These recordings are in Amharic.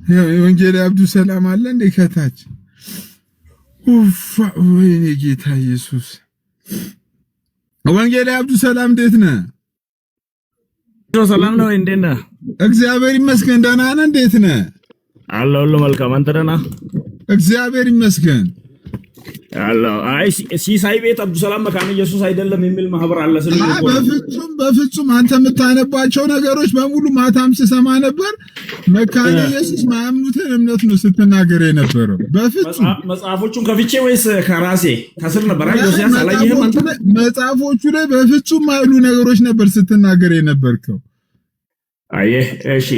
ወንጌል አብዱ ሰላም አለ እንዴ ከታች? ኡፍ ወይኔ ጌታ ኢየሱስ። ወንጌል አብዱ ሰላም እንዴት ነህ? ሰላም ነው። እንዴት ነህ? እግዚአብሔር ይመስገን። ደህና ነህ? እንዴት ነህ? አለሁ ሁሉ መልካም። አንተ ደህና? እግዚአብሔር ይመስገን። አለሁ። አይ ሲሳይ ቤት አብዱ ሰላም መካነ ኢየሱስ አይደለም የሚል ማህበር አለ ስለ በፍጹም አንተ የምታነባቸው ነገሮች በሙሉ ማታም ስሰማ ነበር። መካነ ኢየሱስ ማያምኑትን እምነት ነው ስትናገር የነበረው። በፍጹም መጽሐፎቹን ከፍቼ ወይስ ከራሴ ከስር ነበር? አይ ዮሴያስ አላየህም አንተ? መጽሐፎቹ ላይ በፍጹም ማይሉ ነገሮች ነበር ስትናገር የነበርከው። አይ እሺ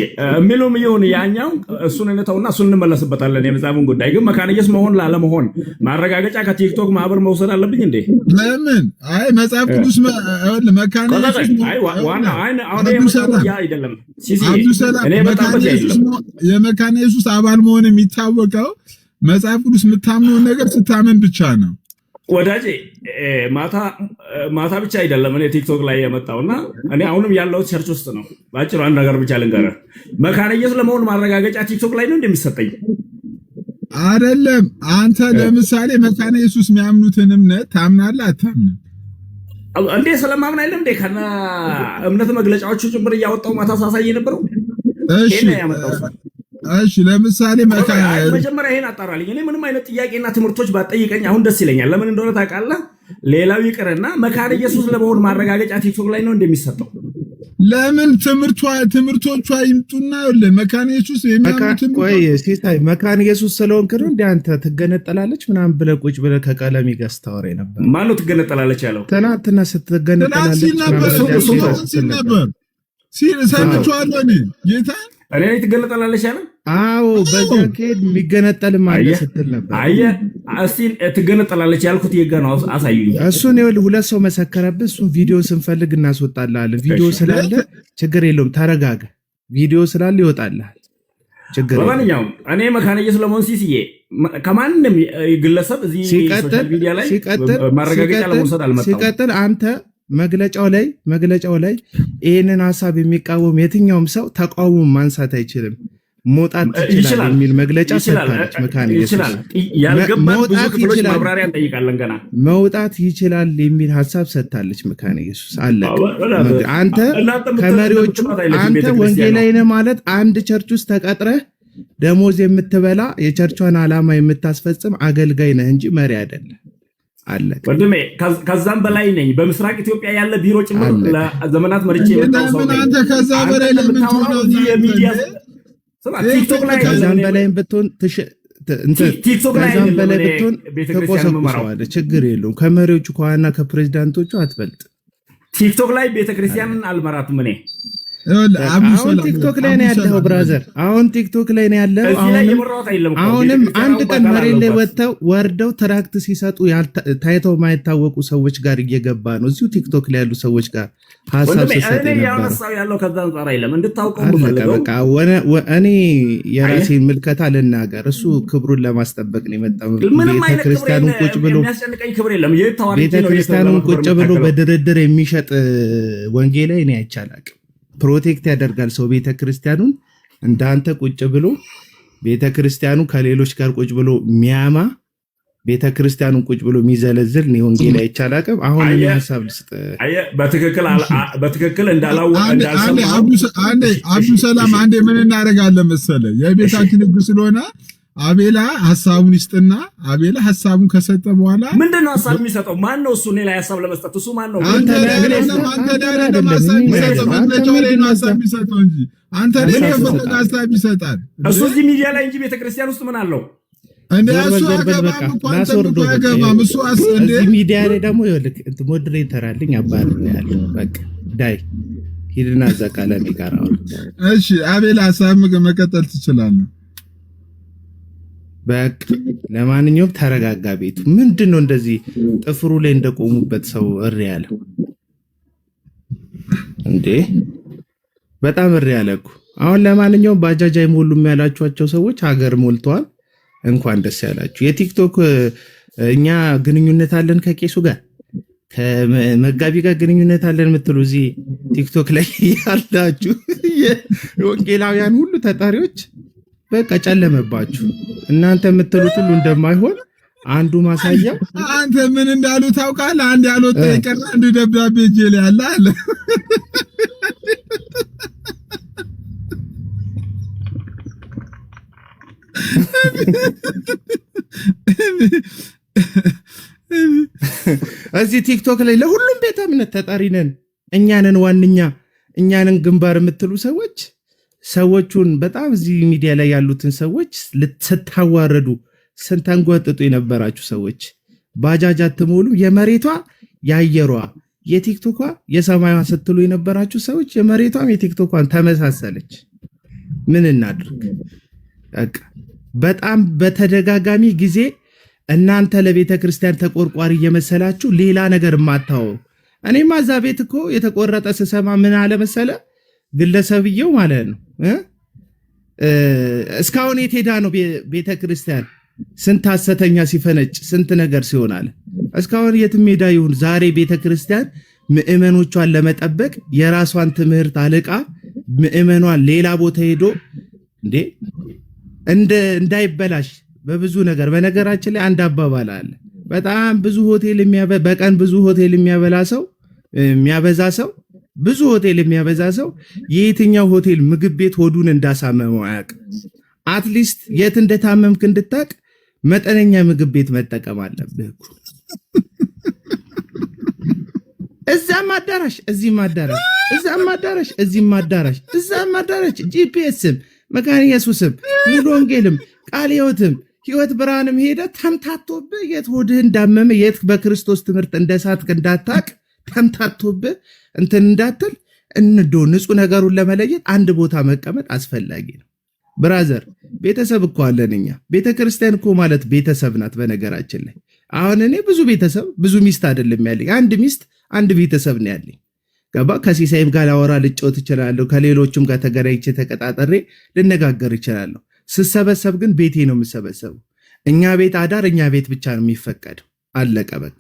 ምንም ይሁን ያኛው እሱን እንተውና እሱን እንመለስበታለን። የመጽሐፉን ጉዳይ ግን መካነ ኢየሱስ መሆን ላለመሆን ማረጋገጫ ከቲክቶክ ማህበር መውሰድ አለብኝ እንዴ? ለምን? አይ መጽሐፍ ቅዱስ መካነ ኢየሱስ አይ ዋና አሁን ያ አይደለም ሲሲ እኔ በጣም የመካነ ኢየሱስ አባል መሆን የሚታወቀው መጽሐፍ ቅዱስ የምታምነውን ነገር ስታመን ብቻ ነው። ወዳጄ ማታ ብቻ አይደለም እኔ ቲክቶክ ላይ የመጣውና እኔ አሁንም ያለው ቸርች ውስጥ ነው። ባጭሩ አንድ ነገር ብቻ ልንገርህ፣ መካነ ኢየሱስ ለመሆን ማረጋገጫ ቲክቶክ ላይ ነው እንደሚሰጠኝ አይደለም። አንተ ለምሳሌ መካነ ኢየሱስ የሚያምኑትን እምነት ታምናለህ አታምንም? እንዴ ስለማምን አይደለም እንዴ ከና እምነት መግለጫዎቹ ጭምር እያወጣው ማታ ሳሳይ ነበረው። እሺ ለምሳሌ መጀመሪያ ይሄን አጣራልኝ። እኔ ምንም አይነት ጥያቄና ትምህርቶች ባጠይቀኝ አሁን ደስ ይለኛል። ለምን እንደሆነ ታውቃለህ? ሌላው ይቅርና መካነ ኢየሱስ ለመሆን ማረጋገጫ ቲክቶክ ላይ ነው እንደሚሰጠው። ለምን ትምህርቶቿ ይምጡና መካነ ኢየሱስ የሚያምኑትን ቆይ ሲሳይ መካነ ኢየሱስ ስለሆንክ ነው እንዴ አንተ ትገነጠላለች ምናምን ብለህ ቁጭ ብለህ ከቀለሚ ጋር ስታወራ ነበር? ማነው ትገነጠላለች ያለው? ትናንትና ስትገነጠላለች ነበር ሲል ሰምቼዋለሁ እኔ ጌታ እኔ ትገነጠላለች ያለው። አዎ በዚያ ከሄድ የሚገነጠልም አለ ስትል ነበር። አየህ እስቲ ትገነጠላለች ያልኩት የጋ ነው አሳዩኝ። እሱን ይኸውልህ ሁለት ሰው መሰከረብህ። እሱን ቪዲዮ ስንፈልግ እናስወጣልሃለን። ቪዲዮ ስላለ ችግር የለውም ተረጋጋ። ቪዲዮ ስላለ ይወጣልሃል ችግር የለውም። በማንኛውም እኔ መካነ ኢየሱስ ለመሆን ሲስዬ ከማንም ግለሰብ እዚህ ሶሻል ሚዲያ ላይ ማረጋገጫ ለመውሰድ አልመጣሁም። ሲቀጥል አንተ መግለጫው ላይ ይህንን ሀሳብ የሚቃወም የትኛውም ሰው ተቃውሞ ማንሳት አይችልም፣ መውጣት ይችላል የሚል መግለጫ ሰጥታለች መካነ ኢየሱስ። መውጣት ይችላል የሚል ሀሳብ ሰጥታለች መካነ ኢየሱስ። አለቀ። አንተ ከመሪዎቹ አንተ ወንጌላዊ ነህ ማለት አንድ ቸርች ውስጥ ተቀጥረህ ደሞዝ የምትበላ የቸርቿን ዓላማ የምታስፈጽም አገልጋይ ነህ እንጂ መሪ አይደለም። አለቀ ወንድሜ። ከዛም በላይ ነኝ። በምስራቅ ኢትዮጵያ ያለ ቢሮ ጭምር ለዘመናት መርጬ የመጣው ሰው ነኝ። አንተ ከዛ በላይ የሚዲያ ቲክቶክ ላይ ከዛም በላይ ብትሆን ቲክቶክ ላይ ከዛም በላይ ብትሆን ተቆሰቁሰዋለህ። ችግር የለውም። ከመሪዎቹ ከዋና ከፕሬዚዳንቶቹ አትበልጥ። ቲክቶክ ላይ ቤተክርስቲያንን አልመራትም እኔ። አሁን ቲክቶክ ላይ ነው ያለው ብራዘር፣ አሁን ቲክቶክ ላይ ነው ያለው። አሁንም አንድ ቀን መሬት ላይ ወርደው ትራክት ሲሰጡ ታይተው ማይታወቁ ሰዎች ጋር እየገባ ነው። እዚሁ ቲክቶክ ላይ ያሉ ሰዎች ጋር ሀሳብ ሲሰጥ እኔ የራሴን ምልከታ ልናገር። እሱ ክብሩን ለማስጠበቅ ነው የመጣው። ቤተክርስቲያኑን ቁጭ ብሎ በድርድር የሚሸጥ ወንጌላዊ እኔ አይቻላቅ። ፕሮቴክት ያደርጋል ሰው ቤተክርስቲያኑን። እንዳንተ ቁጭ ብሎ ቤተክርስቲያኑ ከሌሎች ጋር ቁጭ ብሎ ሚያማ ቤተክርስቲያኑን ቁጭ ብሎ የሚዘለዝል ነው ወንጌል አይቻላቅም። አሁን እኔ ሐሳብ ልስጥ። በትክክል እንዳላው አብዱ ሰላም አንዴ ምን እናደርጋለን መሰለህ? የቤታችን ህግ ስለሆነ አቤላ ሐሳቡን ይስጥና አቤላ ሐሳቡን ከሰጠ በኋላ ምንድነው ሐሳብ የሚሰጠው? ማን ነው? እሱ እኔ ላይ ሐሳብ ለመስጠት እሱ ማን ነው? አንተ ላይ ሐሳብ የሚሰጠው እንጂ አንተ ላይ የፈለገ ሐሳብ ይሰጣል። እሱ እዚህ ሚዲያ ላይ እንጂ ቤተክርስቲያን ውስጥ ምን አለው? እንዴ እሱ ሚዲያ ላይ ደግሞ ይኸውልህ ሞዴሬተር አለኝ አባል ያለው በቃ ዳይ ሂድና ዘቃለሚ ጋር አሁን እሺ አቤላ ሐሳብ መቀጠል ትችላለህ። በቃ ለማንኛውም ተረጋጋ። ቤቱ ምንድነው እንደዚህ ጥፍሩ ላይ እንደቆሙበት ሰው እሪ ያለው እንዴ? በጣም እሪ ያለኩ። አሁን ለማንኛውም ባጃጅ አይሞሉም ያላችኋቸው ሰዎች ሀገር ሞልተዋል። እንኳን ደስ ያላችሁ። የቲክቶክ እኛ ግንኙነት አለን ከቄሱ ጋር ከመጋቢ ጋር ግንኙነት አለን የምትሉ እዚህ ቲክቶክ ላይ ያላችሁ የወንጌላውያን ሁሉ ተጣሪዎች በቃ ጨለመባችሁ። እናንተ የምትሉት ሁሉ እንደማይሆን አንዱ ማሳያ አንተ ምን እንዳሉ ታውቃለህ? አንድ ያልወጣ የቀረ አንዱ ደብዳቤ እጄ ላይ አለ። እዚህ ቲክቶክ ላይ ለሁሉም ቤተ እምነት ተጠሪ ነን እኛንን ዋንኛ እኛንን ግንባር የምትሉ ሰዎቹን በጣም እዚህ ሚዲያ ላይ ያሉትን ሰዎች ስታዋረዱ ስንታንጓጥጡ የነበራችሁ ሰዎች ባጃጅ አትሞሉም የመሬቷ የአየሯ የቲክቶኳ የሰማያዋ ስትሉ የነበራችሁ ሰዎች የመሬቷም የቲክቶኳን ተመሳሰለች። ምን እናድርግ? በጣም በተደጋጋሚ ጊዜ እናንተ ለቤተ ክርስቲያን ተቆርቋሪ እየመሰላችሁ ሌላ ነገር ማታወሩ። እኔማ እዛ ቤት እኮ የተቆረጠ ስሰማ ምን አለ መሰለ ግለሰብየው ማለት ነው እስካሁን የት ሄዳ ነው ቤተ ክርስቲያን ስንት ሐሰተኛ ሲፈነጭ ስንት ነገር ሲሆን አለ እስካሁን የትም ሄዳ ይሁን ዛሬ ቤተ ክርስቲያን ምእመኖቿን ለመጠበቅ የራሷን ትምህርት አለቃ ምእመኗን ሌላ ቦታ ሄዶ እንዳይበላሽ በብዙ ነገር በነገራችን ላይ አንድ አባባል አለ በጣም ብዙ ሆቴል በቀን ብዙ ሆቴል የሚያበዛ ሰው ብዙ ሆቴል የሚያበዛ ሰው የየትኛው ሆቴል ምግብ ቤት ሆዱን እንዳሳመመው አያውቅ። አትሊስት የት እንደታመምክ እንድታቅ መጠነኛ ምግብ ቤት መጠቀም አለብህ። እዛም አዳራሽ እዚህም አዳራሽ እዛም አዳራሽ እዚህም አዳራሽ እዛም አዳራሽ ጂፒኤስም መካነ ኢየሱስም ሙሉ ወንጌልም ቃለ ሕይወት ብርሃንም ሄደ ተምታቶብህ የት ሆድህ እንዳመመ የት በክርስቶስ ትምህርት እንደሳትክ እንዳታቅ ተምታቶብህ እንትን እንዳትል እንደው ንጹህ ነገሩን ለመለየት አንድ ቦታ መቀመጥ አስፈላጊ ነው። ብራዘር ቤተሰብ እኮ አለን እኛ። ቤተክርስቲያን እኮ ማለት ቤተሰብ ናት። በነገራችን ላይ አሁን እኔ ብዙ ቤተሰብ ብዙ ሚስት አይደለም ያለኝ፣ አንድ ሚስት አንድ ቤተሰብ ነው ያለኝ። ገባ? ከሲሳይም ጋር ላወራ ልጫወት እችላለሁ። ከሌሎችም ጋር ተገናኝቼ ተቀጣጠሬ ልነጋገር እችላለሁ። ስሰበሰብ ግን ቤቴ ነው የምሰበሰበው። እኛ ቤት አዳር እኛ ቤት ብቻ ነው የሚፈቀደው። አለቀ በቃ።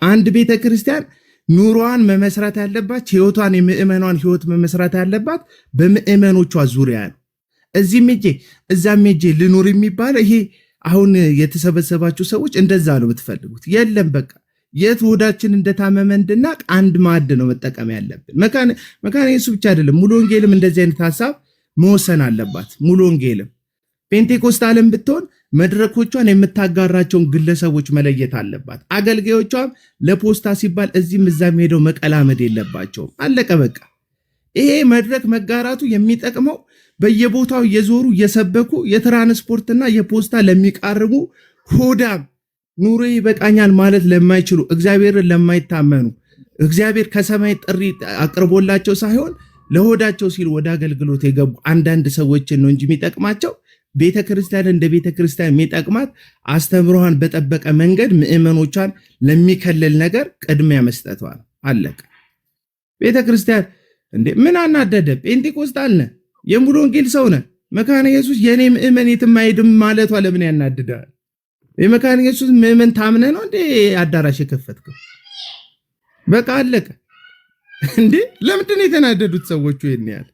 አንድ ቤተክርስቲያን ኑሯን መመስረት ያለባት ህይወቷን የምእመኗን ህይወት መመስረት ያለባት በምእመኖቿ ዙሪያ ነው። እዚህም ሄጄ እዛም ሄጄ ልኑር የሚባለው ይሄ አሁን የተሰበሰባችሁ ሰዎች እንደዛ ነው የምትፈልጉት። የለም በቃ የት ሆዳችን እንደታመመ እንድናቅ አንድ ማዕድ ነው መጠቀም ያለብን። መካነ ኢየሱስ ብቻ አይደለም ሙሉ ወንጌልም እንደዚህ አይነት ሐሳብ መወሰን አለባት። ሙሉ ወንጌልም ፔንቴኮስታልም ብትሆን መድረኮቿን የምታጋራቸውን ግለሰቦች መለየት አለባት። አገልጋዮቿም ለፖስታ ሲባል እዚህም እዛም ሄደው መቀላመድ የለባቸውም። አለቀ በቃ። ይሄ መድረክ መጋራቱ የሚጠቅመው በየቦታው እየዞሩ እየሰበኩ የትራንስፖርትና የፖስታ ለሚቃርሙ ሆዳም ኑሮ ይበቃኛል ማለት ለማይችሉ እግዚአብሔርን ለማይታመኑ እግዚአብሔር ከሰማይ ጥሪ አቅርቦላቸው ሳይሆን ለሆዳቸው ሲሉ ወደ አገልግሎት የገቡ አንዳንድ ሰዎችን ነው እንጂ የሚጠቅማቸው ቤተክርስቲያን እንደ ቤተክርስቲያን የሚጠቅማት አስተምሮዋን በጠበቀ መንገድ ምእመኖቿን ለሚከለል ነገር ቅድሚያ መስጠቷ ነው። አለቀ። ቤተክርስቲያን ምን አናደደ? ፔንቴኮስታል ነህ፣ የሙሉ ወንጌል ሰው ነህ፣ መካነ ኢየሱስ የኔ ምእመን የትም አይሄድም ማለቷ ለምን ያናድዳል? የመካነ ኢየሱስ ምእመን ታምነህ ነው እንዴ አዳራሽ የከፈትከው? በቃ አለቀ። ለምንድን ነው የተናደዱት ሰዎቹ? ይሄን ያህል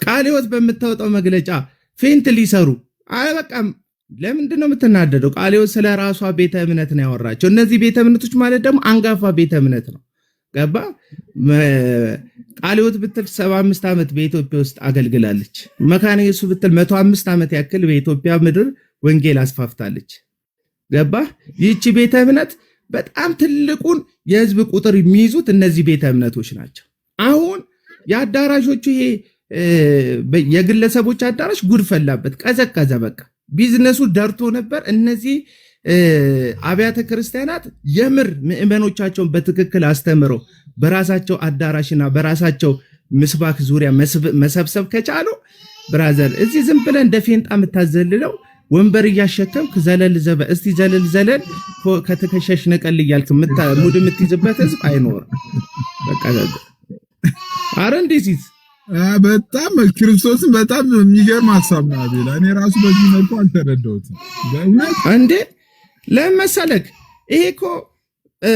ቃለ ሕይወት በምታወጣው መግለጫ ፌንት ሊሰሩ በቃ ለምንድን ነው የምትናደደው? ቃለ ሕይወት ስለ ራሷ ቤተ እምነት ነው ያወራቸው። እነዚህ ቤተ እምነቶች ማለት ደግሞ አንጋፋ ቤተ እምነት ነው። ገባ? ቃለ ሕይወት ብትል 75 ዓመት በኢትዮጵያ ውስጥ አገልግላለች። መካነ ኢየሱስ ብትል 105 ዓመት ያክል በኢትዮጵያ ምድር ወንጌል አስፋፍታለች። ገባ? ይህቺ ቤተ እምነት በጣም ትልቁን የህዝብ ቁጥር የሚይዙት እነዚህ ቤተ እምነቶች ናቸው። አሁን የአዳራሾቹ ይሄ የግለሰቦች አዳራሽ ጉድ ፈላበት፣ ቀዘቀዘ። በቃ ቢዝነሱ ደርቶ ነበር። እነዚህ አብያተ ክርስቲያናት የምር ምእመኖቻቸውን በትክክል አስተምረው በራሳቸው አዳራሽና በራሳቸው ምስባክ ዙሪያ መሰብሰብ ከቻሉ ብራዘር እዚህ ዝም ብለን እንደ ፌንጣ የምታዘልለው ወንበር እያሸከምክ ዘለል እስቲ ዘለል ከተከሸሽ ነቀል እያልክ ሙድ የምትይዝበት ህዝብ አይኖርም። በቃ አረ እንደዚህ በጣም ክርስቶስን በጣም የሚገርም ሐሳብ ነው አቤላ። እኔ ራሱ በዚህ መልኩ አልተረዳሁትም። ለመሰለክ ይሄ እኮ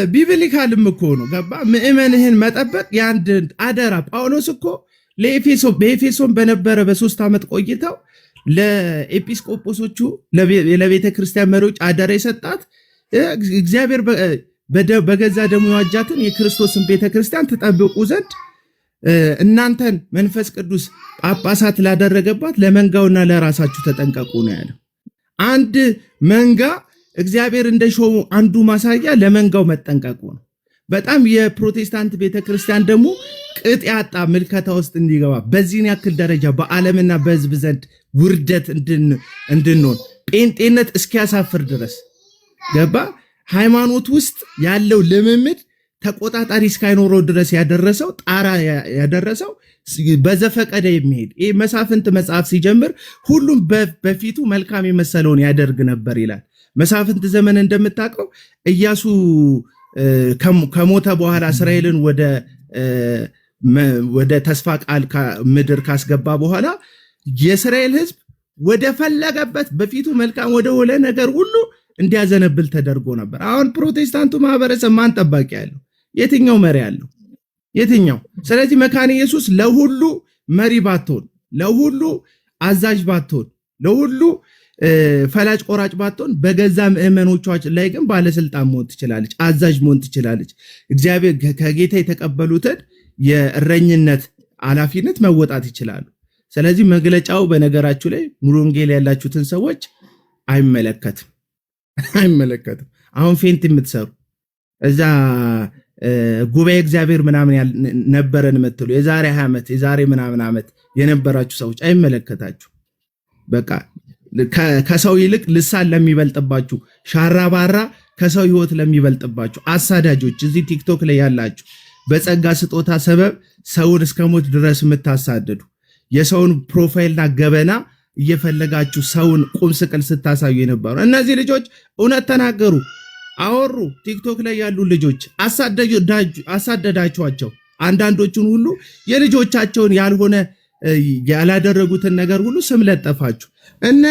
ቢብሊካልም እኮ ነው። ገባ? ምእመንህን መጠበቅ የአንድ አደራ። ጳውሎስ እኮ በኤፌሶን በነበረ በ3 ዓመት ቆይተው ለኤጲስቆጶሶቹ ለቤተ ክርስቲያን መሪዎች አደራ የሰጣት እግዚአብሔር በገዛ ደሙ የዋጃትን የክርስቶስን ቤተ ክርስቲያን ትጠብቁ ዘንድ እናንተን መንፈስ ቅዱስ ጳጳሳት ላደረገባት ለመንጋውና ለራሳችሁ ተጠንቀቁ ነው ያለው። አንድ መንጋ እግዚአብሔር እንደሾሙ አንዱ ማሳያ ለመንጋው መጠንቀቁ ነው። በጣም የፕሮቴስታንት ቤተክርስቲያን ደግሞ ቅጥ ያጣ ምልከታ ውስጥ እንዲገባ በዚህን ያክል ደረጃ በዓለምና በሕዝብ ዘንድ ውርደት እንድንሆን ጴንጤነት እስኪያሳፍር ድረስ ገባ። ሃይማኖት ውስጥ ያለው ልምምድ ተቆጣጣሪ እስካይኖረው ድረስ ያደረሰው ጣራ ያደረሰው በዘፈቀደ የሚሄድ ይህ መሳፍንት መጽሐፍ ሲጀምር ሁሉም በፊቱ መልካም የመሰለውን ያደርግ ነበር ይላል። መሳፍንት ዘመን እንደምታውቀው ኢያሱ ከሞተ በኋላ እስራኤልን ወደ ተስፋ ቃል ምድር ካስገባ በኋላ የእስራኤል ሕዝብ ወደ ፈለገበት በፊቱ መልካም ወደ ሆነ ነገር ሁሉ እንዲያዘነብል ተደርጎ ነበር። አሁን ፕሮቴስታንቱ ማህበረሰብ ማን ጠባቂ ያለው? የትኛው መሪ ያለው? የትኛው? ስለዚህ መካነ ኢየሱስ ለሁሉ መሪ ባትሆን፣ ለሁሉ አዛዥ ባትሆን፣ ለሁሉ ፈላጭ ቆራጭ ባትሆን በገዛ ምዕመኖቿ ላይ ግን ባለስልጣን መሆን ትችላለች፣ አዛዥ መሆን ትችላለች። እግዚአብሔር ከጌታ የተቀበሉትን የእረኝነት ኃላፊነት መወጣት ይችላሉ። ስለዚህ መግለጫው በነገራችሁ ላይ ሙሉ ወንጌል ያላችሁትን ሰዎች አይመለከትም። አሁን ፌንት የምትሰሩ እዛ ጉባኤ እግዚአብሔር ምናምን ነበረን የምትሉ የዛሬ 20 ዓመት የዛሬ ምናምን ዓመት የነበራችሁ ሰዎች አይመለከታችሁ። በቃ ከሰው ይልቅ ልሳን ለሚበልጥባችሁ ሻራባራ ከሰው ህይወት ለሚበልጥባችሁ አሳዳጆች እዚህ ቲክቶክ ላይ ያላችሁ በጸጋ ስጦታ ሰበብ ሰውን እስከ ሞት ድረስ የምታሳድዱ የሰውን ፕሮፋይልና ገበና እየፈለጋችሁ ሰውን ቁም ስቅል ስታሳዩ የነበሩ እነዚህ ልጆች እውነት ተናገሩ፣ አወሩ። ቲክቶክ ላይ ያሉ ልጆች አሳደዳችኋቸው። አንዳንዶቹን ሁሉ የልጆቻቸውን ያልሆነ ያላደረጉትን ነገር ሁሉ ስም ለጠፋችሁ። እነ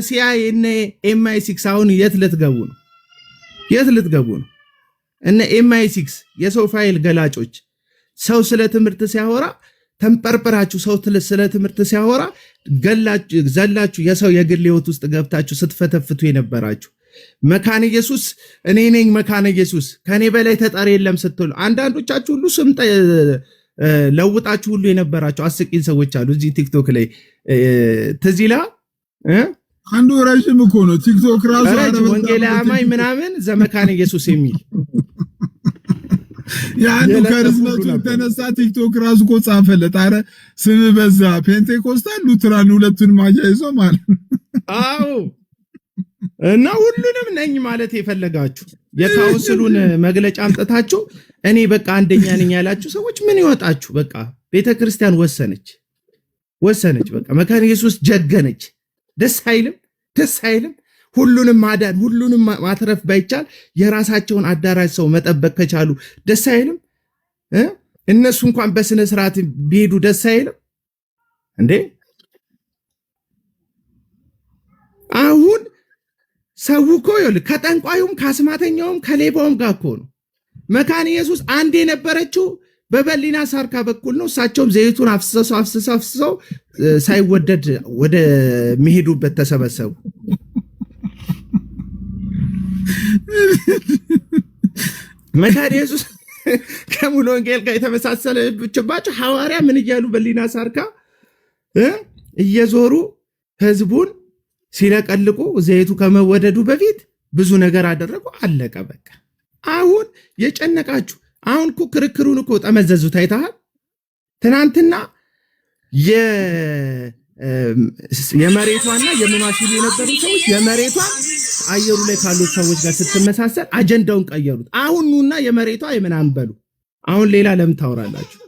ሲአይ እነ ኤምአይ6 አሁን የት ልትገቡ ነው? እነ ኤምአይ6 የሰው ፋይል ገላጮች ሰው ስለ ትምህርት ሲያወራ ተንጠርጥራችሁ ሰው ስለ ትምህርት ሲያወራ ዘላችሁ የሰው የግል ህይወት ውስጥ ገብታችሁ ስትፈተፍቱ የነበራችሁ መካነ ኢየሱስ እኔ ነኝ መካነ ኢየሱስ ከኔ በላይ ተጠሪ የለም ስትሉ አንዳንዶቻችሁ ሁሉ ስም ለውጣችሁ ሁሉ የነበራችሁ አስቂኝ ሰዎች አሉ እዚህ ቲክቶክ ላይ ትዝ ይልሃል። አንዱ ረጅም እኮ ነው ቲክቶክ ራሱ ወንጌላዊ አማኝ ምናምን ዘመካነ ኢየሱስ የሚል ያንዱ ከርዝመቱ ተነሳ ቲክቶክ ራሱ እኮ ጻፈለት። አረ ስም በዛ ፔንቴኮስታል ሉትራን ሁለቱን ማያይዞ ማለት አዎ። እና ሁሉንም ነኝ ማለት የፈለጋችሁ የካውንስሉን መግለጫ አምጥታችሁ እኔ በቃ አንደኛ ነኝ ያላችሁ ሰዎች ምን ይወጣችሁ? በቃ ቤተክርስቲያን ወሰነች። በቃ መካነ ኢየሱስ ጀገነች። ደስ አይልም? ሁሉንም ማዳን ሁሉንም ማትረፍ ባይቻል የራሳቸውን አዳራሽ ሰው መጠበቅ ከቻሉ ደስ አይልም? እነሱ እንኳን በስነ ስርዓት ቢሄዱ ደስ አይልም እንዴ? አሁን ሰው እኮ ይኸውልህ ከጠንቋዩም ከአስማተኛውም ከሌባውም ጋር እኮ ነው። መካነ ኢየሱስ አንድ የነበረችው በበሊና ሳርካ በኩል ነው። እሳቸውም ዘይቱን አፍስሰው ሳይወደድ ወደ መሄዱበት ተሰበሰቡ። መካነ ኢየሱስ ከሙሉ ወንጌል ጋር የተመሳሰለችባቸው ሐዋርያ ምን እያሉ በሊና ሳርካ እየዞሩ ህዝቡን ሲለቀልቁ ዘይቱ ከመወደዱ በፊት ብዙ ነገር አደረጉ። አለቀ በቃ። አሁን የጨነቃችሁ አሁን እኮ ክርክሩን እኮ ጠመዘዙት። አይተሃል? ትናንትና የመሬቷና የምኗ ሲሉ የነበሩ ሰዎች የመሬቷ አየሩ ላይ ካሉት ሰዎች ጋር ስትመሳሰል አጀንዳውን ቀየሩት። አሁን ኑና የመሬቷ የምናምን በሉ። አሁን ሌላ ለምን ታወራላችሁ?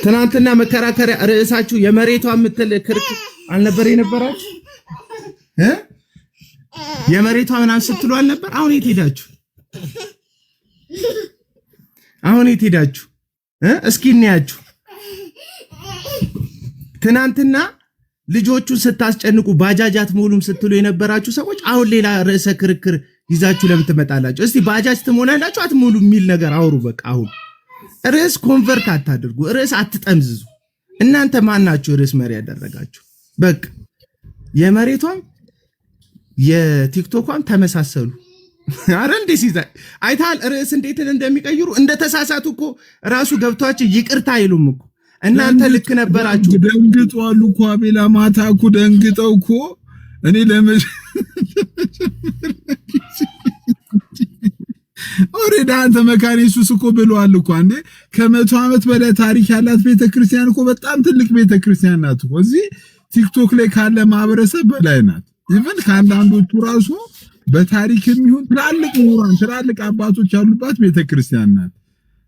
ትናንትና መከራከሪያ ርዕሳችሁ የመሬቷ የምትል ክርክር አልነበር የነበራችሁ? የመሬቷ ምናምን ስትሉ አልነበር? አሁን የት ሄዳችሁ? እስኪ እናያችሁ። ትናንትና ልጆቹን ስታስጨንቁ ባጃጃት ሙሉም ስትሉ የነበራችሁ ሰዎች አሁን ሌላ ርዕሰ ክርክር ይዛችሁ ለምን ትመጣላችሁ? እስቲ ባጃጅ ትሞላላችሁ አትሞሉ የሚል ነገር አውሩ። በቃ አሁን ርዕስ ኮንቨርት አታድርጉ፣ ርዕስ አትጠምዝዙ። እናንተ ማናችሁ ርዕስ መሪ ያደረጋችሁ? በቃ የመሬቷም የቲክቶኳም ተመሳሰሉ። አረ እንዴ ሲዛይ አይታል ርዕስ እንዴት እንደሚቀይሩ እንደተሳሳቱ እኮ ራሱ ገብቷቸው ይቅርታ አይሉም እኮ እናንተ ልክ ነበራችሁ። ደንግጠዋል እኮ አቤላ ማታ እኮ ደንግጠው እኮ እኔ ኦሬዳ አንተ መካነ ኢየሱስ እኮ ብለዋል እኮ አንዴ ከ100 ዓመት በላይ ታሪክ ያላት ቤተክርስቲያን እኮ በጣም ትልቅ ቤተክርስቲያን ናት እኮ እዚህ ቲክቶክ ላይ ካለ ማህበረሰብ በላይ ናት። ኢቭን ከአንዳንዶቹ ራሱ በታሪክም ይሁን ትላልቅ ምሁራን ትላልቅ አባቶች ያሉባት ቤተክርስቲያን ናት።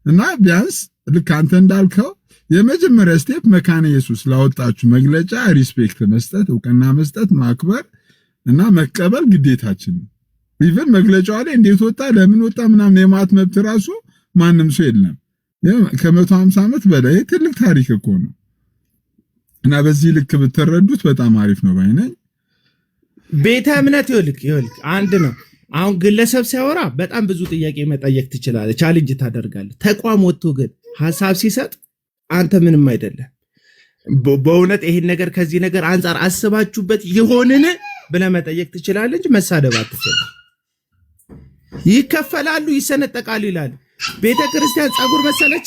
እና ቢያንስ ልክ አንተ እንዳልከው የመጀመሪያ ስቴፕ መካነ ኢየሱስ ላወጣችሁ መግለጫ ሪስፔክት መስጠት፣ እውቅና መስጠት፣ ማክበር እና መቀበል ግዴታችን ነው። ኢቭን መግለጫው ላይ እንዴት ወጣ ለምን ወጣ ምናምን የማት መብት ራሱ ማንም ሰው የለም። ከ150 ዓመት በላይ ትልቅ ታሪክ እኮ ነው። እና በዚህ ልክ ብትረዱት በጣም አሪፍ ነው ባይነኝ። ቤተ እምነት ይልክ አንድ ነው። አሁን ግለሰብ ሲያወራ በጣም ብዙ ጥያቄ መጠየቅ ትችላለህ፣ ቻሌንጅ ታደርጋለህ። ተቋም ወጥቶ ግን ሐሳብ ሲሰጥ አንተ ምንም አይደለም። በእውነት ይሄን ነገር ከዚህ ነገር አንፃር አስባችሁበት ይሆንን ብለህ መጠየቅ ትችላለህ እንጂ መሳደብ አትችልም። ይከፈላሉ፣ ይሰነጠቃሉ ይላል ቤተክርስቲያን። ጸጉር መሰለች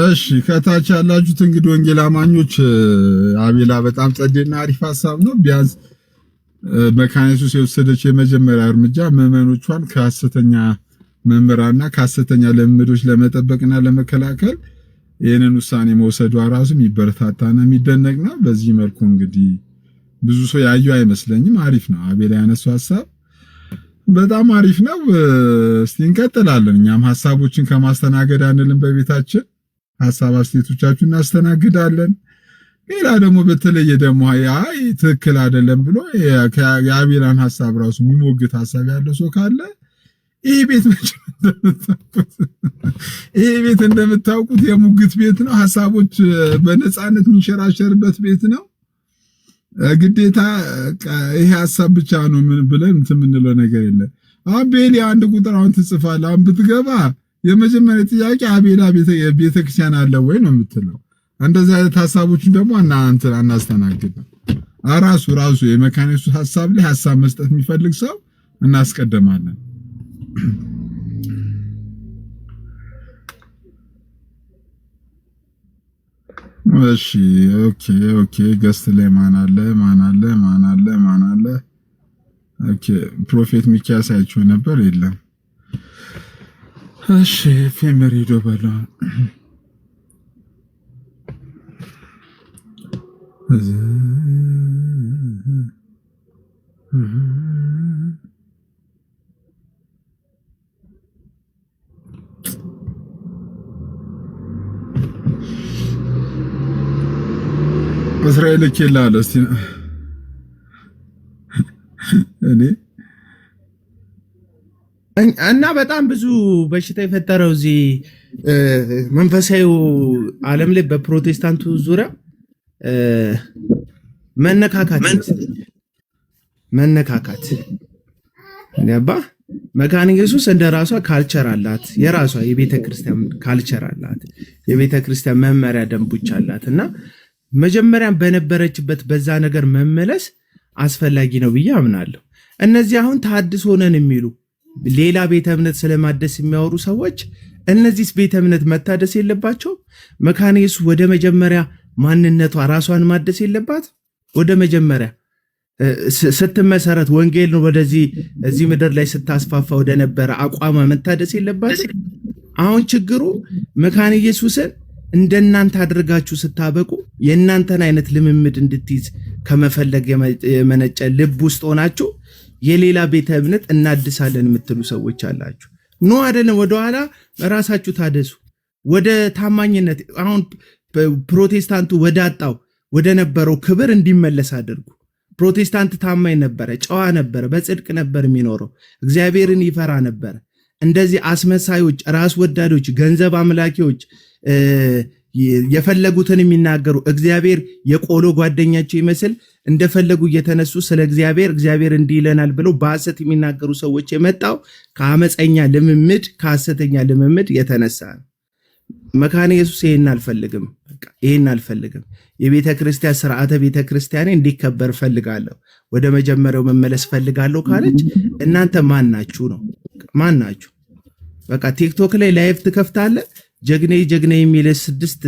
እሺ ከታች ያላችሁት እንግዲህ ወንጌል አማኞች አቤላ በጣም ጸዴና አሪፍ ሐሳብ ነው። ቢያንስ መካነ ኢየሱስ የወሰደች የመጀመሪያ እርምጃ ምዕመኖቿን ከሐሰተኛ መምህራንና ከሐሰተኛ ልምምዶች ለመጠበቅና ለመከላከል ይህንን ውሳኔ መውሰዷ ራሱ የሚበረታታና የሚደነቅ ነው። በዚህ መልኩ እንግዲህ ብዙ ሰው ያየው አይመስለኝም። አሪፍ ነው አቤላ ያነሳው ሐሳብ በጣም አሪፍ ነው። እስቲ እንቀጥላለን። እኛም ሐሳቦችን ከማስተናገድ አንልም። በቤታችን ሐሳብ አስተያየቶቻችሁን እናስተናግዳለን። ሌላ ደግሞ በተለየ ደግሞ አይ ትክክል አይደለም ብሎ የአቤላን ሐሳብ ራሱ የሚሞግት ሐሳብ ያለው ሰው ካለ ይሄ ቤት እንደምታውቁት የሙግት ቤት ነው። ሐሳቦች በነፃነት የሚንሸራሸርበት ቤት ነው። ግዴታ ይሄ ሐሳብ ብቻ ነው ምን ብለን እንትን የምንለው ነገር የለም። አቤላ አንድ ቁጥር አሁን ትጽፋለህ። አሁን ብትገባ የመጀመሪያ ጥያቄ አቤላ ቤተክርስቲያን አለ ወይ ነው የምትለው። እንደዚህ አይነት ሐሳቦችን ደግሞ አናስተናግድም። ራሱ የመካነ ኢየሱስ ሐሳብ ላይ ሐሳብ መስጠት የሚፈልግ ሰው እናስቀድማለን። እሺ ኦኬ ገስት ላይ ማን አለ? ኦኬ ፕሮፌት ሚኪያስ አይቼው ነበር የለም። እሺ ፌመሪዶ በላ እስራኤል ከላለ እስቲ እና በጣም ብዙ በሽታ የፈጠረው እዚህ መንፈሳዊ ዓለም ላይ በፕሮቴስታንቱ ዙሪያ መነካካት ያባ መካነ ኢየሱስ እንደራሷ ካልቸር አላት፣ የራሷ የቤተ ክርስቲያን ካልቸር አላት፣ የቤተ ክርስቲያን መመሪያ ደንቦች አላት። እና መጀመሪያም በነበረችበት በዛ ነገር መመለስ አስፈላጊ ነው ብዬ አምናለሁ። እነዚህ አሁን ተሐድሶ ነን የሚሉ ሌላ ቤተ እምነት ስለማደስ የሚያወሩ ሰዎች እነዚህስ ቤተ እምነት መታደስ የለባቸው? መካነ ኢየሱስ ወደ መጀመሪያ ማንነቷ ራሷን ማደስ የለባት? ወደ መጀመሪያ ስትመሰረት ወንጌልን ወደዚህ እዚህ ምድር ላይ ስታስፋፋ ወደ ነበረ አቋማ መታደስ የለባት? አሁን ችግሩ መካነ ኢየሱስን እንደናንተ አድርጋችሁ ስታበቁ የእናንተን አይነት ልምምድ እንድትይዝ ከመፈለግ የመነጨ ልብ ውስጥ ሆናችሁ የሌላ ቤተ እምነት እናድሳለን የምትሉ ሰዎች አላችሁ። ኖ አይደለም፣ ወደኋላ ራሳችሁ ታደሱ። ወደ ታማኝነት አሁን ፕሮቴስታንቱ ወዳጣው ወደ ነበረው ክብር እንዲመለስ አድርጉ። ፕሮቴስታንት ታማኝ ነበረ፣ ጨዋ ነበረ፣ በጽድቅ ነበር የሚኖረው፣ እግዚአብሔርን ይፈራ ነበረ። እንደዚህ አስመሳዮች፣ ራስ ወዳዶች፣ ገንዘብ አምላኪዎች፣ የፈለጉትን የሚናገሩ እግዚአብሔር የቆሎ ጓደኛቸው ይመስል እንደፈለጉ እየተነሱ ስለ እግዚአብሔር እንዲህ ይለናል ብለው በሐሰት የሚናገሩ ሰዎች የመጣው ከአመፀኛ ልምምድ ከሐሰተኛ ልምምድ የተነሳ ነው። መካነ ኢየሱስ ይሄን አልፈልግም፣ በቃ ይሄን አልፈልግም። የቤተ ክርስቲያን ስርዓተ ቤተ ክርስቲያን እንዲከበር ፈልጋለሁ፣ ወደ መጀመሪያው መመለስ ፈልጋለሁ ካለች እናንተ ማን ናችሁ ነው? ማን ናችሁ? በቃ ቲክቶክ ላይ ላይቭ ትከፍታለህ። ጀግኔ የሚል 6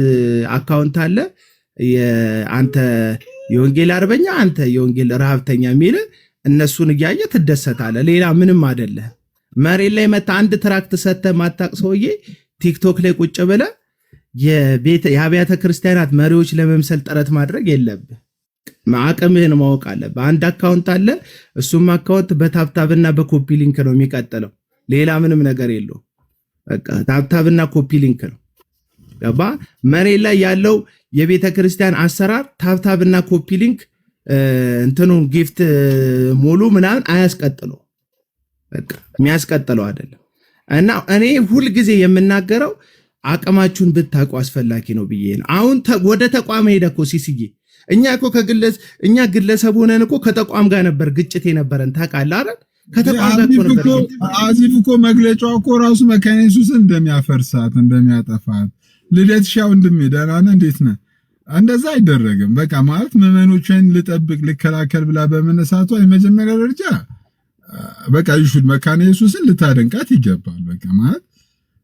አካውንት አለ። አንተ የወንጌል አርበኛ፣ አንተ የወንጌል ረሃብተኛ የሚል እነሱን እያየ ትደሰታለህ። ሌላ ምንም አይደለም። መሬት ላይ መታ አንድ ትራክት ሰጥተህ ማታቅ ሰውዬ ቲክቶክ ላይ ቁጭ ብለህ የአብያተ ክርስቲያናት መሪዎች ለመምሰል ጥረት ማድረግ የለብህ። አቅምህን ማወቅ አለብህ። አንድ አካውንት አለ። እሱም አካውንት በታብታብና በኮፒ ሊንክ ነው የሚቀጥለው። ሌላ ምንም ነገር የለው። በቃ ታብታብና ኮፒ ሊንክ ነው። ገባ? መሬት ላይ ያለው የቤተ ክርስቲያን አሰራር ታብታብና ኮፒ ሊንክ እንትኑን ጊፍት ሙሉ ምናምን አያስቀጥለው። በቃ የሚያስቀጥለው አይደለም። እና እኔ ሁልጊዜ የምናገረው አቅማችሁን ብታውቁ አስፈላጊ ነው ብዬ ነው። አሁን ወደ ተቋም ሄደ እኮ ሲስዬ፣ እኛ ግለሰብ ሆነን እኮ ከተቋም ጋር ነበር ግጭት የነበረን ታውቃለህ አይደል? ከተቋም ጋር ነበር። አዚፍ እኮ መግለጫው እኮ ራሱ መካነ ኢየሱስን እንደሚያፈርሳት እንደሚያጠፋት ልደት ሻው እንደሚደና እንዴት ነህ? እንደዛ አይደረግም። በቃ ማለት ምዕመኖችን ልጠብቅ ልከላከል ብላ በመነሳቷ የመጀመሪያ ደረጃ በቃ ይሹድ መካነ ኢየሱስን ልታደንቃት ይገባል። በቃ ማለት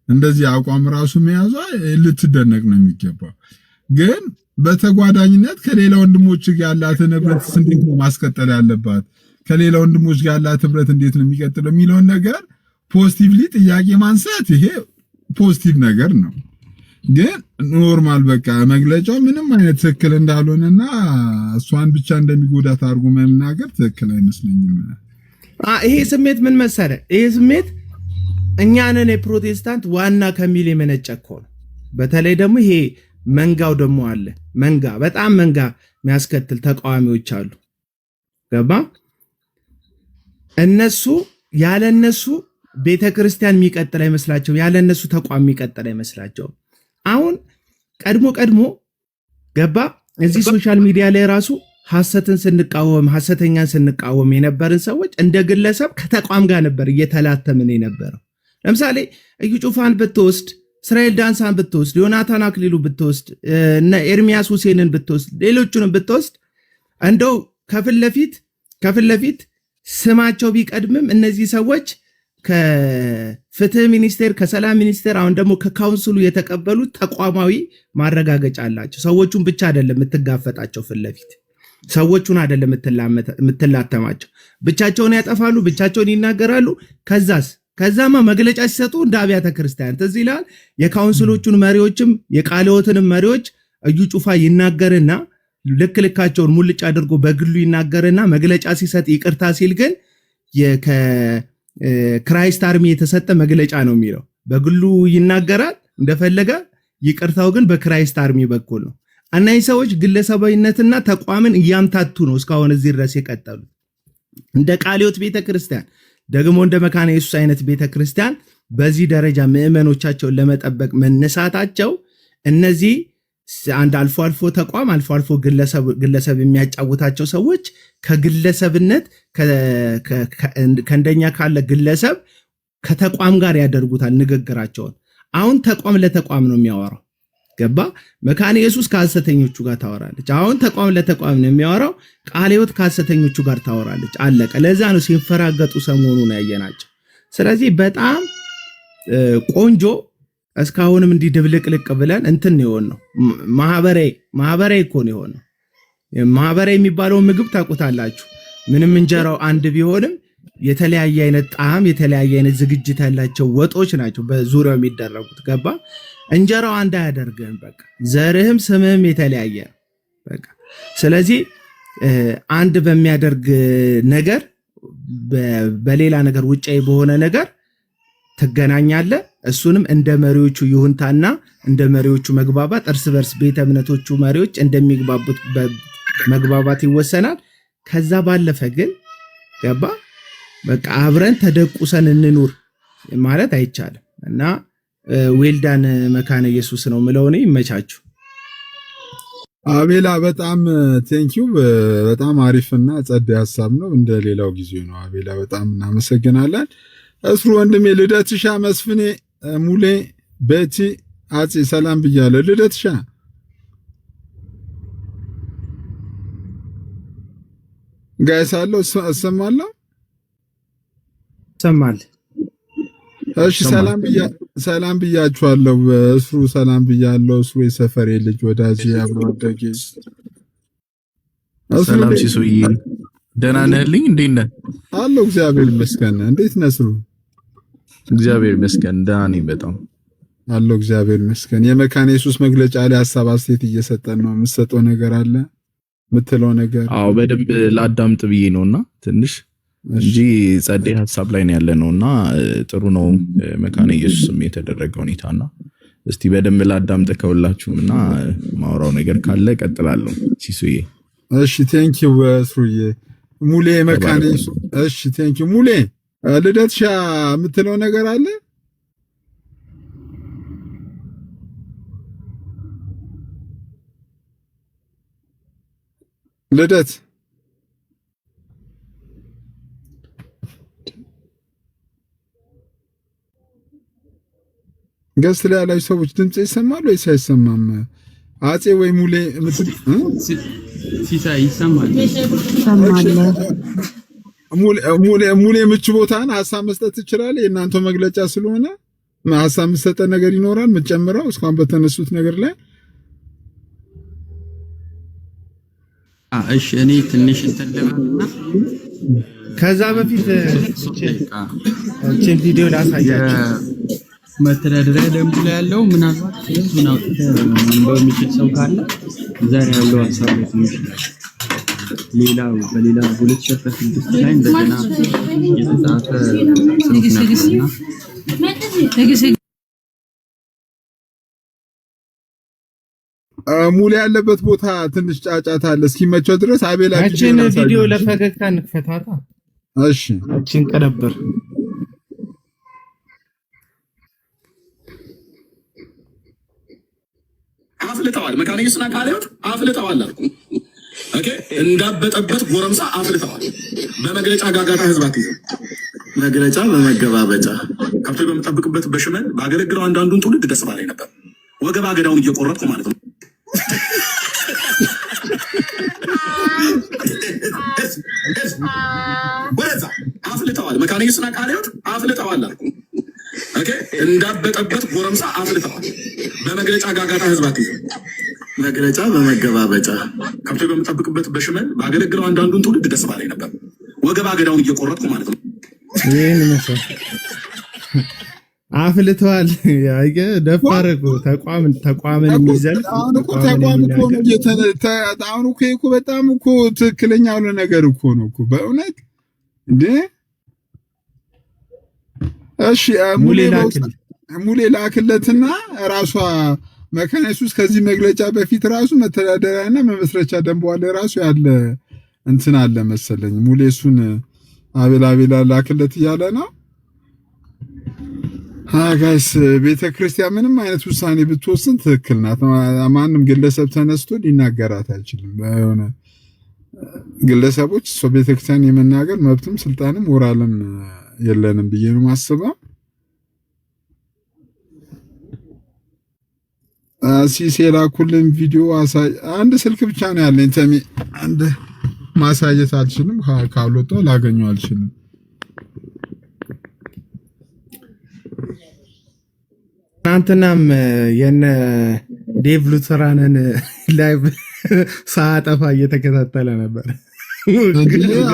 እንደዚህ አቋም ራሱ መያዟ ልትደነቅ ነው የሚገባው። ግን በተጓዳኝነት ከሌላ ወንድሞች ጋር ያላትን ህብረት እንዴት ነው ማስቀጠል ያለባት፣ ከሌላ ወንድሞች ጋር ያላት ህብረት እንዴት ነው የሚቀጥለው የሚለውን ነገር ፖዚቲቭሊ ጥያቄ ማንሳት ይሄ ፖዚቲቭ ነገር ነው። ግን ኖርማል በቃ መግለጫው ምንም አይነት ትክክል እንዳልሆነና እሷን ብቻ እንደሚጎዳት አድርጎ መናገር ትክክል አይመስለኝም። ይሄ ስሜት ምን መሰለ፣ ይሄ ስሜት እኛንን የፕሮቴስታንት ዋና ከሚል የመነጨ እኮ ነው። በተለይ ደግሞ ይሄ መንጋው ደግሞ አለ። በጣም መንጋ የሚያስከትል ተቃዋሚዎች አሉ። ገባ? ያለነሱ ቤተክርስቲያን የሚቀጥል አይመስላቸው፣ ያለነሱ ተቋም የሚቀጥል አይመስላቸው። አሁን ቀድሞ ገባ? እዚህ ሶሻል ሚዲያ ላይ ራሱ ሐሰተኛን ስንቃወም የነበርን ሰዎች እንደ ግለሰብ ከተቋም ጋር ነበር እየተላተምን የነበረው። ለምሳሌ እዩ ጩፋን ብትወስድ፣ እስራኤል ዳንሳን ብትወስድ፣ ዮናታን አክሊሉ ብትወስድ፣ ኤርሚያስ ሁሴንን ብትወስድ፣ ሌሎቹንም ብትወስድ እንደው ከፊት ለፊት ስማቸው ቢቀድምም እነዚህ ሰዎች ከፍትህ ሚኒስቴር፣ ከሰላም ሚኒስቴር፣ አሁን ደግሞ ከካውንስሉ የተቀበሉት ተቋማዊ ማረጋገጫ አላቸው። ሰዎቹን ብቻ አይደለም የምትጋፈጣቸው፣ ፊት ለፊት ሰዎቹን አይደለም የምትላተማቸው። ብቻቸውን ያጠፋሉ፣ ብቻቸውን ይናገራሉ። ከዛማ መግለጫ ሲሰጡ እንደ አብያተ ክርስቲያን ትዝ ይላል። የካውንስሎቹን መሪዎችም የቃልዮትንም መሪዎች እዩ ጩፋ ይናገርና ልካቸውን ሙልጭ አድርጎ በግሉ ይናገርና መግለጫ ሲሰጥ ይቅርታ ሲል ግን ክራይስት አርሚ የተሰጠ መግለጫ ነው የሚለው። በግሉ ይናገራል እንደፈለገ፣ ይቅርታው ግን በክራይስት አርሚ በኩል ነው። እነዚህ ሰዎች ግለሰባዊነትና ተቋምን እያምታቱ ነው እስካሁን እዚህ ድረስ የቀጠሉ። እንደ ቃልዮት ቤተክርስቲያን ደግሞ እንደ መካነ ኢየሱስ አይነት ቤተክርስቲያን በዚህ ደረጃ ምዕመኖቻቸውን ለመጠበቅ መነሳታቸው እነዚህ አንድ አልፎ አልፎ ተቋም አልፎ አልፎ ግለሰብ የሚያጫውታቸው ሰዎች ከግለሰብነት ከእንደኛ ካለ ግለሰብ ከተቋም ጋር ያደርጉታል ንግግራቸውን። አሁን ተቋም ለተቋም ነው የሚያወራው። ገባ? መካነ ኢየሱስ ከሐሰተኞቹ ጋር ታወራለች። አሁን ተቋም ለተቋም ነው የሚያወራው። ቃለ ሕይወት ከሐሰተኞቹ ጋር ታወራለች። አለቀ። ለዛ ነው ሲንፈራገጡ ሰሞኑን ያየናቸው። ስለዚህ በጣም ቆንጆ እስካሁንም እንዲህ ድብልቅልቅ ብለን እንትን ይሆን ነው ማህበራዊ እኮ ነው የሆነው። ማህበራዊ የሚባለው ምግብ ታውቁታላችሁ። ምንም እንጀራው አንድ ቢሆንም የተለያየ አይነት ጣዕም፣ የተለያየ አይነት ዝግጅት ያላቸው ወጦች ናቸው በዙሪያው የሚደረጉት። ገባ? እንጀራው አንድ አያደርግህም። በቃ ዘርህም ስምህም የተለያየ ነው። በቃ ስለዚህ አንድ በሚያደርግ ነገር በሌላ ነገር ውጫዊ በሆነ ነገር ትገናኛለህ። እሱንም እንደ መሪዎቹ ይሁንታና እንደ መሪዎቹ መግባባት እርስ በርስ ቤተ እምነቶቹ መሪዎች እንደሚግባቡት መግባባት ይወሰናል። ከዛ ባለፈ ግን ገባ በቃ አብረን ተደቁሰን እንኑር ማለት አይቻልም። እና ዌልዳን መካነ ኢየሱስ ነው ምለው። እኔ ይመቻችሁ። አቤላ በጣም ቴንኪው። በጣም አሪፍና ጸድ ሀሳብ ነው። እንደ ሌላው ጊዜ ነው። አቤላ በጣም እናመሰግናለን። እስሩ ወንድሜ፣ ልደትሻ፣ መስፍኔ፣ ሙሌ፣ ቤቲ፣ አፄ ሰላም ብያለሁ። ልደትሻ ጋይሳለሁ እሰማለሁ። ሰማል። እሺ ሰላም ብያችኋለሁ። እስሩ ሰላም ብያለሁ። እስሩ የሰፈሬ ልጅ ወዳጅ አብሮ አደጌ። ሰላም ሲሱይ ደህና ነህልኝ? እንዴት ነህ? አለሁ እግዚአብሔር ይመስገን። እንዴት ነህ እስሩ? እግዚአብሔር ይመስገን ደህና ነኝ በጣም አለሁ እግዚአብሔር ይመስገን። የመካነ ኢየሱስ መግለጫ ላይ ሐሳብ አስተያየት እየሰጠን ነው። የምትሰጠው ነገር አለ የምትለው ነገር? አዎ በደንብ ላዳምጥ ብዬ ነውና ትንሽ እንጂ ጸዴ ሐሳብ ላይ ነው ያለነውና ጥሩ ነው መካነ ኢየሱስም የተደረገው ሁኔታና እስቲ በደንብ ላዳምጥ ከሁላችሁምና ማውራው ነገር ካለ ቀጥላለሁ። ሲሱዬ እሺ ቴንኪው እስሩዬ። ሙሌ መካነ ኢየሱስ እሺ ቴንኪው ሙሌ። ልደትሻ የምትለው ነገር አለ? ልደት ገስ ላይ ያላችሁ ሰዎች ድምጽ ይሰማል ወይስ አይሰማም? አፄ ወይ ሙሌ ሲሳይ ይሰማል? ሙሌ ምቹ ቦታን ሐሳብ መስጠት ትችላለህ። የእናንተው መግለጫ ስለሆነ ሐሳብ መስጠት ነገር ይኖራል የምትጨምረው እስካሁን በተነሱት ነገር ላይ? እሺ እኔ ትንሽ እንተደባና ከዛ በፊት እቺን ቪዲዮ ላሳያችሁ። መተዳደሪያ ደንቡ ላይ ያለው ምናልባት ህዝቡን አውጥተህ ማንበብ የሚችል ሰው ካለ ዛሬ ያለው ሐሳብ ነው ትንሽ ሌላው በሌላ 2016 ላይ እንደገና የተጻፈ ጽሑፍ ነበርና ሙሌ ያለበት ቦታ ትንሽ ጫጫታ አለ። እስኪመቸው ድረስ አቤላ እቺን ቪዲዮ ለፈገግታ እንክፈታታ። እሺ እቺን ቀነበር አፍልተዋል። መካነ ኢየሱስና ቃለ ሕይወት አፍልተዋል አልኩ። ኦኬ እንዳበጠበት ጎረምሳ አፍልተዋል። በመግለጫ ጋጋታ ህዝብ አትይዘው። መግለጫ በመገባበጫ ከብቶ በምጠብቅበት በሽመል ባገለግለው አንዳንዱን ትውልድ ደስ ባላይ ነበር። ወገብ አገዳውን እየቆረጥኩ ማለት ነው። ወደዛ አፍልተዋል። መካነ ኢየሱስና ቃለ ሕይወት አፍልተዋል አልኩ። ኦኬ እንዳበጠበት ጎረምሳ አፍልተዋል። በመግለጫ ጋጋታ ህዝብ አትይዘው። መግለጫ በመገባበጫ ከብቶ በምጠብቅበት በሽመል ባገለግለው አንዳንዱን ትውልድ ደስ ባላይ ነበር። ወገብ አገዳውን እየቆረጥኩ ማለት ነው። ይሄን መሰል አፍልተዋል። ያይገ ደፋረቁ ተቋምን የሚዘል አሁን እኮ ተቋም እኮ ነው አሁን እኮ በጣም እኮ ትክክለኛ ያለ ነገር እኮ ነው እኮ በእውነት እንዴ። እሺ ሙሌ ላክለትና ራሷ መካነ ኢየሱስ ከዚህ መግለጫ በፊት ራሱ መተዳደሪያና መመስረቻ ደንቧ ላይ ራሱ ያለ እንትን አለ መሰለኝ። ሙሌ እሱን አቤላ ላክለት እያለ ነው። ጋይስ ቤተክርስቲያን ምንም አይነት ውሳኔ ብትወስን ትክክል ናት። ማንም ግለሰብ ተነስቶ ሊናገራት አይችልም። የሆነ ግለሰቦች ቤተክርስቲያን የመናገር መብትም ስልጣንም ሞራልም የለንም ብዬ ነው ማስበው። ሲሴላ ኩልን ቪዲዮ አንድ ስልክ ብቻ ነው ያለኝ ተሚ አንድ ማሳየት አልችልም። ካልወጣው ላገኘው አልችልም። ትናንትናም የነ ዴቭ ሉተራንን ላይቭ ሳጠፋ እየተከታተለ ነበር።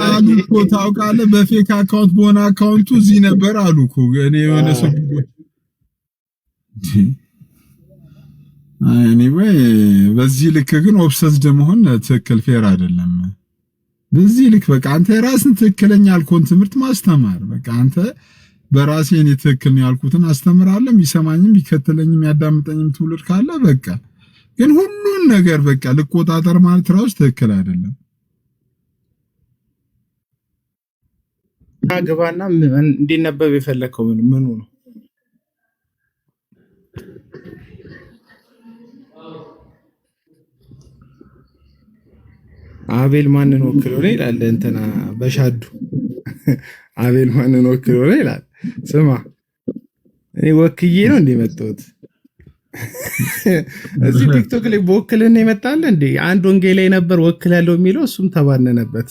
አሉ እኮ ታውቃለህ፣ በፌክ አካውንት በሆነ አካውንቱ እዚህ ነበር አሉ እኮ እኔ የሆነ ሰው ኤኒዌይ በዚህ ልክ ግን ኦብሰስድ መሆን ትክክል ፌር አይደለም። በዚህ ልክ በቃ አንተ የራስን ትክክለኛ ያልከውን ትምህርት ማስተማር በቃ አንተ በራሴ እኔ ትክክል ነው ያልኩትን አስተምራለሁ። የሚሰማኝም ቢከተለኝም ያዳምጠኝም ትውልድ ካለ በቃ ግን ሁሉን ነገር በቃ ልቆጣጠር ማለት ራሱ ትክክል አይደለም። ግባና እንዲነበብ የፈለከው ምኑ ነው? አቤል ማንን ወክሎ ነው ይላል እንትና በሻዱ አቤል ማንን ወክሎ ነው ይላል። ስማ እኔ ወክዬ ነው እንደመጣሁት እዚህ ቲክቶክ ላይ በወክልና ይመጣል እንዴ? አንድ ወንጌላዊ ነበር ወክላለሁ የሚለው እሱም ተባነነበት።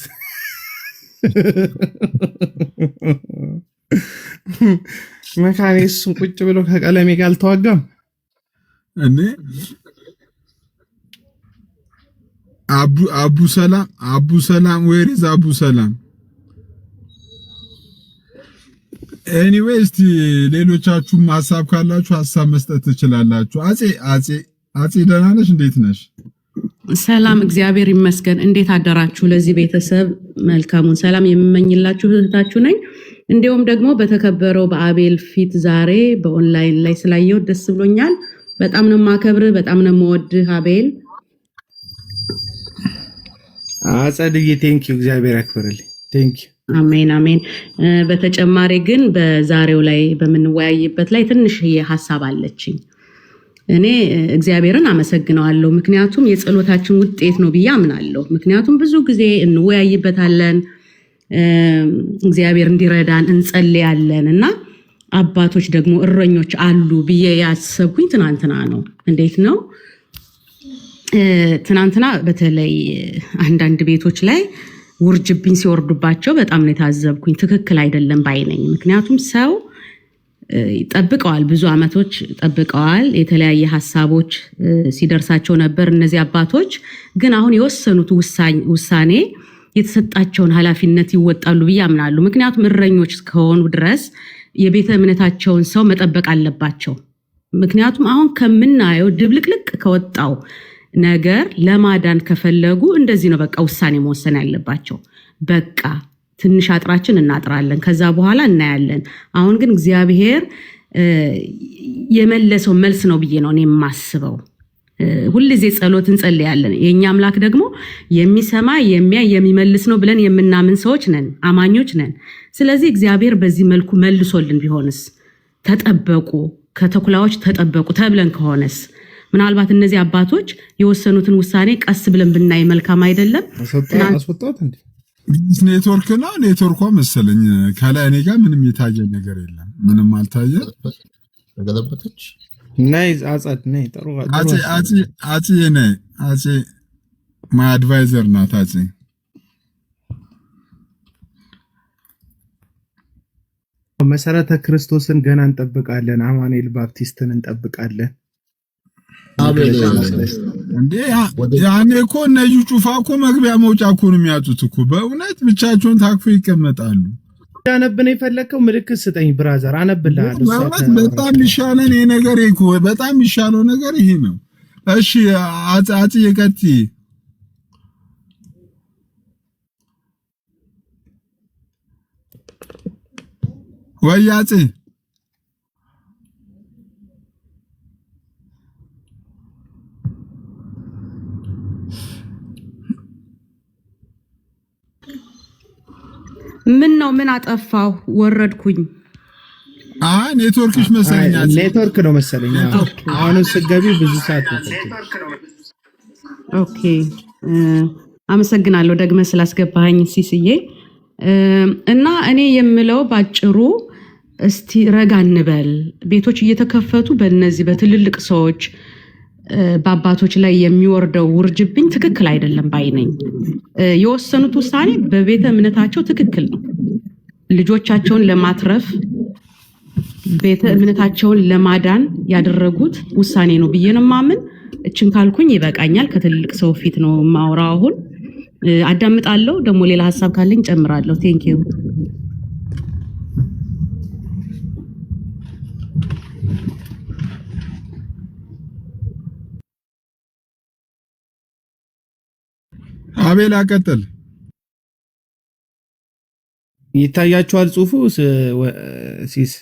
መካኔ እሱን ቁጭ ብሎ ከቀለሜ ጋር አልተዋጋም እኔ አቡ ሰላም ወይሪዝ አቡ ሰላም ኤኒዌይ እስቲ ሌሎቻችሁም ሐሳብ ካላችሁ ሐሳብ መስጠት ትችላላችሁ። አጼ ደህና ነሽ? እንዴት ነሽ? ሰላም እግዚአብሔር ይመስገን። እንዴት አደራችሁ? ለዚህ ቤተሰብ መልካሙን ሰላም የምመኝላችሁ እህታችሁ ነኝ። እንዲሁም ደግሞ በተከበረው በአቤል ፊት ዛሬ በኦንላይን ላይ ስላየው ደስ ብሎኛል። በጣም ነው ማከብር፣ በጣም ነው የምወድህ አቤል። አጸድዬ ቴንኪዩ፣ እግዚአብሔር ያክብርልኝ። ቴንኪዩ። አሜን አሜን። በተጨማሪ ግን በዛሬው ላይ በምንወያይበት ላይ ትንሽ ሐሳብ አለችኝ። እኔ እግዚአብሔርን አመሰግነዋለሁ፣ ምክንያቱም የጸሎታችን ውጤት ነው ብዬ አምናለሁ። ምክንያቱም ብዙ ጊዜ እንወያይበታለን፣ እግዚአብሔር እንዲረዳን እንጸልያለን እና አባቶች ደግሞ እረኞች አሉ ብዬ ያሰብኩኝ ትናንትና ነው። እንዴት ነው? ትናንትና በተለይ አንዳንድ ቤቶች ላይ ውርጅብኝ ሲወርዱባቸው በጣም ነው የታዘብኩኝ። ትክክል አይደለም ባይነኝ። ምክንያቱም ሰው ጠብቀዋል፣ ብዙ ዓመቶች ጠብቀዋል። የተለያየ ሀሳቦች ሲደርሳቸው ነበር። እነዚህ አባቶች ግን አሁን የወሰኑት ውሳኔ የተሰጣቸውን ኃላፊነት ይወጣሉ ብዬ አምናለሁ። ምክንያቱም እረኞች ከሆኑ ድረስ የቤተ እምነታቸውን ሰው መጠበቅ አለባቸው። ምክንያቱም አሁን ከምናየው ድብልቅልቅ ከወጣው ነገር ለማዳን ከፈለጉ እንደዚህ ነው በቃ ውሳኔ መወሰን ያለባቸው። በቃ ትንሽ አጥራችን እናጥራለን፣ ከዛ በኋላ እናያለን። አሁን ግን እግዚአብሔር የመለሰው መልስ ነው ብዬ ነው እኔ የማስበው። ሁልጊዜ ጸሎት እንጸልያለን። የኛ አምላክ ደግሞ የሚሰማ የሚያይ የሚመልስ ነው ብለን የምናምን ሰዎች ነን፣ አማኞች ነን። ስለዚህ እግዚአብሔር በዚህ መልኩ መልሶልን ቢሆንስ፣ ተጠበቁ ከተኩላዎች ተጠበቁ ተብለን ከሆነስ፣ ምናልባት እነዚህ አባቶች የወሰኑትን ውሳኔ ቀስ ብለን ብናይ መልካም አይደለም? አስወጣት እንዴ? ኔትወርክ ነው ኔትወርኳ መሰለኝ። ከላይ እኔ ጋር ምንም የታየ ነገር የለም፣ ምንም አልታየ። ተገለበጠች። ናይ አጻድ ናይ ጥሩ አጼ ነይ አጼ ማይ አድቫይዘር ናት። አጼ መሰረተ ክርስቶስን ገና እንጠብቃለን። አማኑኤል ባፕቲስትን እንጠብቃለን። እንዴ ያኔ እኮ እነዩ ጩፋ እኮ መግቢያ መውጫ እኮ ነው የሚያጡት እኮ። በእውነት ብቻቸውን ታክፎ ይቀመጣሉ። ያነብነ የፈለከው ምልክት ስጠኝ ብራዘር፣ አነብልሃለሁ። ማለት በጣም ይሻለን ይሄ ነገር እኮ በጣም ይሻለው ነገር ይሄ ነው። እሺ አጼ የቀጥ ወይ አጼ ምን ነው? ምን አጠፋው? ወረድኩኝ። ኔትወርክሽ መሰለኝ። ኔትወርክ ነው መሰለኝ። አሁን ስገቢ ብዙ ሰዓት ነው። ኦኬ አመሰግናለሁ ደግመህ ስላስገባኸኝ ሲስዬ። እና እኔ የምለው ባጭሩ እስቲ ረጋ እንበል። ቤቶች እየተከፈቱ በእነዚህ በትልልቅ ሰዎች በአባቶች ላይ የሚወርደው ውርጅብኝ ትክክል አይደለም ባይ ነኝ። የወሰኑት ውሳኔ በቤተ እምነታቸው ትክክል ነው። ልጆቻቸውን ለማትረፍ ቤተ እምነታቸውን ለማዳን ያደረጉት ውሳኔ ነው ብዬ ነው የማምን። እችን ካልኩኝ ይበቃኛል። ከትልልቅ ሰው ፊት ነው ማውራው። አሁን አዳምጣለሁ። ደግሞ ሌላ ሀሳብ ካለኝ ጨምራለሁ። ቴንክ ዩ። አቤል አቀጥል። ይታያችኋል ጽሁፉ ሲስ?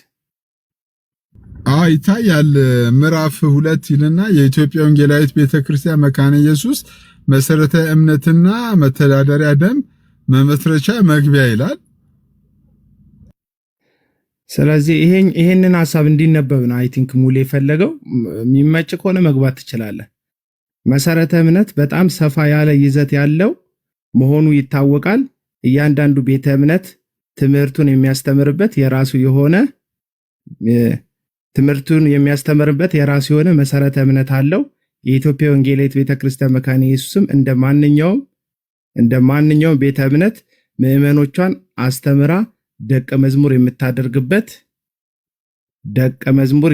ይታያል። ምዕራፍ 2 ይልና የኢትዮጵያ ወንጌላዊት ቤተክርስቲያን መካነ ኢየሱስ መሰረተ እምነትና መተዳደሪያ ደንብ መመስረቻ መግቢያ ይላል። ስለዚህ ይሄንን ሐሳብ እንዲነበብ ነው አይ ቲንክ ሙሌ የፈለገው። የሚመጭ ከሆነ መግባት ትችላለህ። መሰረተ እምነት በጣም ሰፋ ያለ ይዘት ያለው መሆኑ ይታወቃል። እያንዳንዱ ቤተ እምነት ትምህርቱን የሚያስተምርበት የራሱ የሆነ መሰረተ እምነት አለው። የኢትዮጵያ ወንጌላዊት ቤተክርስቲያን መካነ ኢየሱስም እንደ ማንኛውም ቤተ እምነት ምዕመኖቿን አስተምራ ደቀ መዝሙር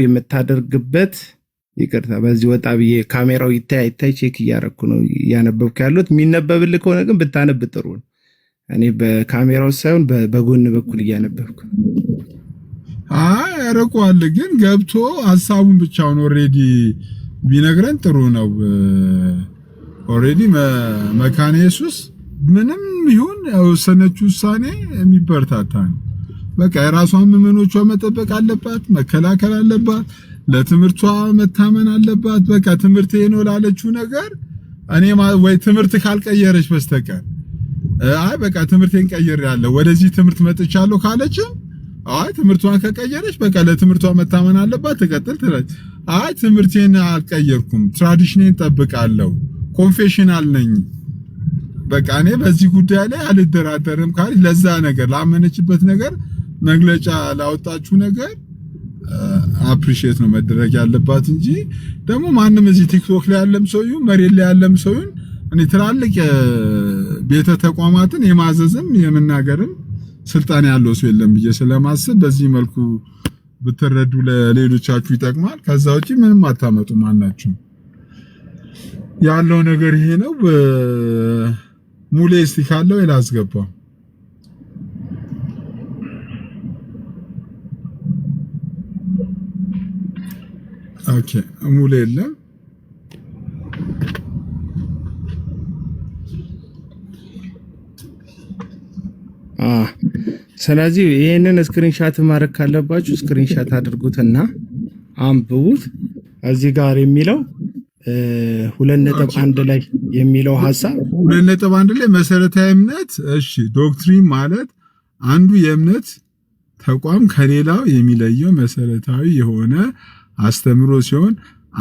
የምታደርግበት ይቅርታ፣ በዚህ ወጣ ብዬ ካሜራው ይታይ ቼክ እያረኩ ነው እያነበብኩ ያሉት። የሚነበብልህ ከሆነ ግን ብታነብ ጥሩ ነው። እኔ በካሜራው ሳይሆን በጎን በኩል እያነበብኩ። ያረቀዋል ግን ገብቶ ሐሳቡን ብቻውን ኦሬዲ ቢነግረን ጥሩ ነው። ኦሬዲ መካነ ኢየሱስ ምንም ይሁን የወሰነችው ውሳኔ የሚበረታታ ነው። በቃ የራሷን ምዕመኖቿ መጠበቅ አለባት፣ መከላከል አለባት፣ ለትምህርቷ መታመን አለባት። በቃ ትምህርት ነው ላለችው ነገር እኔ ወይ ትምህርት ካልቀየረች በስተቀር በቃ ትምህርቴን ቀይሬያለሁ ወደዚህ ትምህርት መጥቻለሁ ካለች ትምህርቷን ከቀየረች በቃ ለትምህርቷ መታመን አለባት፣ ትቀጥል ትላለች። ትምህርቴን አልቀየርኩም፣ ትራዲሽኔን ጠብቃለሁ፣ ኮንፌሽናል ነኝ፣ በቃ እኔ በዚህ ጉዳይ ላይ አልደራደርም ካለች ለዛ ነገር ላመነችበት ነገር መግለጫ ላወጣችሁ ነገር አፕሪሺየት ነው መደረግ ያለባት እንጂ ደግሞ ማንም እዚህ ቲክቶክ ላይ ያለም ሰው ይሁን መሬት ላይ ያለም ሰው ይሁን እኔ ትላልቅ ቤተ ተቋማትን የማዘዝም የመናገርም ስልጣን ያለው ሰው የለም ብዬ ስለማስብ በዚህ መልኩ ብትረዱ ለሌሎቻችሁ ይጠቅማል። ከዛ ውጪ ምንም አታመጡ ማናችሁ። ያለው ነገር ይሄ ነው። ሙሌ እስቲ ካለው ይላስገባው። ኦኬ ሙሌ የለም። ስለዚህ ይሄንን ስክሪንሻት ማድረግ ካለባችሁ ስክሪንሻት አድርጉትና አንብቡት። እዚህ ጋር የሚለው 2.1 ላይ የሚለው ሐሳብ 2.1 ላይ መሰረታዊ እምነት ዶክትሪን ማለት አንዱ የእምነት ተቋም ከሌላው የሚለየው መሰረታዊ የሆነ አስተምሮ ሲሆን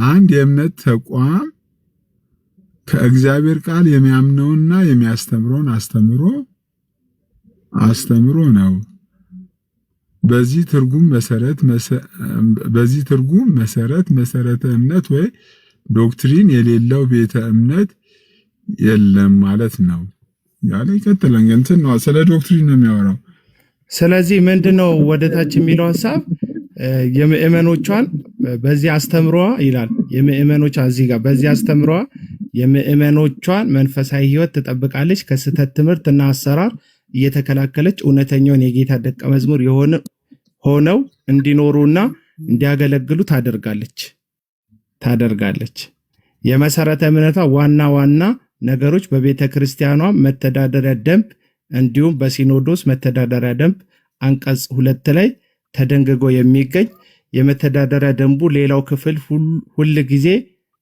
አንድ የእምነት ተቋም ከእግዚአብሔር ቃል የሚያምነውና የሚያስተምረውን አስተምሮ ነው። በዚህ ትርጉም መሰረተ እምነት ወይ ዶክትሪን የሌለው ቤተ እምነት የለም ማለት ነው። ያለ ይከተለን እንትን ነው ስለ ዶክትሪን ነው የሚያወራው። ስለዚህ ምንድነው ወደታች የሚለው ሐሳብ የምዕመኖቿን በዚህ አስተምሯ ይላል። የምዕመኖቿ እዚህ ጋር በዚህ አስተምሯ የምዕመኖቿን መንፈሳዊ ሕይወት ትጠብቃለች፣ ከስህተት ትምህርትና አሰራር እየተከላከለች እውነተኛውን የጌታ ደቀ መዝሙር ሆነው እንዲኖሩና እንዲያገለግሉ ታደርጋለች። የመሰረተ እምነቷ ዋና ነገሮች በቤተ ክርስቲያኗ መተዳደሪያ ደንብ እንዲሁም በሲኖዶስ መተዳደሪያ ደንብ አንቀጽ 2 ላይ ተደንግጎ የሚገኝ የመተዳደሪያ ደንቡ ሌላው ክፍል ሁል ጊዜ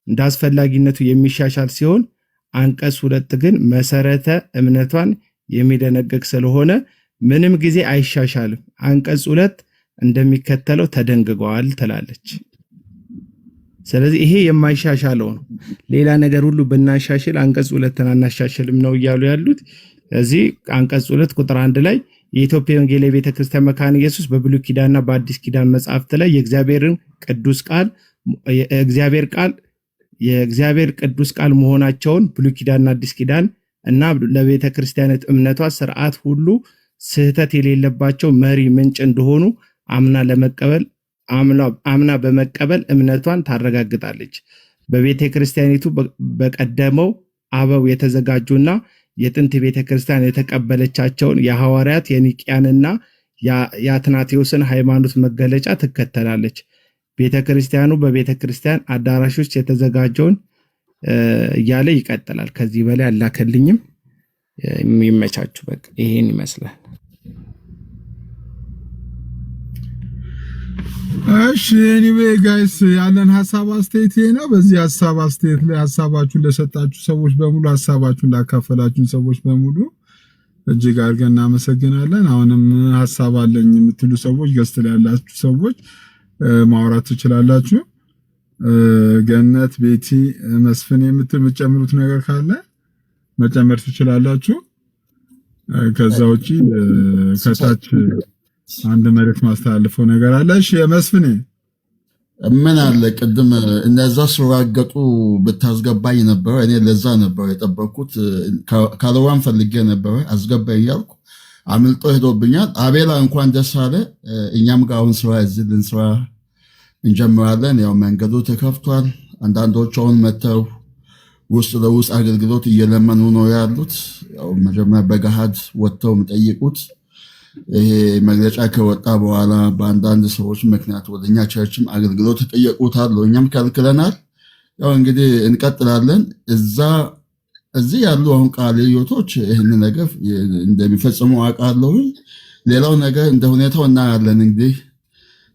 እንዳስፈላጊነቱ የሚሻሻል ሲሆን አንቀጽ 2 ግን መሰረተ እምነቷን የሚደነግግ ስለሆነ ምንም ጊዜ አይሻሻልም። አንቀጽ 2 እንደሚከተለው ተደንግጓል ትላለች። ስለዚህ ይሄ የማይሻሻለው ነው። ሌላ ነገር ሁሉ ብናሻሽል አንቀጽ 2ን አናሻሽልም ነው እያሉ ያሉት። ስለዚህ አንቀጽ 2 ቁጥር 1 ላይ የኢትዮጵያ ወንጌላዊት ቤተክርስቲያን መካነ ኢየሱስ በብሉይ ኪዳንና በአዲስ ኪዳን መጻሕፍት ላይ የእግዚአብሔር ቅዱስ ቃል መሆናቸውን ብሉይ ኪዳንና አዲስ ኪዳን እና ለቤተ ክርስቲያናት እምነቷ ስርዓት ሁሉ ስህተት የሌለባቸው መሪ ምንጭ እንደሆኑ አምና በመቀበል እምነቷን ታረጋግጣለች። በቤተ ክርስቲያኒቱ በቀደመው አበው የተዘጋጁና የጥንት ቤተ ክርስቲያን የተቀበለቻቸውን የሐዋርያት የኒቅያንና የአትናቴዎስን ሃይማኖት መገለጫ ትከተላለች። ቤተ ክርስቲያኑ በቤተ ክርስቲያን አዳራሾች የተዘጋጀውን እያለ ይቀጥላል። ከዚህ በላይ አላከልኝም። የሚመቻችሁ በቃ ይሄን ይመስላል። እሺ ኤኒዌይ ጋይስ ያለን ሐሳብ አስተያየት ይሄ ነው። በዚህ ሐሳብ አስተያየት ላይ ሐሳባችሁን ለሰጣችሁ ሰዎች በሙሉ ሐሳባችሁን ላካፈላችሁን ሰዎች በሙሉ እጅግ አድርገን እናመሰግናለን። አሁንም ሐሳብ አለኝ የምትሉ ሰዎች ገስት ላይ ያላችሁ ሰዎች ማውራት ትችላላችሁ። ገነት ቤቲ መስፍን የምትጨምሩት ነገር ካለ መጨመር ትችላላችሁ። ከዛ ውጪ ከታች አንድ መልእክት ማስተላልፈው ነገር አለ። እሺ መስፍኔ ምን አለ ቅድም እነዛ ስራገጡ ብታስገባኝ ነበር። እኔ ለዛ ነበር የጠበቅኩት። ካለዋን ፈልጌ ነበር አስገባኝ እያልኩ አምልጦ ሄዶብኛል። አቤላ እንኳን ደስ አለ። እኛም ጋር አሁን ስራ እዚህ ልንስራ እንጀምራለን። ያው መንገዱ ተከፍቷል። አንዳንዶቹ አሁን መተው ውስጥ ለውስጥ አገልግሎት እየለመኑ ነው ያሉት። ያው መጀመሪያ በገሃድ ወጥተው የሚጠይቁት ይሄ መግለጫ ከወጣ በኋላ በአንዳንድ ሰዎች ምክንያት ወደኛ ቸርችም አገልግሎት ተጠየቁታል። እኛም ከልክለናል። ያው እንግዲህ እንቀጥላለን። እዚህ ያሉ አሁን ቃለ ሕይወቶች ይህን ነገር እንደሚፈጽሙ አውቃለሁ። ሌላው ነገር እንደ ሁኔታው እናያለን። እንግዲህ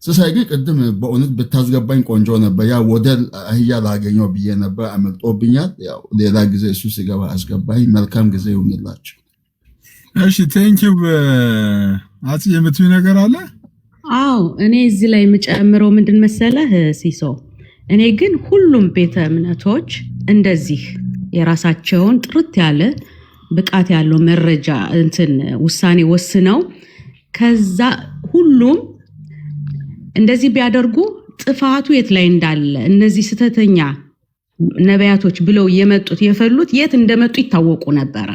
ስሳይ ግን ቅድም በእውነት ብታስገባኝ ቆንጆ ነበር። ያ ወደል አህያ ላገኘው ብዬ ነበር፣ አመልጦብኛል። ያው ሌላ ጊዜ እሱ ሲገባ አስገባኝ። መልካም ጊዜ ይሁንላችሁ። እሺ ቴንኪው። አጽ የምትዩ ነገር አለ? አዎ እኔ እዚህ ላይ የምጨምረው ምንድን መሰለህ ሲሶ፣ እኔ ግን ሁሉም ቤተ እምነቶች እንደዚህ የራሳቸውን ጥርት ያለ ብቃት ያለው መረጃ ውሳኔ ወስነው ከዛ ሁሉም እንደዚህ ቢያደርጉ ጥፋቱ የት ላይ እንዳለ እነዚህ ስተተኛ ነቢያቶች ብለው የመጡት የፈሉት የት እንደመጡ ይታወቁ ነበረ።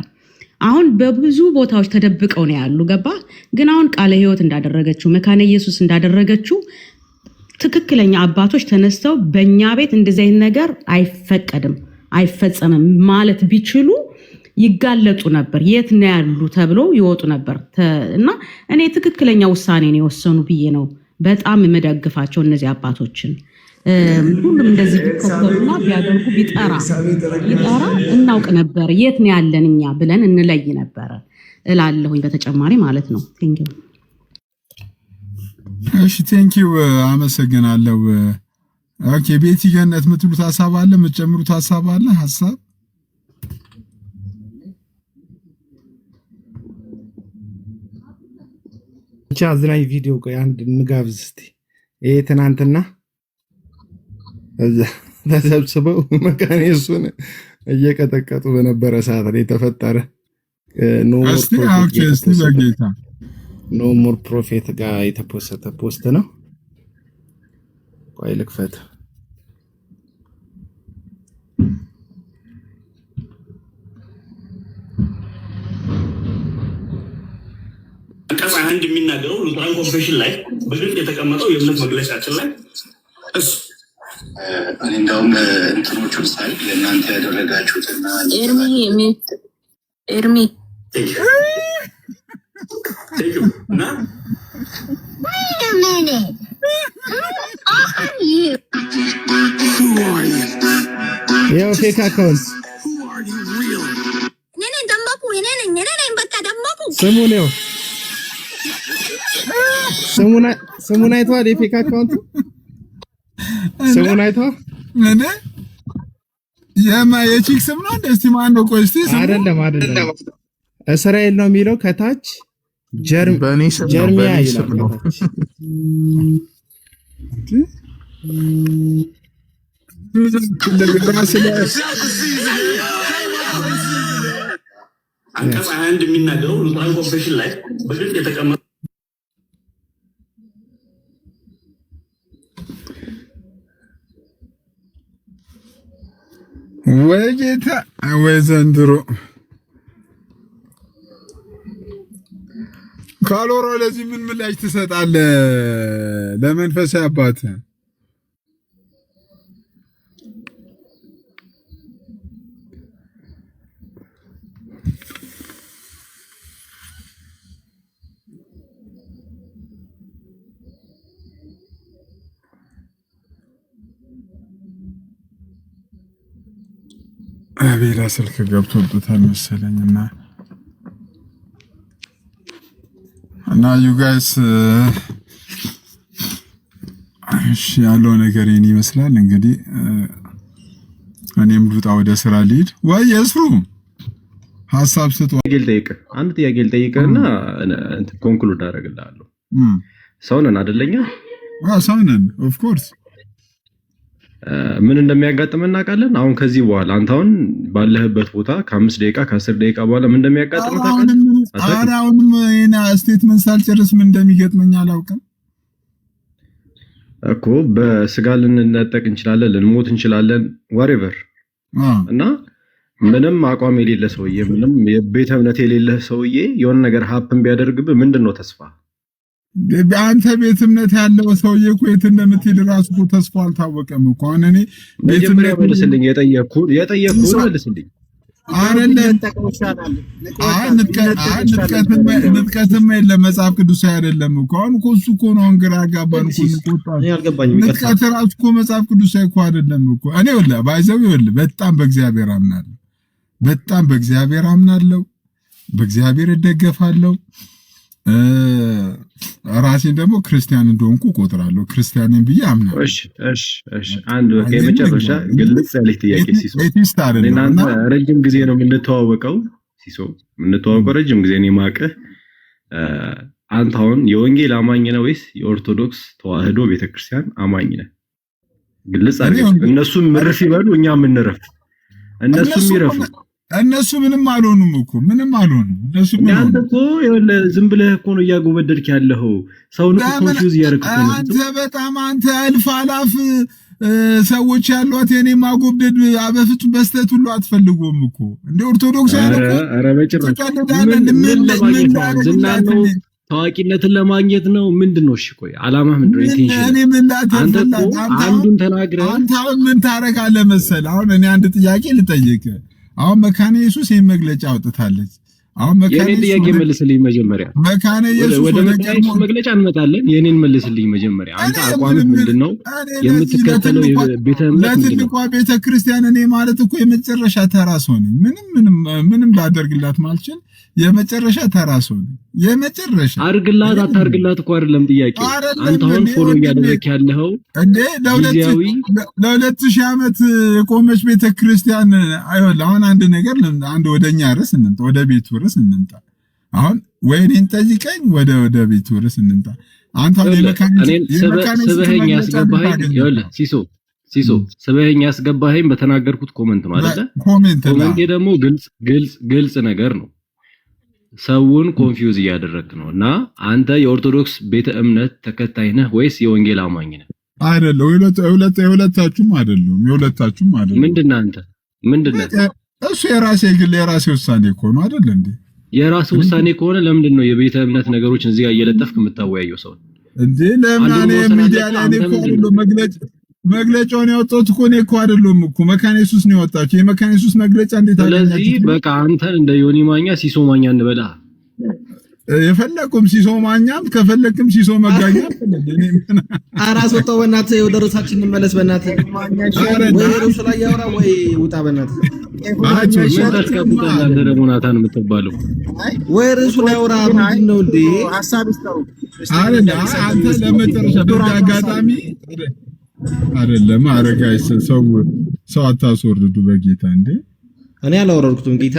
አሁን በብዙ ቦታዎች ተደብቀው ነው ያሉ። ገባ? ግን አሁን ቃለ ሕይወት እንዳደረገችው መካነ ኢየሱስ እንዳደረገችው ትክክለኛ አባቶች ተነስተው በእኛ ቤት እንደዚህ አይነት ነገር አይፈቀድም አይፈጸምም ማለት ቢችሉ ይጋለጡ ነበር። የት ነው ያሉ ተብሎ ይወጡ ነበር። እና እኔ ትክክለኛ ውሳኔ ነው የወሰኑ ብዬ ነው በጣም የምደግፋቸው እነዚህ አባቶችን። ሁሉም እንደዚህ ቢከተሉና ቢያደርጉ ቢጠራ እናውቅ ነበር የት ነው ያለን እኛ ብለን እንለይ ነበር እላለሁኝ። በተጨማሪ ማለት ነው። ቴንኪው። እሺ ቴንኪው፣ አመሰግናለሁ። ኦኬ ቤቲ ገነት የምትሉት ሀሳብ አለ? የምትጨምሩት ሀሳብ አለ? ሀሳብ ብቻ አዝናኝ ቪዲዮ ቆይ አንድ እንጋብዝ እስቲ። ይሄ ትናንትና ተሰብስበው መካነ ኢየሱስን እየቀጠቀጡ በነበረ ሰዓት ላይ ተፈጠረ። ኖ ሞር ፕሮፌት ጋር የተፖሰተ ፖስት ነው። ቆይ ልክፈት። አንቀጽ 21 የሚናገረው ሉተራን ኮንፌሽን ላይ በግልጽ የተቀመጠው የእምነት መግለጫችን ላይ እሱ እኔ እንደውም እንትኖቹ ሳይ ለእናንተ ያደረጋችሁትና ኤርሚ እና ያው ፌክ አካውንት ስሙን አይተዋል። የፌክ አካውንት ስሙን አይተዋል። እኔ የቺክ ስም ነው እንደዚህ ማን ነው? ቆይ እስቲ አይደለም እስራኤል ነው የሚለው ከታች ጀርሚያ ይላል። አንቀጽ 21 የሚናገረው ሉተራን ኮንፌሽን ላይ በግልጽ የተቀመጠው ወይ ጌታ ወይ ዘንድሮ ካሎሮ ለዚህ ምን ምላሽ ትሰጣለህ? ለመንፈሳዊ አባት አቤላ ስልክ ገብቶበታል መሰለኝና እና ዩ ጋይስ እሺ ያለው ነገር ይሄን ይመስላል። እንግዲህ እኔም ልውጣ ወደ ስራ ልሂድ። ወይ የስሩ ሐሳብ ስጡ። አንድ ጥያቄ ልጠይቅህና ኮንክሉድ አደርግልሃለሁ። ሰው ነን አይደለኛ? ሰው ነን ኦፍ ኮርስ። ምን እንደሚያጋጥመን እናውቃለን። አሁን ከዚህ በኋላ አንተ አሁን ባለህበት ቦታ ከ5 ደቂቃ ከ10 ደቂቃ በኋላ ምን እንደሚያጋጥመን ታውቃለህ? አሁንም ይሄን ስቴትመንት ሳልጨርስ ምን እንደሚገጥመኝ አላውቅም እኮ። በስጋ ልንነጠቅ እንችላለን፣ ልንሞት እንችላለን፣ whatever እና ምንም አቋም የሌለ ሰውዬ፣ ምንም የቤተ እምነት የሌለ ሰውዬ የሆነ ነገር ሀፕን ቢያደርግብህ ምንድነው ተስፋ? አንተ ቤት እምነት ያለው ሰውዬ እኮ የት እንደምትሄድ ራሱ እኮ ተስፋው አልታወቀም እኮ። አሁን እኔ ቤት እምነት መልስልኝ፣ የጠየቅኩህ መልስልኝ። ንጥቀትም የለም መጽሐፍ ቅዱስ አይደለም እኮ። አሁን እኮ እሱ እኮ ነው ግራ ያጋባን እኮ። ንጥቀት ራሱ እኮ መጽሐፍ ቅዱስ እኮ አይደለም እኮ። እኔ ወላሂ ባይዘው ይወል በጣም በእግዚአብሔር አምናለሁ፣ በጣም በእግዚአብሔር አምናለሁ፣ በእግዚአብሔር እደገፋለሁ። ራሴን ደግሞ ክርስቲያን እንደሆንኩ ቆጥራለሁ። ክርስቲያንን ብዬ አምናለሁ። እሺ አንድ በቃ የመጨረሻ ግልጽ ያለ ጥያቄ ሲሶ፣ እናንተ ረጅም ጊዜ ነው የምንተዋወቀው ሲሶ፣ የምንተዋወቀው ረጅም ጊዜ ነው የማውቅህ። አንተ አሁን የወንጌል አማኝ ነህ ወይስ የኦርቶዶክስ ተዋህዶ ቤተክርስቲያን አማኝ ነህ? ግልጽ አድርገህ። እነሱም ምርፍ ይበሉ፣ እኛም እንረፍ። እነሱም ይረፉ። እነሱ ምንም አልሆኑም እኮ፣ ምንም አልሆኑም። እነሱ ምን አንተ እኮ ዝም ብለህ እኮ ነው እያጎበደድክ ያለኸው። ሰውን እኮ ኮንፊውዝ እያደረግክ ነው። አንተ እልፍ አላፍ ሰዎች ያሏት የኔ ማጎብደድ በፍጹም በስተት ሁሉ አትፈልጉም እኮ እንደ ኦርቶዶክስ ያለው። ኧረ በጭራሽ ዝናነው ታዋቂነትን ለማግኘት ነው። ምንድነው? እሺ ቆይ አላማ ምንድነው? ኢንቴንሽን አንተ አንዱን ተናግረህ አንተ ምን ታረጋለህ መሰለህ? አሁን እኔ አንድ ጥያቄ ልጠይቅህ። አሁን መካነ ኢየሱስ ይሄን መግለጫ አውጥታለች። አሁን መካነ ኢየሱስ ጥያቄ መልስልኝ መጀመሪያ። መካነ ኢየሱስ ወደ መካነ ኢየሱስ መግለጫ እንመጣለን። የኔን መልስልኝ መጀመሪያ። አንተ አቋም ምንድነው? የምትከተለው ቤተ እምነት ምንድነው? ለትልቋ ቤተ ክርስቲያን እኔ ማለት እኮ የመጨረሻ ተራ ሰው ነኝ። ምንም ላደርግላት ማልችል የመጨረሻ ተራ ሰው ነኝ። የመጨረሻ አርግላት አታርግላት እኮ አይደለም ጥያቄ። አንተ አሁን ፎሎ እያደረክ ያለው እንዴ ለ2000 ዓመት የቆመች ቤተ ክርስቲያን አይወል። አሁን አንድ ነገር አንድ ወደኛ ርዕስ እንምጣ፣ ወደ ቤቱ ርዕስ እንምጣ። አሁን ወይኔን ጠይቀኝ፣ ወደ ቤቱ ርዕስ እንምጣ። አንተ ስበኸኝ ያስገባኸኝ ይኸውልህ ሲሶ ስበኸኝ ያስገባኸኝ በተናገርኩት ኮሜንት ነው አይደለ? ኮሜንት ደግሞ ግልጽ ነገር ነው። ሰውን ኮንፊውዝ እያደረግክ ነው። እና አንተ የኦርቶዶክስ ቤተ እምነት ተከታይ ነህ ወይስ የወንጌል አማኝ ነህ? አይደለም። የሁለታችሁም አይደለም። ምንድነው አንተ? ምንድነው እሱ? የራሴ ውሳኔ እኮ ነው አይደል እንዴ? የራስ ውሳኔ ከሆነ ለምንድን ነው የቤተ እምነት ነገሮችን እዚህ ጋር እየለጠፍክ የምታወያየው ሰው እንዴ? ለምን ሚዲያ ላይ ነው መግለጫውን ያወጣሁት እኮ እኔ እኮ አይደለም እኮ መካነ ኢየሱስ ነው ያወጣችው። የመካነ ኢየሱስ መግለጫ እንዴት አገኛችሁ? ስለዚህ በቃ አንተን እንደ ዮኒ ማኛ ሲሶ ማኛ እንበላ። የፈለኩም ሲሶ ማኛም ከፈለክም ሲሶ መጋኛ አራስ ወጣው። በእናትህ ወደ ርዕሳችን እንመለስ። በእናትህ ወይ ርዕሱ ላይ ያወራ ወይ ውጣ። በእናትህ ናታን የምትባለው ወይ ርዕሱ ላይ ያወራ። ምንድነው እንዴ ሐሳብ ይስተው አንተ ለመጨረሻ በአጋጣሚ አይደለም አረጋይ ሰው አታስወርዱ በጌታ እንዴ። እኔ አላወረድኩትም ጌታ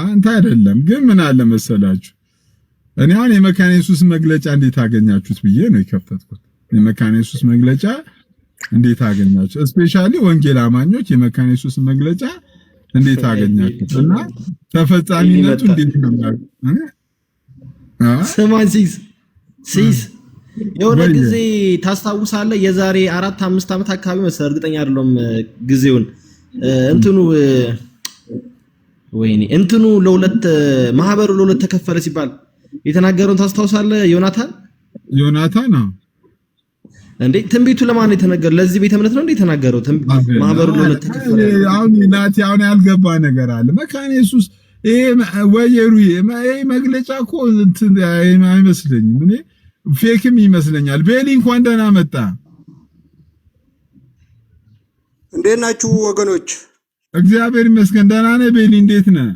አንተ አይደለም። ግን ምን አለ መሰላችሁ፣ እኔ አሁን የመካነ ኢየሱስ መግለጫ እንዴት አገኛችሁት ብዬ ነው የከፈትኩት። የመካነ ኢየሱስ መግለጫ እንዴት አገኛችሁ? ስፔሻሊ ወንጌል አማኞች የመካነ ኢየሱስ መግለጫ እንዴት አገኛችሁት? እና ተፈጻሚነቱ እንዴት ነው ሰማን ሲስ የሆነ ጊዜ ታስታውሳለህ? የዛሬ 4-5 ዓመት አካባቢ መሰለህ፣ እርግጠኛ አይደለም ጊዜውን። እንትኑ ለሁለት ማህበሩ ለሁለት ተከፈለ ሲባል የተናገረውን ታስታውሳለህ? ዮናታን ነው እንዴ? ትንቢቱ ለማን ነው የተነገረው? ለዚህ ቤተ እምነት ነው እንዴ የተናገረው? ማህበሩ ለሁለት ተከፈለ። አሁን ያልገባ ነገር አለ። መካነ ኢየሱስ ይሄ መግለጫ እኮ አይመስለኝም። እኔ ፌክም ይመስለኛል። ቤሊ እንኳን ደህና መጣ። እንዴት ናችሁ ወገኖች? እግዚአብሔር ይመስገን ደህና ነህ ቤሊ? እንዴት ነህ?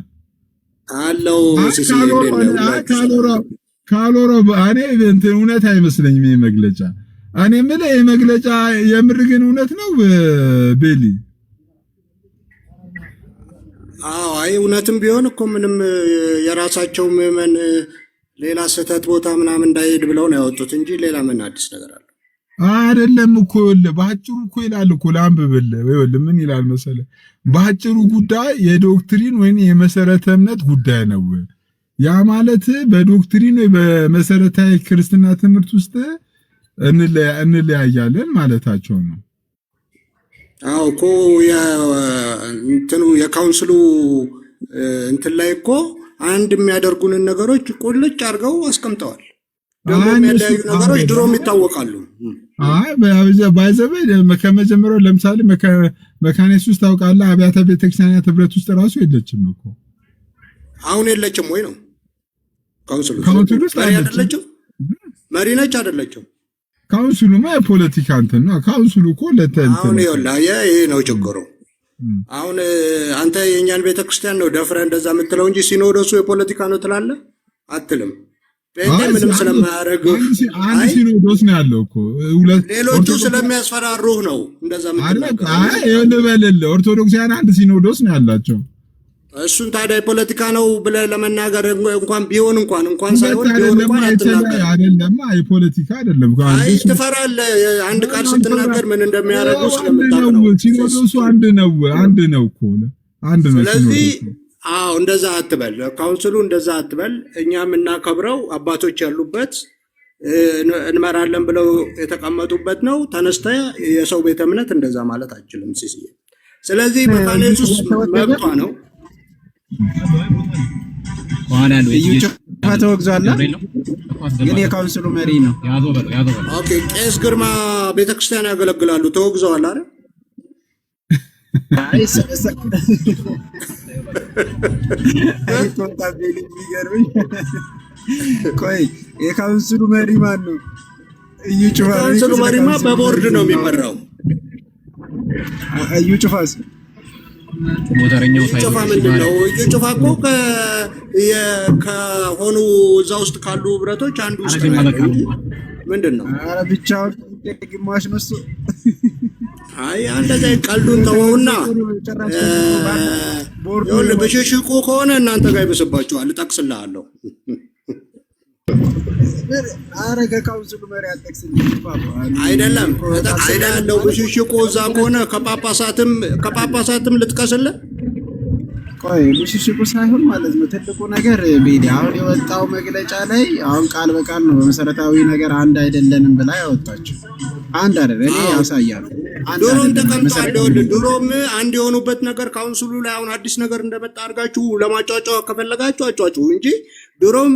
አለው ካሎሮ እኔ እውነት አይመስለኝም ይሄ መግለጫ። እኔ የምልህ ይሄ መግለጫ የምር ግን እውነት ነው ቤሊ? አዎ፣ አይ እውነትም ቢሆን እኮ ምንም የራሳቸው ምዕመን ሌላ ስህተት ቦታ ምናምን እንዳይሄድ ብለው ነው ያወጡት እንጂ ሌላ ምን አዲስ ነገር አለ? አይደለም እኮ በአጭሩ እኮ ይላል እኮ ላንብብልህ። ይኸውልህ ምን ይላል መሰለህ? በአጭሩ ጉዳይ የዶክትሪን ወይም የመሰረተ እምነት ጉዳይ ነው። ያ ማለት በዶክትሪን ወይ በመሰረታዊ ክርስትና ትምህርት ውስጥ እንለያያለን ማለታቸው ነው። አዎ እኮ እንትኑ የካውንስሉ እንትን ላይ እኮ አንድ የሚያደርጉንን ነገሮች ቁልጭ አድርገው አስቀምጠዋል። ደግሞ የሚያለያዩ ነገሮች ድሮም ይታወቃሉ። ባይዘበ ከመጀመሪያው ለምሳሌ መካነ ኢየሱስ ታውቃለህ፣ አብያተ ቤተክርስቲያናት ህብረት ውስጥ ራሱ የለችም እኮ። አሁን የለችም ወይ ነው? ካውንስሉ ውስጥ አይደለችም? መሪ ነች አይደለችም? ካውንስሉማ የፖለቲካ እንትን ነው። ካውንስሉ እኮ አሁን ይኸውልህ ይሄ ነው ችግሩ። አሁን አንተ የእኛን ቤተክርስቲያን ነው ደፍረህ እንደዛ የምትለው እንጂ ሲኖዶሱ የፖለቲካ ነው ትላለህ አትልም። ምንም ስለማያደርግ አንድ ሲኖዶስ ነው ያለው እኮ። ሌሎቹ ስለሚያስፈራሩህ ነው እንደዛ የምትለው። ኦርቶዶክሳውያን አንድ ሲኖዶስ ነው ያላቸው። እሱን ታዲያ የፖለቲካ ነው ብለህ ለመናገር እንኳን ቢሆን እንኳን ሳይሆን ቢሆን እንኳን አትናገር። አይደለም የፖለቲካ አይደለም። አይ ትፈራለህ። አንድ ቃል ስትናገር ምን እንደሚያደርጉ ስለምታውቅ ነው። ሲኖዶሱ አንድ ነው እኮ አንድ ነው። ስለዚህ እንደዛ አትበል፣ ካውንስሉ እንደዛ አትበል። እኛ የምናከብረው አባቶች ያሉበት እንመራለን ብለው የተቀመጡበት ነው። ተነስተህ የሰው ቤተ እምነት እንደዛ ማለት አችልም ሲስዬ። ስለዚህ መካነ ኢየሱስ መብቷ ነው። ተወግዟል፣ ግን የካውንስሉ መሪ ነው። ኦኬ ቄስ ግርማ ቤተክርስቲያን ያገለግላሉ፣ ተወግዘዋል አይደል? ቆይ የካውንስሉ መሪ ማን ነው? እዩ ጩፋ። የካውንስሉ መሪማ በቦርድ ነው የሚመራው። እዩ ጩፋስ ሞተረኛው ጩፋ ምንድን ነው? እዩ ጩፋ እኮ ከሆኑ እዛ ውስጥ ካሉ ህብረቶች አንዱ ውስጥ ምንድን ነው? ኧረ ብቻውን ግማሽ ነው እሱ። አይ እንደዛ ቀልዱን ተወውና ብሽሽቁ ከሆነ እናንተ ጋር ይብስባችኋል። እጠቅስልሃለሁ። ኧረ ከካውንስሉ መሪ አልጠቅስልኝ አይደለም እጠቅስልሃለሁ። ብሽሽቁ እዛ ከሆነ ከጳጳሳትም ልጥቀስልህ። ቆይ ብሽሽቁ ሳይሆን ማለት ነው ትልቁ ነገር ቤዲ አሁን የወጣው መግለጫ ላይ አሁን ቃል በቃል ነው በመሰረታዊ ነገር አንድ አይደለንም ብላ ያወጣችው። አንድ አይደለም እኔ ያሳያለሁ። ድሮም ተቀምጧል። ድሮም አንድ የሆኑበት ነገር ካውንስሉ ላይ አሁን አዲስ ነገር እንደመጣ አድርጋችሁ ለማጫጫ ከፈለጋችሁ አጫጩ እንጂ ድሮም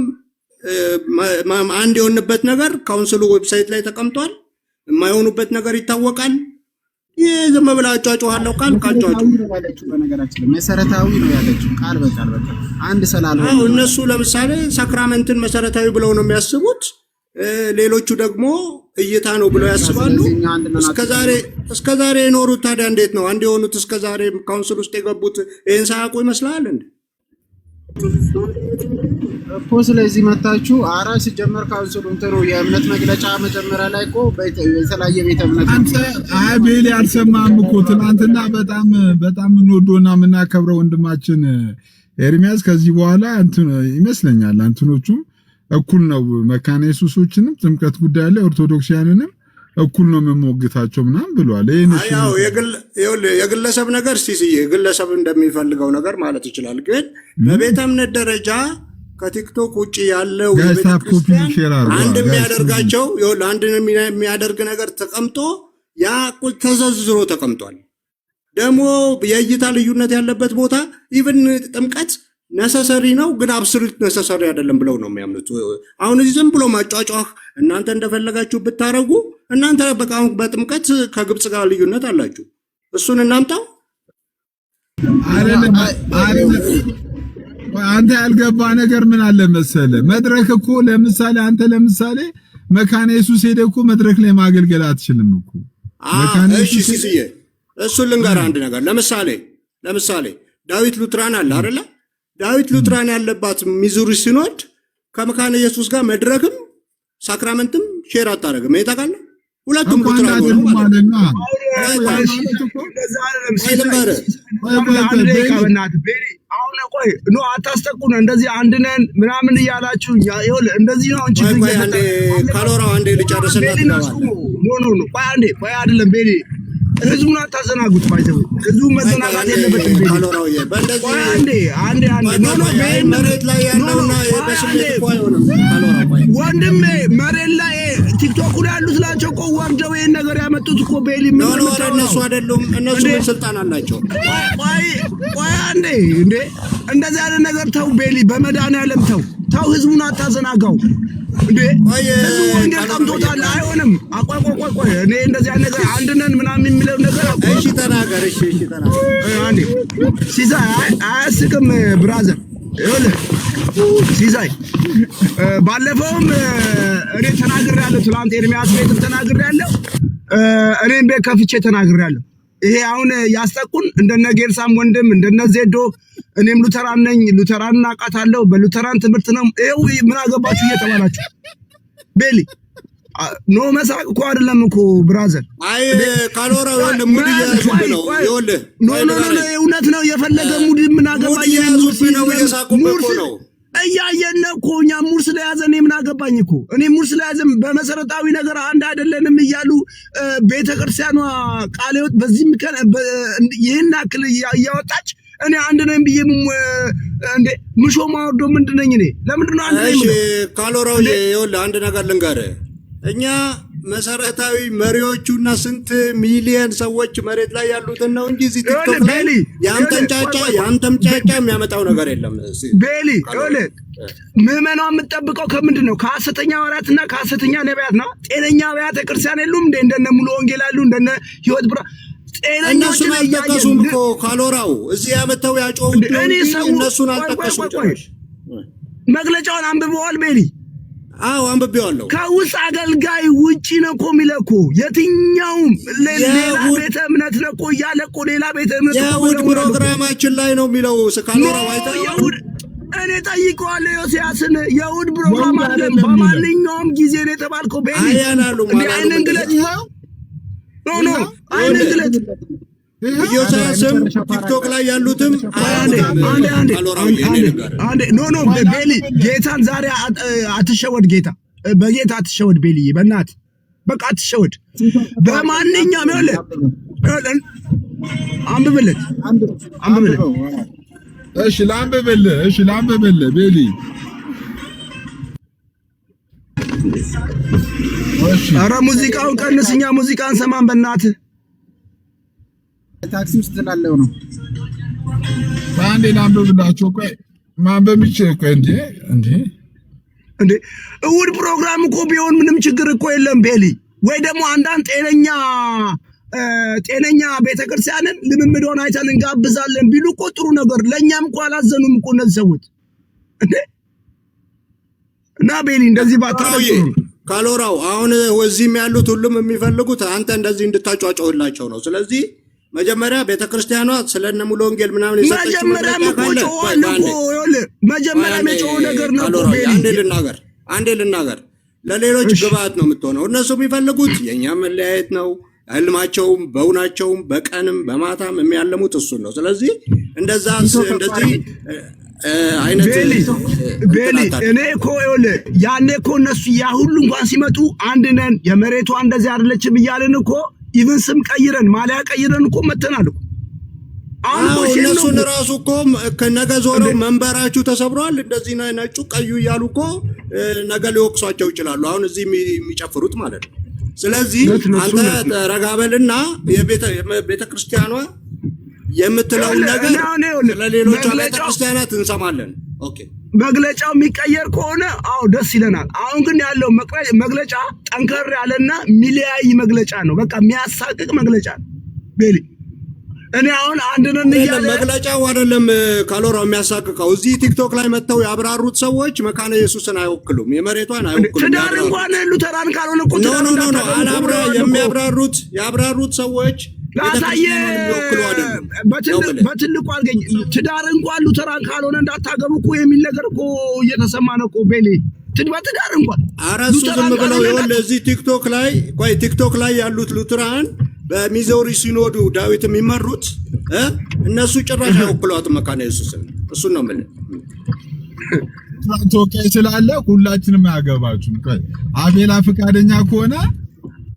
አንድ የሆንበት ነገር ካውንስሉ ዌብሳይት ላይ ተቀምጧል። የማይሆኑበት ነገር ይታወቃል። ይሄ ዝም ብላ አጫጫዋለሁ ካልጫጩ በነገራችን መሰረታዊ ነው ያለችው ቃል በቃል በቃ አንድ ስላልሆነ እነሱ ለምሳሌ ሳክራመንትን መሰረታዊ ብለው ነው የሚያስቡት። ሌሎቹ ደግሞ እይታ ነው ብለው ያስባሉ። እስከዛሬ የኖሩት ታዲያ እንዴት ነው አንድ የሆኑት? እስከዛሬ ካውንስል ውስጥ የገቡት ይህን ሳያውቁ ይመስላል እንዴ? እኮ ስለዚህ መታችሁ ሲጀመር ካውንስሉ እንትኑ የእምነት መግለጫ መጀመሪያ ላይ እኮ የተለያየ ቤተ እምነት ቤሌ አልሰማህም እኮ ትናንትና በጣም እንወዶና የምናከብረው ወንድማችን ኤርሚያስ ከዚህ በኋላ እንትን ይመስለኛል እንትኖቹ እኩል ነው መካነ ኢየሱሶችንም ጥምቀት ጉዳይ ላይ ኦርቶዶክሳውያንንም እኩል ነው የምሞግታቸው ምናምን ብሏል። ያው የግለሰብ ነገር ሲስዬ ግለሰብ እንደሚፈልገው ነገር ማለት ይችላል። ግን በቤተ እምነት ደረጃ ከቲክቶክ ውጭ ያለው አንድ የሚያደርጋቸው አንድ የሚያደርግ ነገር ተቀምጦ ያ ተዘዝሮ ተቀምጧል። ደግሞ የእይታ ልዩነት ያለበት ቦታ ኢቭን ጥምቀት ነሰሰሪ ነው ግን አብሶሉት ነሰሰሪ አይደለም ብለው ነው የሚያምኑት። አሁን እዚህ ዝም ብሎ ማጫጫህ እናንተ እንደፈለጋችሁ ብታረጉ እናንተ በቃ በጥምቀት ከግብጽ ጋር ልዩነት አላችሁ። እሱን እናምጣው አንተ ያልገባ ነገር ምን አለ መሰለ መድረክ እኮ ለምሳሌ አንተ መካነ ኢየሱስ ሄደህ እኮ መድረክ ላይ ማገልገል አትችልም እኮ። እሺ ሲስዬ እሱን ልንገርህ አንድ ነገር ለምሳሌ ዳዊት ሉትራን አለ አይደለ? ዳዊት ሉትራን ያለባት ሚዙሪ ሲኖድ ከመካነ ኢየሱስ ጋር መድረክም ሳክራመንትም ሼር አታረግም። ታውቃለህ? ሁለቱም ሉትራን ነው ማለት ነው። አንድ ደቂቃ በእናትህ ቤሊ አሁን ቆይ ኖ አታስጠቁን እንደዚህ አንድ ነን ምናምን እያላችሁ ይኸውልህ እንደዚህ ነው እንጂ ካሎራው አንዴ ልጨርስላት ነው ኖ ቆይ አይደለም ቤሊ ህዝቡን አታዘናጉት ባይዘው ህዝቡ መዘናጋት የለበትም ካሎራው ቆይ አንዴ ኖ መሬት ላይ ያለውና በስሜት እኮ አይሆንም ካሎራው ወንድሜ መሬት ላይ ቲክቶክ ላይ ያሉት ናቸው እኮ ወርደው ይሄን ነገር ያመጡት እኮ ቤሊ ምን ነው እነሱ አይደሉም እነሱ ምን ስልጣን አላቸው ቆይ አንዴ እንዴ እንደዚህ አይነት ነገር ተው ቤሊ በመድኃኒዓለም ተው ህዝቡን አታዘናጋው እንዴ ህዝቡ ወንጌል ቀምቶታል አይሆንም ቆይ እኔ እንደዚህ አይነት ነገር አንድ ነን ምናምን የሚለው ነገር እሺ ተናገር አንዴ ሲሳይ አያስቅም ብራዘር ይኸውልህ ሲሳይ ባለፈውም እኔ ተናግሬያለሁ ትላንት ኤርሚያስ ቤትም ተናግሬያለሁ እኔም ቤት ከፍቼ ተናግሬያለሁ ይሄ አሁን ያስጠቁን እንደነ ጌርሳም ወንድም እንደነ ዜዶ እኔም ሉተራን ነኝ ሉተራን አውቃታለሁ በሉተራን ትምህርት ነው ይኸው ምን አገባችሁ እየተባላችሁ ቤሊ ኖ መሳቅ እኮ አይደለም እኮ ብራዘር አይ ካሎራው ይኸውልህ ሙድ እየያዙብህ ነው ይኸውልህ ኖ እውነት ነው የፈለገ ሙድ ምን አገባኝ ነው እየሳቁብህ እኮ ነው እያየን እኮ እኛ ሙድ ስለያዘ እኔ ምን አገባኝ እኮ እኔ ሙድ ስለያዘ በመሰረታዊ ነገር አንድ አይደለንም እያሉ ቤተክርስቲያኗ ቃለ ሕይወት በዚህ ምከን ይሄን አክል እያወጣች እኔ አንድ ነኝ ብዬ እንዴ ምሾ ማወርዶ ምንድነኝ እኔ ለምንድን ነው አንድ ነኝ እሺ ካሎራው ይኸውልህ አንድ ነገር ልንገርህ እኛ መሰረታዊ መሪዎቹና ስንት ሚሊየን ሰዎች መሬት ላይ ያሉትን ነው እንጂ እዚህ ቲክቶክ ላይ ያንተም ጫጫ የሚያመጣው ነገር የለም ቤሊ ይኸውልህ ምዕመኗ የምትጠብቀው ከምንድን ነው ከሐሰተኛ ሐዋርያትና ከሐሰተኛ ነቢያት ነው ጤነኛ አብያተ ክርስቲያን የሉም እንደ እንደነ ሙሉ ወንጌል ያሉ እንደነ ህይወት ብራ እነሱን አልጠቀሱም እኮ ካሎራው እዚህ ያመጣው ያጮሁት እነሱን አልጠቀሱም መግለጫውን አንብበዋል ቤሊ አዎ አንብቤዋለሁ ከውስጥ አገልጋይ ውጪ ነው እኮ የሚለው እኮ የትኛውም ሌላ ቤተ እምነት ነው እኮ እያለ እኮ ሌላ ቤተ እምነት የውድ ፕሮግራማችን ላይ ነው የሚለው ካሎራው አይተኸው እኔ ጠይቀዋለሁ ዮሴያስን የውድ ፕሮግራም አለ በማንኛውም ጊዜ ነው የተባልከው ቤሊ አያናሉ ማለት ኖ አይነግለት ዮሴያስም ቲክቶክ ላይ ያሉትም አንዴ ኖ ቤሊ ጌታን ዛሬ አትሸወድ ጌታ በጌታ አትሸወድ ቤሊ በእናት በቃ አትሸወድ በማንኛውም ይኸውልህ አንብብለት እሺ ላንብብልህ ቤሊ ኧረ ሙዚቃውን ቀንስኛ ሙዚቃ እንሰማን በእናትህ ታክሲ ውስጥ ስላለው ነው አንዴ ላንብብላችሁ ቆይ ማንበብ ይችላል እኮ እንዴ እሑድ ፕሮግራም እኮ ቢሆን ምንም ችግር እኮ የለም ቤሊ ወይ ደግሞ አንዳንድ ጤነኛ ቤተክርስቲያንን ልምምዶን አይተን እንጋብዛለን ቢሉ እኮ ጥሩ ነገር ለኛም እኮ አላዘኑም እኮ እነዚህ ሰዎች እንዴ እና ቤሊ እንደዚህ ባታረቁ ካሎራው አሁን ወዚህም ያሉት ሁሉም የሚፈልጉት አንተ እንደዚህ እንድታጫጫውላቸው ነው ስለዚህ መጀመሪያ ቤተክርስቲያኗ ስለነ ሙሉ ወንጌል ምናምን ይሰጣችሁ መጀመሪያ መጮህ ነገር ነው ቤሊ አንዴ ልናገር ለሌሎች ግብአት ነው የምትሆነው እነሱ የሚፈልጉት የኛ መለያየት ነው ህልማቸውም በውናቸውም በቀንም በማታም የሚያለሙት እሱን ነው ስለዚህ እንደዚህ አይነት ቤሊ እኔ እኮ ይኸውልህ ያኔ እኮ እነሱ ያ ሁሉ እንኳን ሲመጡ አንድ ነን የመሬቷ እንደዚህ አይደለችም እያልን እኮ ኢቭን ስም ቀይረን ማሊያ ቀይረን እኮ መተናል እኮ አሁን እነሱን ራሱ እኮ ከነገ ዞረው መንበራችሁ ተሰብሯል እንደዚህ ነጩ ቀዩ እያሉ እኮ ነገ ሊወቅሷቸው ይችላሉ አሁን እዚህ የሚጨፍሩት ማለት ነው ስለዚህ አንተ ረጋበልና የቤተ ክርስቲያኗ የምትለው ነገር ለሌሎች ቤተ ክርስቲያናት እንሰማለን ኦኬ መግለጫው የሚቀየር ከሆነ አዎ ደስ ይለናል አሁን ግን ያለው መግለጫ ጠንከር ያለና ሚሊያይ መግለጫ ነው በቃ የሚያሳቅቅ መግለጫ ነው ቤሊ እኔ አሁን አንድ ነን ይያለ መግለጫው አይደለም ካሎራው የሚያሳቅቀው እዚህ ቲክቶክ ላይ መተው ያብራሩት ሰዎች መካነ ኢየሱስን አይወክሉም የመሬቷን አይወክሉም ትዳር እንኳን ሉተራን ካልሆነ እኮ ያብራሩት ሰዎች ላሳየ በትልቁ አልገኝ ትዳር እንኳን ሉተራን ካልሆነ እንዳታገቡ እኮ የሚል ነገር እኮ እየተሰማ ነው እኮ ቤሊ በትዳር እንኳን አራሱ ዝም ብለው ይኸውልህ እዚህ ቲክቶክ ላይ ያሉት ሉተራን በሚዞሪ ሲኖዱ ዳዊት የሚመሩት እነሱ ጭራሽ አይወክሏትም መካነ ኢየሱስን። እሱን ነው የምልህ። ተወካይ ስላለ ሁላችንም አያገባችሁም። አቤላ ፈቃደኛ ከሆነ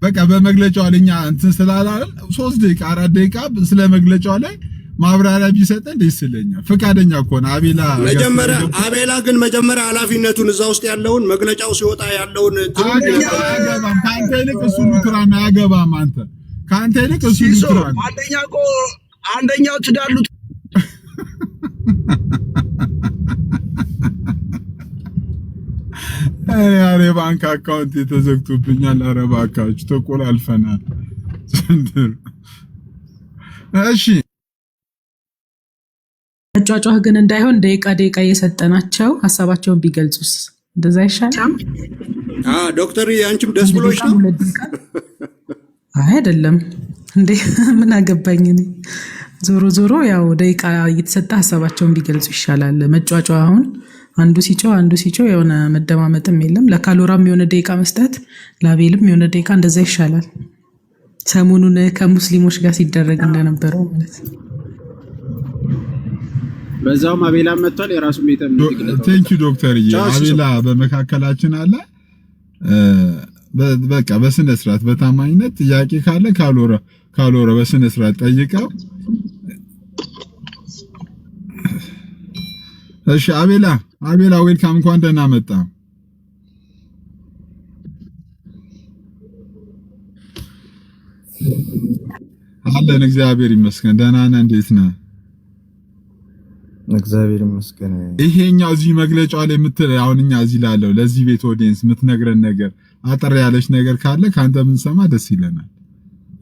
በቃ በመግለጫው ላይ እኛ እንትን ስላላለ 3 ደቂቃ 4 ደቂቃ ስለ መግለጫው ላይ ማብራሪያ ቢሰጠን ደስ ይለኛል። ፈቃደኛ ከሆነ አቤላ ግን መጀመሪያ ኃላፊነቱን እዛ ውስጥ ያለውን መግለጫው ሲወጣ ያለውን አያገባም። ካንተ ይልቅ እሱ ሉትራን አያገባም። አንተ ካንተ ይልቅ እሱ ሉትራን አንደኛው ትዳሉት አሬ ባንክ አካውንት የተዘግቶብኛል። ኧረ እባካችሁ ተቆላልፈናል። እሺ መጫጫህ ግን እንዳይሆን ደቂቃ እየሰጠናቸው ሀሳባቸውን ቢገልጹስ እንደዛ ይሻላል። ዶክተር አንቺም ደስ ብሎሽ ነው? አይደለም እንዴ? ምን አገባኝ እኔ። ዞሮ ያው ደቂቃ እየተሰጠ ሀሳባቸውን ቢገልጹ ይሻላል። መጫጫ አሁን አንዱ ሲጮህ የሆነ መደማመጥም የለም። ለካሎራም የሆነ ደቂቃ መስጠት፣ ለአቤልም የሆነ ደቂቃ እንደዛ ይሻላል። ሰሞኑን ከሙስሊሞች ጋር ሲደረግ እንደነበረው ማለት ነው። በዛውም አቤላ መጥቷል። የራሱ ቤተ ቴንክ ዩ ዶክተር አቤላ በመካከላችን አለ። በቃ በስነ ስርዓት በታማኝነት ጥያቄ ካለ ካሎራ በስነ ስርዓት ጠይቀው። እሺ አቤላ ዌልካም፣ እንኳን ደህና መጣ። አለን እግዚአብሔር ይመስገን። ደህና ነህ? እንዴት ነህ? እግዚአብሔር ይመስገን። ይሄኛው እዚህ መግለጫው ላይ የምትለው አሁን እኛ እዚህ ላለው ለዚህ ቤት ኦዲየንስ የምትነግረን ነገር አጠር ያለች ነገር ካለ ካንተ ብንሰማ ደስ ይለናል።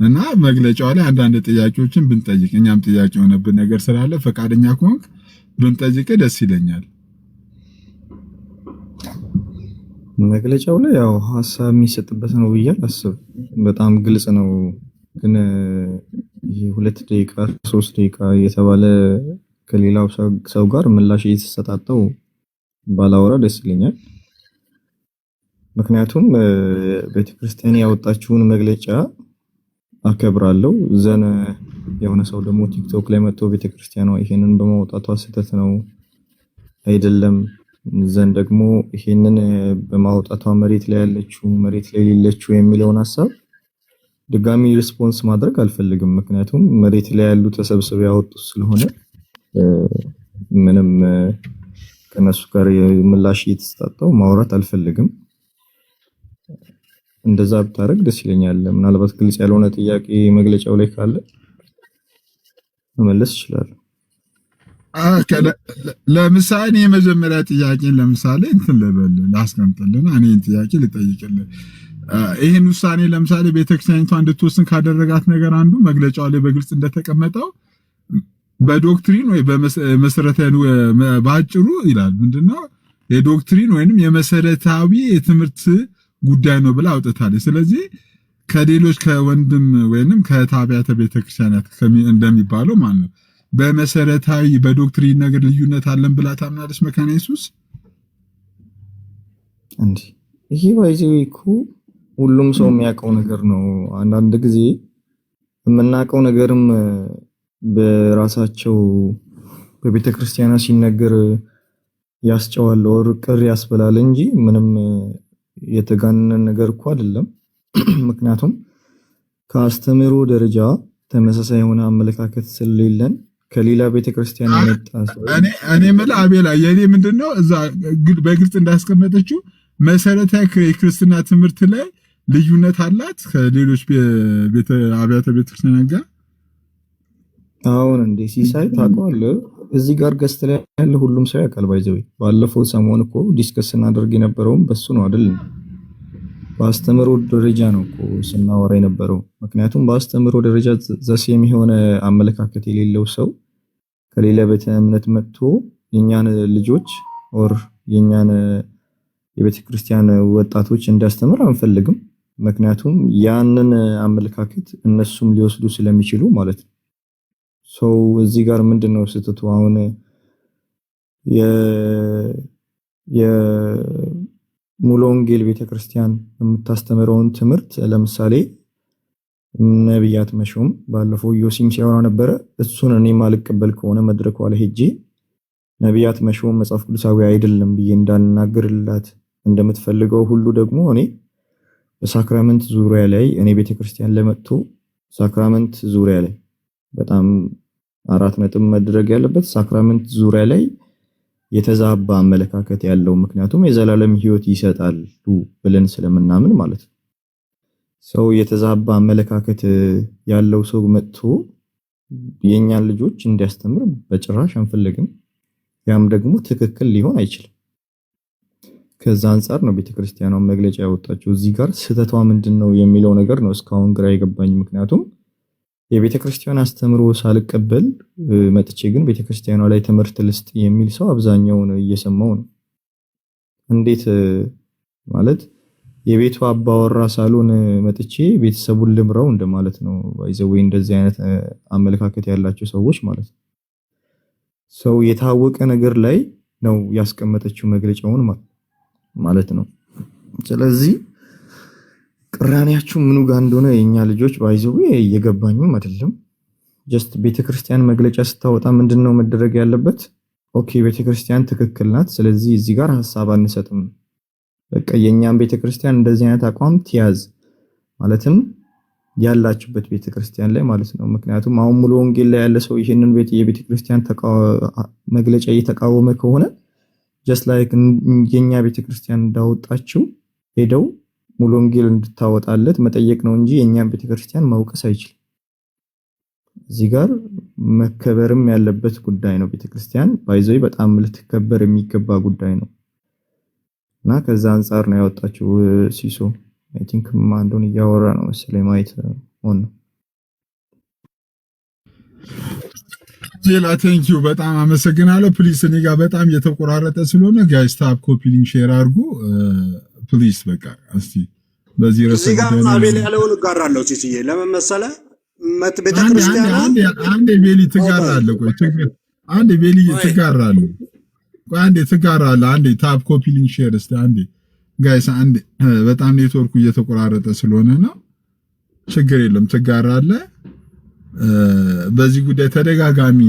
እና መግለጫው ላይ አንዳንድ ጥያቄዎችን ብንጠይቅ እኛም ጥያቄ የሆነብን ነገር ስላለ ፈቃደኛ ከሆንክ ብንጠይቅ ደስ ይለኛል። መግለጫው ላይ ያው ሐሳብ የሚሰጥበት ነው ብዬ አስብ። በጣም ግልጽ ነው። ግን ይሄ 2 ደቂቃ 3 ደቂቃ የተባለ ከሌላው ሰው ጋር ምላሽ እየተሰጣጠው ባላወራ ደስ ይለኛል። ምክንያቱም ቤተክርስቲያን ያወጣችውን መግለጫ አከብራለሁ። የሆነ ሰው ደግሞ ቲክቶክ ላይ መጥቶ ቤተክርስቲያኗ ይሄንን በማውጣቷ ስህተት ነው አይደለም፣ ደግሞ ይሄንን በማውጣቷ መሬት ላይ የሌለችው የሚለውን ሐሳብ ድጋሚ ሪስፖንስ ማድረግ አልፈልግም። ምክንያቱም መሬት ላይ ያሉ ተሰብስበው ያወጡት ስለሆነ ምንም ከነሱ ጋር ምላሽ እየተሰጣጠው ማውራት አልፈልግም። እንደዛ ብታረግ ደስ ይለኛል። ምናልባት ግልጽ ያልሆነ ጥያቄ መግለጫው ላይ ካለ መመለስ ይችላል። ለምሳሌ የመጀመሪያ ጥያቄን ለምሳሌ እንትን ላስቀምጥልና እኔን ጥያቄ ልጠይቅልህ። ይሄን ውሳኔ ለምሳሌ ቤተክርስቲያኒቷ እንድትወስን ካደረጋት ነገር አንዱ መግለጫው ላይ በግልጽ እንደተቀመጠው በዶክትሪን ወይ በመሰረታዊ ባጭሩ ይላል ምንድነው የዶክትሪን ወይንም የመሰረታዊ የትምህርት ጉዳይ ነው ብላ አውጥታለች። ስለዚህ ከሌሎች ከወንድም ወይንም ከታቢያተ ቤተክርስቲያናት እንደሚባለው ማለት ነው በመሰረታዊ በዶክትሪን ነገር ልዩነት አለን ብላ ታምናለች መካነ ኢየሱስ? እንዴ ይሄ ባይዘይኩ ሁሉም ሰው የሚያውቀው ነገር ነው። አንዳንድ ጊዜ የምናውቀው ነገርም በራሳቸው በቤተክርስቲያና ሲነገር ያስጨዋል ወር ቅር ያስበላል እንጂ ምንም የተጋነነ ነገር እኮ አይደለም። ምክንያቱም ከአስተምህሮ ደረጃ ተመሳሳይ የሆነ አመለካከት ስለሌለን ከሌላ ቤተክርስቲያን የመጣ ሰው እኔ ማለት አቤላ የኔ ምንድነው እዛ በግልጽ እንዳስቀመጠችው መሰረታዊ የክርስትና ትምህርት ላይ ልዩነት አላት ከሌሎች አብያተ ቤተክርስቲያን ጋር። አሁን እንዴ ሲሳይ ታውቀዋለህ? እዚህ ጋር ገስት ላይ ያለ ሁሉም ሰው ያውቃል። ባይዘው ባለፈው ሰሞን እኮ ዲስከስ ስናደርግ የነበረውም በሱ ነው አይደል? በአስተምህሮ ደረጃ ነው እኮ ስናወራ የነበረው። ምክንያቱም በአስተምህሮ ደረጃ ዘሴም የሆነ አመለካከት የሌለው ሰው ከሌላ ቤተ እምነት መጥቶ የኛን ልጆች ኦር የኛን የቤተ ክርስቲያን ወጣቶች እንዲያስተምር አንፈልግም። ምክንያቱም ያንን አመለካከት እነሱም ሊወስዱ ስለሚችሉ ማለት ነው። ሰው እዚህ ጋር ምንድነው ስህተቱ? አሁን የሙሉ ወንጌል ቤተክርስቲያን የምታስተምረውን ትምህርት ለምሳሌ ነብያት መሾም ባለፈው ዮሲም ሲያወራ ነበረ። እሱን እኔ ማልቀበል ከሆነ መድረኩ ላይ ሄጄ ነብያት መሾም መጽሐፍ ቅዱሳዊ አይደለም ብዬ እንዳናገርላት እንደምትፈልገው ሁሉ ደግሞ እኔ በሳክራመንት ዙሪያ ላይ እኔ ቤተክርስቲያን ለመጥቶ ሳክራመንት ዙሪያ ላይ በጣም 4 ነጥብ መድረግ ያለበት ሳክራመንት ዙሪያ ላይ የተዛባ አመለካከት ያለው ምክንያቱም የዘላለም ሕይወት ይሰጣሉ ብለን ስለምናምን ማለት ነው። ሰው የተዛባ አመለካከት ያለው ሰው መጥቶ የኛን ልጆች እንዲያስተምር በጭራሽ አንፈልግም። ያም ደግሞ ትክክል ሊሆን አይችልም። ከዛ አንፃር ነው ቤተክርስቲያኗ መግለጫ ያወጣችው። እዚህ ጋር ስህተቷ ምንድነው የሚለው ነገር ነው እስካሁን ግራ የገባኝ። ምክንያቱም የቤተክርስቲያን አስተምሮ ሳልቀበል መጥቼ ግን ቤተክርስቲያኗ ላይ ትምህርት ልስጥ የሚል ሰው አብዛኛውን እየሰማው ነው። እንዴት ማለት የቤቱ አባወራ ሳሎን መጥቼ ቤተሰቡን ልምራው እንደማለት ነው። ባይዘው እንደዚህ አይነት አመለካከት ያላቸው ሰዎች ማለት ነው። ሰው የታወቀ ነገር ላይ ነው ያስቀመጠችው መግለጫውን ማለት ነው። ስለዚህ ቅራኔያችሁ ምኑ ጋር እንደሆነ የኛ ልጆች ባይዘው እየገባኝም አይደለም። ጀስት ቤተክርስቲያን መግለጫ ስታወጣ ምንድነው መደረግ ያለበት? ኦኬ ቤተክርስቲያን ትክክል ናት፣ ስለዚህ እዚህ ጋር ሐሳብ አንሰጥም። በቃ የኛም ቤተክርስቲያን እንደዚህ አይነት አቋም ትያዝ ማለትም ያላችሁበት ቤተክርስቲያን ላይ ማለት ነው። ምክንያቱም አሁን ሙሉ ወንጌል ላይ ያለ ሰው ይሄንን የቤተክርስቲያን መግለጫ እየተቃወመ ከሆነ ጀስት ላይክ የኛ ቤተክርስቲያን እንዳወጣችው ሄደው ሙሉ ወንጌል እንድታወጣለት መጠየቅ ነው እንጂ የኛን ቤተክርስቲያን ማውቀስ አይችልም። እዚህ ጋር መከበርም ያለበት ጉዳይ ነው። ቤተክርስቲያን ባይዘይ በጣም ልትከበር የሚገባ ጉዳይ ነው እና ከዛ አንፃር ነው ያወጣችው ሲሶ አይ ቲንክ ማንዶን እያወራ ነው መሰለኝ ማየት ሆነ። ሌላ ቴንክ ዩ በጣም አመሰግናለሁ። ፕሊስ እኔ ጋር በጣም እየተቆራረጠ ስለሆነ ጋይስ ታፕ ኮፒ ሊንክ ሼር አድርጉ ፕሊስ። በቃ እስቲ በዚህ ረሰ እዚህ ጋር አቤል ያለውን እጋራለሁ። ሲሲዬ ለምን መሰለህ ቤተክርስቲያን አንዴ ቤሊ ትጋራለህ። ቆይ አንዴ ቤሊ ትጋራለህ። ቆይ አንዴ ትጋራለህ። አንዴ ታፕ ኮፒ ሊንክ ሼር እስቲ አንዴ ጋይስ አንዴ በጣም ኔትወርኩ እየተቆራረጠ ስለሆነ ነው። ችግር የለም ትጋራለህ። በዚህ ጉዳይ ተደጋጋሚ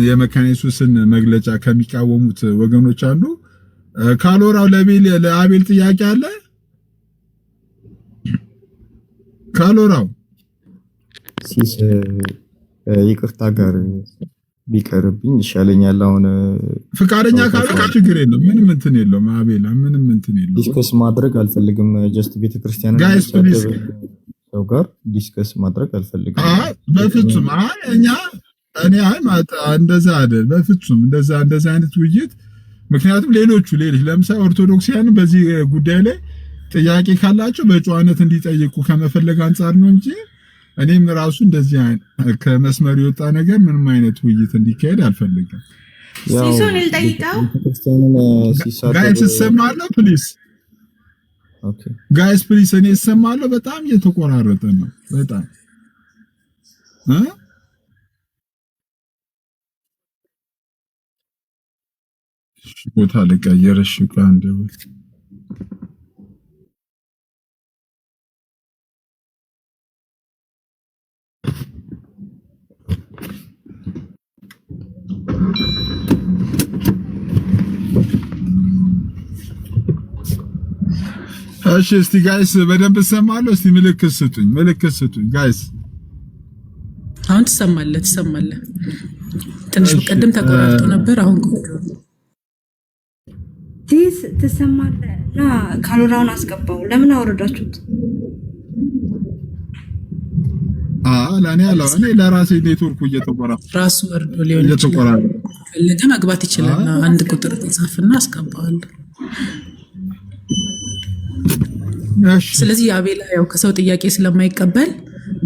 የመካነ ኢየሱስን መግለጫ ከሚቃወሙት ወገኖች አሉ። ካሎራው ለአቤል ጥያቄ አለ። ካሎራው ሲስ ይቅርታ ጋር ቢቀርብኝ ይሻለኛል። አሁን ፍቃደኛ ካልሆነ ችግር የለም፣ ምንም እንትን የለውም። አቤላ ምንም እንትን የለውም። ዲስከስ ማድረግ አልፈልግም። ጀስት ቤተክርስቲያንን ሰው ጋር ዲስከስ ማድረግ አልፈልግም። በፍጹም እኔ እንደዛ አይደል፣ በፍጹም እንደዛ አይነት ውይይት። ምክንያቱም ሌሎች ለምሳሌ ኦርቶዶክሲያን በዚህ ጉዳይ ላይ ጥያቄ ካላቸው በጨዋነት እንዲጠይቁ ከመፈለግ አንፃር ነው እንጂ እኔም ራሱ እንደዚህ ከመስመር የወጣ ነገር ምንም አይነት ውይይት እንዲካሄድ አልፈልግም። ሲሶን ልጠይቀው ጋይስ እሰማለሁ ፕሊዝ። ኦኬ ጋይስ ፕሊዝ እኔ እሰማለሁ። በጣም እየተቆራረጠ ነው በጣም ቦታ ልቀይር። እሺ አንዴ እሺ እስቲ ጋይስ በደንብ እሰማለሁ። እስቲ ምልክት ስጡኝ ጋይስ። አሁን ትሰማለህ። ትንሽ ቀደም ተቆራርጦ ነበር። አሁን ዲስ ትሰማለህ። ና ካሜራውን አስገባው። ለምን አወረዳችሁት? ለኔ ለራሴ ኔትወርኩ እየተቆራረጠ ራሱ ወርዶ ሊሆን ይችላል። ፈለገ መግባት ይችላል። አንድ ቁጥር ተጻፈና አስገባዋለሁ። ስለዚህ አቤላ ያው ከሰው ጥያቄ ስለማይቀበል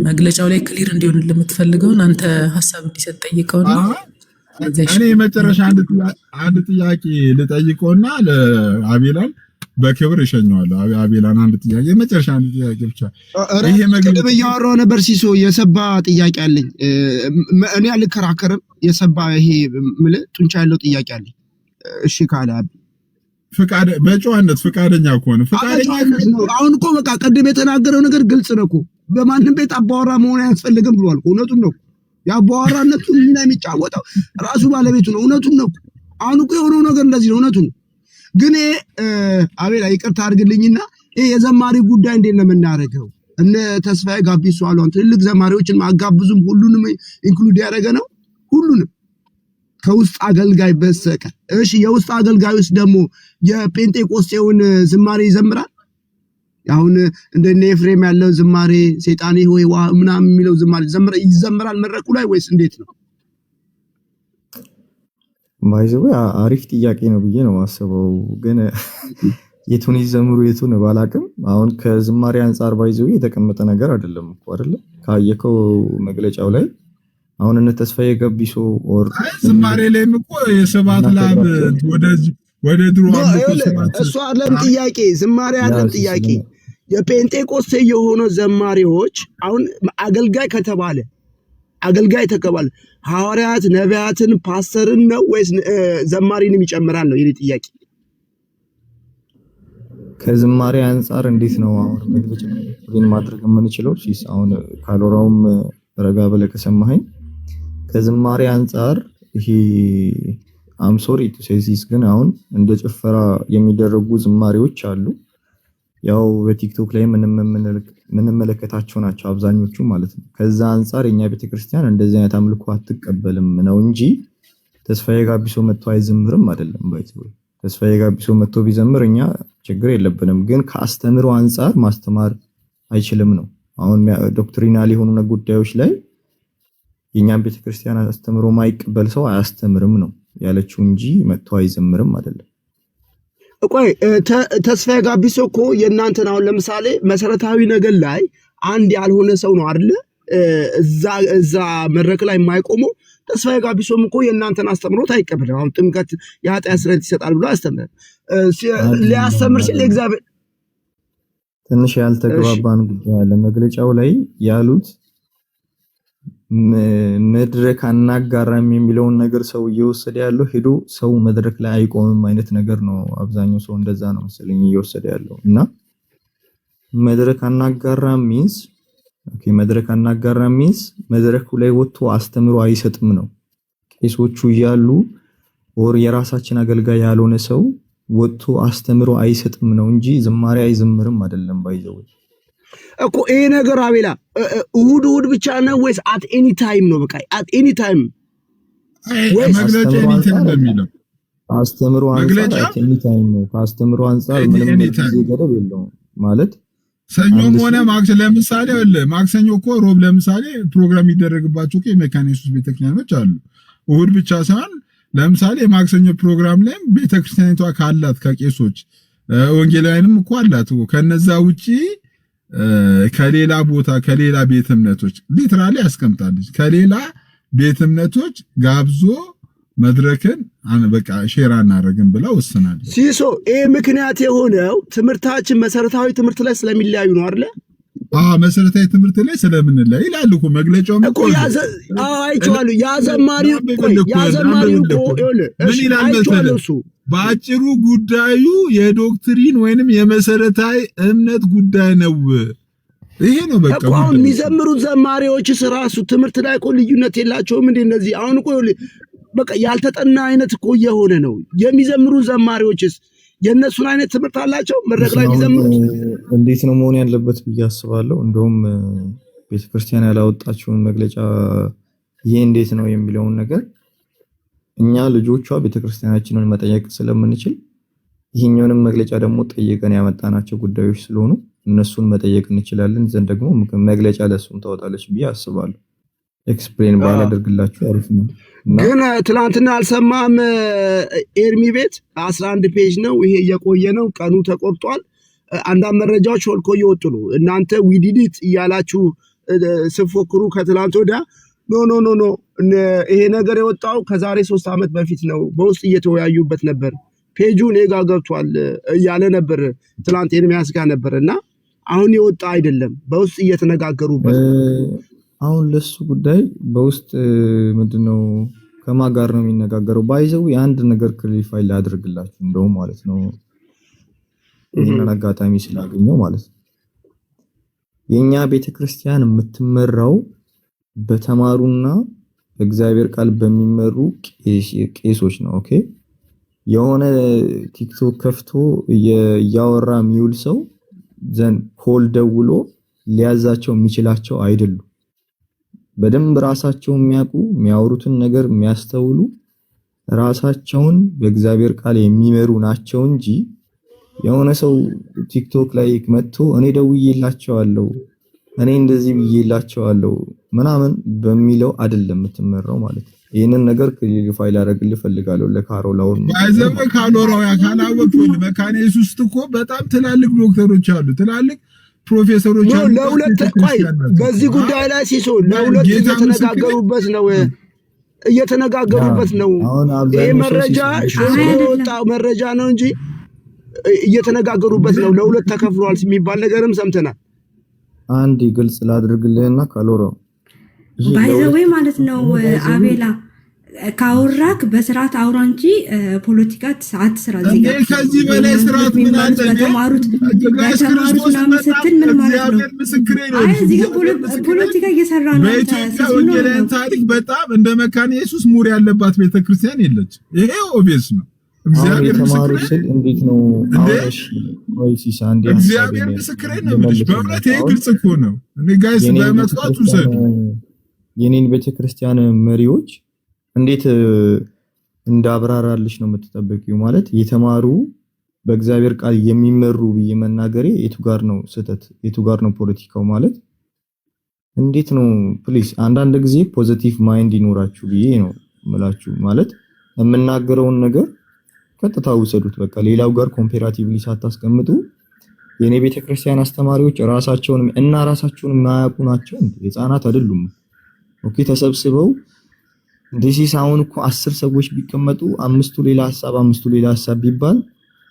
መግለጫው ላይ ክሊር እንዲሆን ለምትፈልገው አንተ ሐሳብ እንዲሰጥ ጠይቀውና እኔ መጨረሻ አንድ ጥያቄ ልጠይቀውና ለአቤላን በክብር እሸኘዋለሁ። አቤላን አንድ ጥያቄ መጨረሻ አንድ ጥያቄ ብቻ። ይሄ መግለጫ እያወራሁ ነበር ሲሶ የሰባ ጥያቄ አለኝ። እኔ አልከራከርም። የሰባ ይሄ ጡንቻ ያለው ጥያቄ አለኝ። እሺ ካለ በጨዋነት ፈቃደኛ ከሆነ አሁን እኮ በቃ ቀደም የተናገረው ነገር ግልጽ ነው እኮ በማንም ቤት አባወራ መሆን አያስፈልግም ብሏል። እውነቱን ነው። የአባወራነቱን ሚና የሚጫወተው ራሱ ባለቤቱ ነው። እውነቱን ነው። አሁን እኮ የሆነው ነገር እንደዚህ ነው። እውነቱን ነው። ግን አቤላ ይቅርታ አድርግልኝና ይሄ የዘማሪ ጉዳይ እንዴት ነው የምናደርገው? እነ ተስፋዬ ጋቢሶ አሉን ትልልቅ ዘማሪዎችን ማጋብዙም ሁሉንም ኢንክሉድ ያደረገ ነው። ሁሉንም ከውስጥ አገልጋይ በስተቀር። እሺ የውስጥ አገልጋይ ውስጥ ደግሞ የጴንጤቆስጤውን ዝማሬ ይዘምራል። አሁን እንደነ ኤፍሬም ያለው ዝማሬ ሰይጣኔ ሆይ ዋ ምናምን የሚለው ዝማሬ ይዘምራል መድረኩ ላይ ወይስ እንዴት ነው? ባይዘው አሪፍ ጥያቄ ነው ብዬ ነው ማስበው። ግን የቱን ይዘምሩ የቱን ባላቅም አሁን ከዝማሬ አንፃር ባይዘው የተቀመጠ ነገር አይደለም እኮ አይደለ? ካየከው መግለጫው ላይ አሁን እነ ተስፋዬ ጋቢሶ ኦር ዝማሬ ላይም እኮ የሰባት ላብ ወደ ድሮ እሱ አይደለም ጥያቄ፣ ዝማሬ አይደለም ጥያቄ። የጴንጤቆስቴ የሆኑ ዘማሪዎች አሁን አገልጋይ ከተባለ ሐዋርያት፣ ነቢያትን፣ ፓስተርን ነው ወይስ ዘማሪንም ይጨምራል ነው የኔ ጥያቄ። ከዝማሬ አንፃር እንዴት ነው አሁን መግለጫ ማድረግ የምንችለው? ሲስ አሁን ካሎራውም ረጋ ብለህ ከሰማኸኝ ከዝማሬ አንፃር ይሄ አም ሶሪ ቱ ሴይ ዚስ ግን አሁን እንደ ጭፈራ የሚደረጉ ዝማሬዎች አሉ። ያው በቲክቶክ ላይ ምንመለከታቸው ናቸው አብዛኞቹ ማለት ነው። ከዛ አንፃር የኛ ቤተክርስቲያን እንደዚህ አይነት አምልኮ አትቀበልም ነው እንጂ ተስፋዬ ጋቢሶ መጥቶ አይዘምርም አይደለም። ባይዘው ተስፋዬ ጋቢሶ መጥቶ ቢዘምር እኛ ችግር የለብንም። ግን ከአስተምሮ አንፃር ማስተማር አይችልም ነው። አሁን ዶክትሪናል የሆኑ ጉዳዮች ላይ የኛን ቤተክርስቲያን አስተምሮ ማይቀበል ሰው አያስተምርም ነው ያለችው እንጂ መጥቶ አይዘምርም አይደለም። ቆይ ተስፋዬ ጋቢሶ እኮ የእናንተን አሁን ለምሳሌ መሰረታዊ ነገር ላይ አንድ ያልሆነ ሰው ነው አይደለ? እዛ መድረክ ላይ የማይቆመው ተስፋዬ ጋቢሶም እኮ የእናንተን አስተምሮት አይቀበልም። አሁን ጥምቀት የኃጢአት ስርየት ይሰጣል ብሎ አስተምረ ሊያስተምር ሲል እግዚአብሔር ትንሽ ያልተግባባን ጉዳይ አለ። መግለጫው ላይ ያሉት መድረክ አናጋራም የሚለውን ነገር ሰው እየወሰደ ያለው ሄዶ ሰው መድረክ ላይ አይቆምም አይነት ነገር ነው። አብዛኛው ሰው እንደዛ ነው መሰለኝ እየወሰደ ያለው እና መድረክ አናጋራም ሚንስ መድረኩ ላይ ወጥቶ አስተምሮ አይሰጥም ነው። ቄሶቹ እያሉ ወር የራሳችን አገልጋይ ያልሆነ ሰው ወጥቶ አስተምሮ አይሰጥም ነው እንጂ ዝማሬ አይዘምርም አይደለም። ባይዘው እኮ ይሄ ነገር አቤላ እሁድ ብቻ ነው ወይስ አት ኤኒ ታይም ነው? በቃ አት ኤኒ ታይም ወይስ መግለጫ እንትን እንደሚለው አስተምሮ አንፃር አት ኤኒ ታይም ነው። ከአስተምሮ አንፃር ምንም ጊዜ ገደብ የለውም ማለት ሰኞም ሆነ ማክሰኞ ለምሳሌ ማክሰኞ እኮ ሮብ ለምሳሌ ፕሮግራም ይደረግባቸው የመካነ ኢየሱስ ቤተክርስቲያኖች አሉ። እሁድ ብቻ ሳይሆን ለምሳሌ የማክሰኞ ፕሮግራም ላይ ቤተክርስቲያኒቷ ካላት ከቄሶች ወንጌላውያንም እኮ አላት እኮ ከነዛ ውጪ ከሌላ ቦታ ከሌላ ቤተ እምነቶች ሊትራሊ ያስቀምጣለች ከሌላ ቤተ እምነቶች ጋብዞ መድረክን በቃ ሼር አናደርግም ብላ ወስናለች። ሲሶ ይሄ ምክንያት የሆነው ትምህርታችን መሰረታዊ ትምህርት ላይ ስለሚለያዩ ነው አይደለ? መሰረታዊ ትምህርት ላይ ስለምንለያይ ይላል እኮ መግለጫው እኮ አይቻሉ ያዘማሪው ምን ይላል መሰለህ? በአጭሩ ጉዳዩ የዶክትሪን ወይንም የመሰረታዊ እምነት ጉዳይ ነው። ይሄ ነው በቃ። አሁን የሚዘምሩት ዘማሪዎችስ ራሱ ትምህርት ላይ እኮ ልዩነት የላቸውም እንዴ? እነዚህ አሁን እኮ በቃ ያልተጠና አይነት እኮ የሆነ ነው። የሚዘምሩት ዘማሪዎችስ የነሱን አይነት ትምህርት አላቸው መድረክ ላይ የሚዘምሩት? እንዴት ነው መሆን ያለበት ብዬ አስባለሁ። እንደውም ቤተክርስቲያን ያላወጣችውን መግለጫ ይሄ እንዴት ነው የሚለውን ነገር እኛ ልጆቿ ቤተክርስቲያናችንን መጠየቅ ስለምንችል ይሄኛውንም መግለጫ ደግሞ ጠይቀን ያመጣናቸው ጉዳዮች ስለሆኑ እነሱን መጠየቅ እንችላለን። ዘንድ ደግሞ መግለጫ ለሱም ታወጣለች ብዬ አስባለሁ። ኤክስፕሌን ባላደርግላችሁ አሪፍ ነው። ግን ትላንትና አልሰማም? ኤርሚ ቤት 11 ፔጅ ነው ይሄ እየቆየ ነው፣ ቀኑ ተቆርጧል። አንዳንድ መረጃዎች ሾልኮ እየወጡ ነው። እናንተ ዊዲዲት እያላችሁ ስፎክሩ ከትላንት ወዲያ ኖ ይሄ ነገር የወጣው ከዛሬ 3 ዓመት በፊት ነው። በውስጥ እየተወያዩበት ነበር። ፔጁ እኔ ጋር ገብቷል እያለ ነበር ትላንት ኤርሚያስ ጋር ነበር እና አሁን የወጣ አይደለም፣ በውስጥ እየተነጋገሩበት። አሁን ለሱ ጉዳይ በውስጥ ምንድነው ከማን ጋር ነው የሚነጋገረው? ባይዘው የአንድ ነገር ክሊፋይ ላድርግላችሁ እንደው ማለት ነው ይሄንን አጋጣሚ ስላገኘው ማለት ነው። የኛ ቤተክርስቲያን የምትመራው በተማሩና እግዚአብሔር ቃል በሚመሩ ቄሶች ነው። ኦኬ የሆነ ቲክቶክ ከፍቶ እያወራ የሚውል ሰው ዘን ኮል ደውሎ ሊያዛቸው የሚችላቸው አይደሉም። በደንብ ራሳቸው የሚያውቁ የሚያወሩትን ነገር የሚያስተውሉ ራሳቸውን በእግዚአብሔር ቃል የሚመሩ ናቸው እንጂ የሆነ ሰው ቲክቶክ ላይ መጥቶ እኔ ደውዬላቸዋለሁ እኔ እንደዚህ ብዬላቸዋለሁ ምናምን በሚለው አይደለም የምትመራው ማለት ነው። ይሄንን ነገር ክሊሪፋይ ላደርግልህ ፈልጋለሁ ለካሮላው ባይዘበ ካሎራው ያካናወቁ መካነ ኢየሱስ እኮ በጣም ትላልቅ ዶክተሮች አሉ፣ ትላልቅ ፕሮፌሰሮች አሉ። ለሁለት ቆይ በዚህ ጉዳይ ላይ ሲሶ ለሁለት እየተነጋገሩበት ነው። ይሄ መረጃ ሾጣ መረጃ ነው እንጂ እየተነጋገሩበት ነው። ለሁለት ተከፍሏል የሚባል ነገርም ሰምተናል። አንድ ግልጽ ላድርግልህና ካሎራው ባይዘዌ ማለት ነው አቤላ ካወራክ በስርዓት አውራ እንጂ ፖለቲካ ሰዓት ስራ እዚህ ጋር ከዚህ በላይ ስርዓት ምን አለ? በተማሩት ምናምን ስትል ምን ማለት ነው? አይ እዚህ ጋር ፖለቲካ እየሰራ ነው። በኢትዮጵያ ወንጌላውያን ታሪክ በጣም እንደ መካነ ኢየሱስ ሙር ያለባት ቤተክርስቲያን የለች። ይሄ ኦብቪየስ ነው። እግዚአብሔር ምስክሬ ስል እንዴት ነው አውሽ ወይ ሲሳንዲ እግዚአብሔር ምስክሬ ነው። በእውነት ይሄ ግልጽ እኮ ነው። እኔ ጋይስ ለመጥፋቱ ሰድ የኔን ቤተክርስቲያን መሪዎች እንዴት እንዳብራራልሽ ነው የምትጠብቂው? ማለት የተማሩ በእግዚአብሔር ቃል የሚመሩ ብዬ መናገሬ የቱ ጋር ነው ስህተት? የቱ ጋር ነው ፖለቲካው? ማለት እንዴት ነው? ፕሊዝ አንዳንድ ጊዜ ፖዚቲቭ ማይንድ ይኖራችሁ ብዬ ነው የምላችሁ። ማለት የምናገረውን ነገር ቀጥታ ውሰዱት። በቃ ሌላው ጋር ኮምፓራቲቭሊ ሳታስቀምጡ የኔ ቤተክርስቲያን አስተማሪዎች ራሳቸውን የማያውቁ ናቸው። ህፃናት አይደሉም። ኦኬ ተሰብስበው እንደዚህ አሁን እኮ 10 ሰዎች ቢቀመጡ አምስቱ ሌላ ሐሳብ ቢባል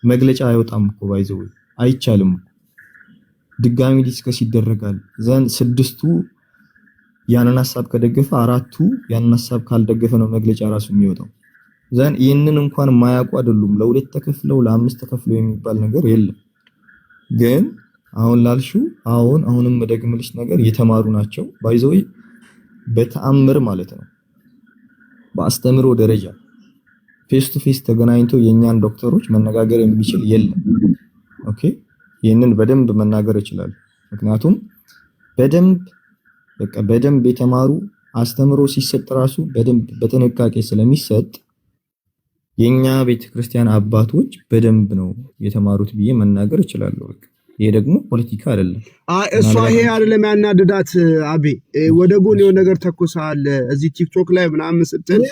መግለጫ አይወጣም እኮ ባይዘው አይቻልም። ድጋሚ ዲስከስ ይደረጋል። ዘን 6ቱ ያንን ሐሳብ ከደገፈ 4ቱ ያንን ሐሳብ ካልደገፈ ነው መግለጫ ራሱ የሚወጣው። ዘን ይህንን እንኳን የማያውቁ አይደሉም። ለሁለት ተከፍለው ለአምስት ተከፍለው የሚባል ነገር የለም። ግን አሁን ላልሽው አሁንም መደግምልሽ ነገር የተማሩ ናቸው ባይዘው በተአምር ማለት ነው። በአስተምሮ ደረጃ ፌስ ቱ ፌስ ተገናኝቶ የኛን ዶክተሮች መነጋገር የሚችል የለም። ኦኬ ይሄንን በደንብ መናገር ይችላል። ምክንያቱም በደንብ የተማሩ አስተምሮ ሲሰጥ ራሱ በደንብ በጥንቃቄ ስለሚሰጥ የኛ ቤተክርስቲያን አባቶች በደንብ ነው የተማሩት ብዬ መናገር እችላለሁ። በቃ ይሄ ደግሞ ፖለቲካ አይደለም። እሷ ይሄ አይደለም ያናድዳት። አቤ ወደ ጎን የሆነ ነገር ተኩሳለ እዚህ ቲክቶክ ላይ ምናምን ስትል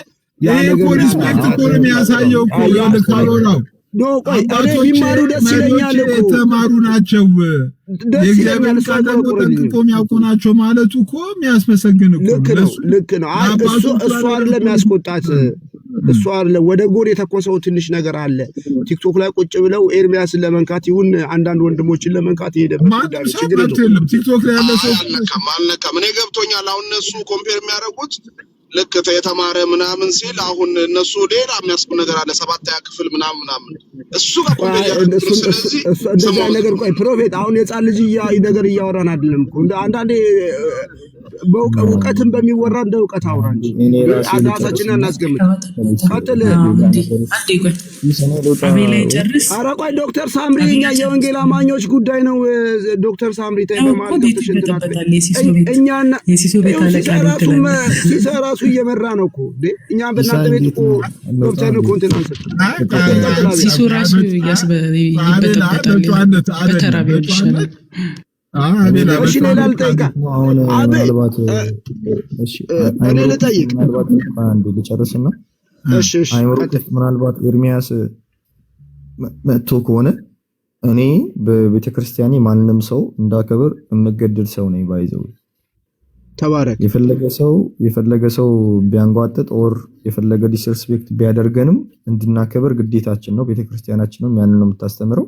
ያ ነገር ሪስፔክት እኮ ነው የሚያሳየው እኮ ለካሮላው ቆይ እኔ ቢማሩ ደስ ይለኛል እኮ የተማሩ ናቸው። የእግዚአብሔር ቃል ጠንቅቆ የሚያውቁ ናቸው ማለቱ እኮ የሚያስመሰግን እኮ ልክ ነው። እሱ አይደለም ያስቆጣት እሱ አይደለም። ወደ ጎን የተኮሰው ትንሽ ነገር አለ። ቲክቶክ ላይ ቁጭ ብለው ኤርሚያስን ለመንካት ይሁን አንዳንድ ወንድሞችን ለመንካት ይሄደበት ችግር የለም። ቲክቶክ ላይ ያለ ሰው አልነካም። እኔ ገብቶኛል። አሁን እነሱ ኮምፔር የሚያደርጉት ልክ የተማረ ምናምን ሲል አሁን እነሱ ሌላ የሚያስቡ ነገር አለ። 7ኛ ክፍል ምናምን እሱ ጋር ኮምፔር ያደርጉት። ስለዚህ እንደዛ ነገር ቆይ ፕሮፌት አሁን የጻን ልጅ ነገር እያወራን አይደለም እኮ አንዳንዴ በእውቀትም በሚወራ እንደ እውቀት አውራ እንጂ ራሳችንን እናስገምት። ቀጥል። ኧረ ቆይ ዶክተር ሳምሪ እኛ የወንጌል አማኞች ጉዳይ ነው። ዶክተር ሳምሪ ራሱ እየመራ ነው እኮ እኛም በእናንተ ቤት እኮ ዶክተር ነው ኮንቴንት አንሰጥ ሲሱ ራሱ ይበጠበጣል በተራቢው ይሻላል። እሺ ሌላ ልጠይቃ እኔ ልጠይቅ ልጨርስና ምናልባት ኤርሚያስ መጥቶ ከሆነ እኔ በቤተክርስቲያኔ ማንንም ሰው እንዳከብር የምገድል ሰው ነኝ። ባይዘው ተባረክ። የፈለገ ሰው ቢያንጓጥጥ ኦር የፈለገ ዲስሪስፔክት ቢያደርገንም እንድናከብር ግዴታችን ነው። ቤተክርስቲያናችንም ያንን ነው የምታስተምረው።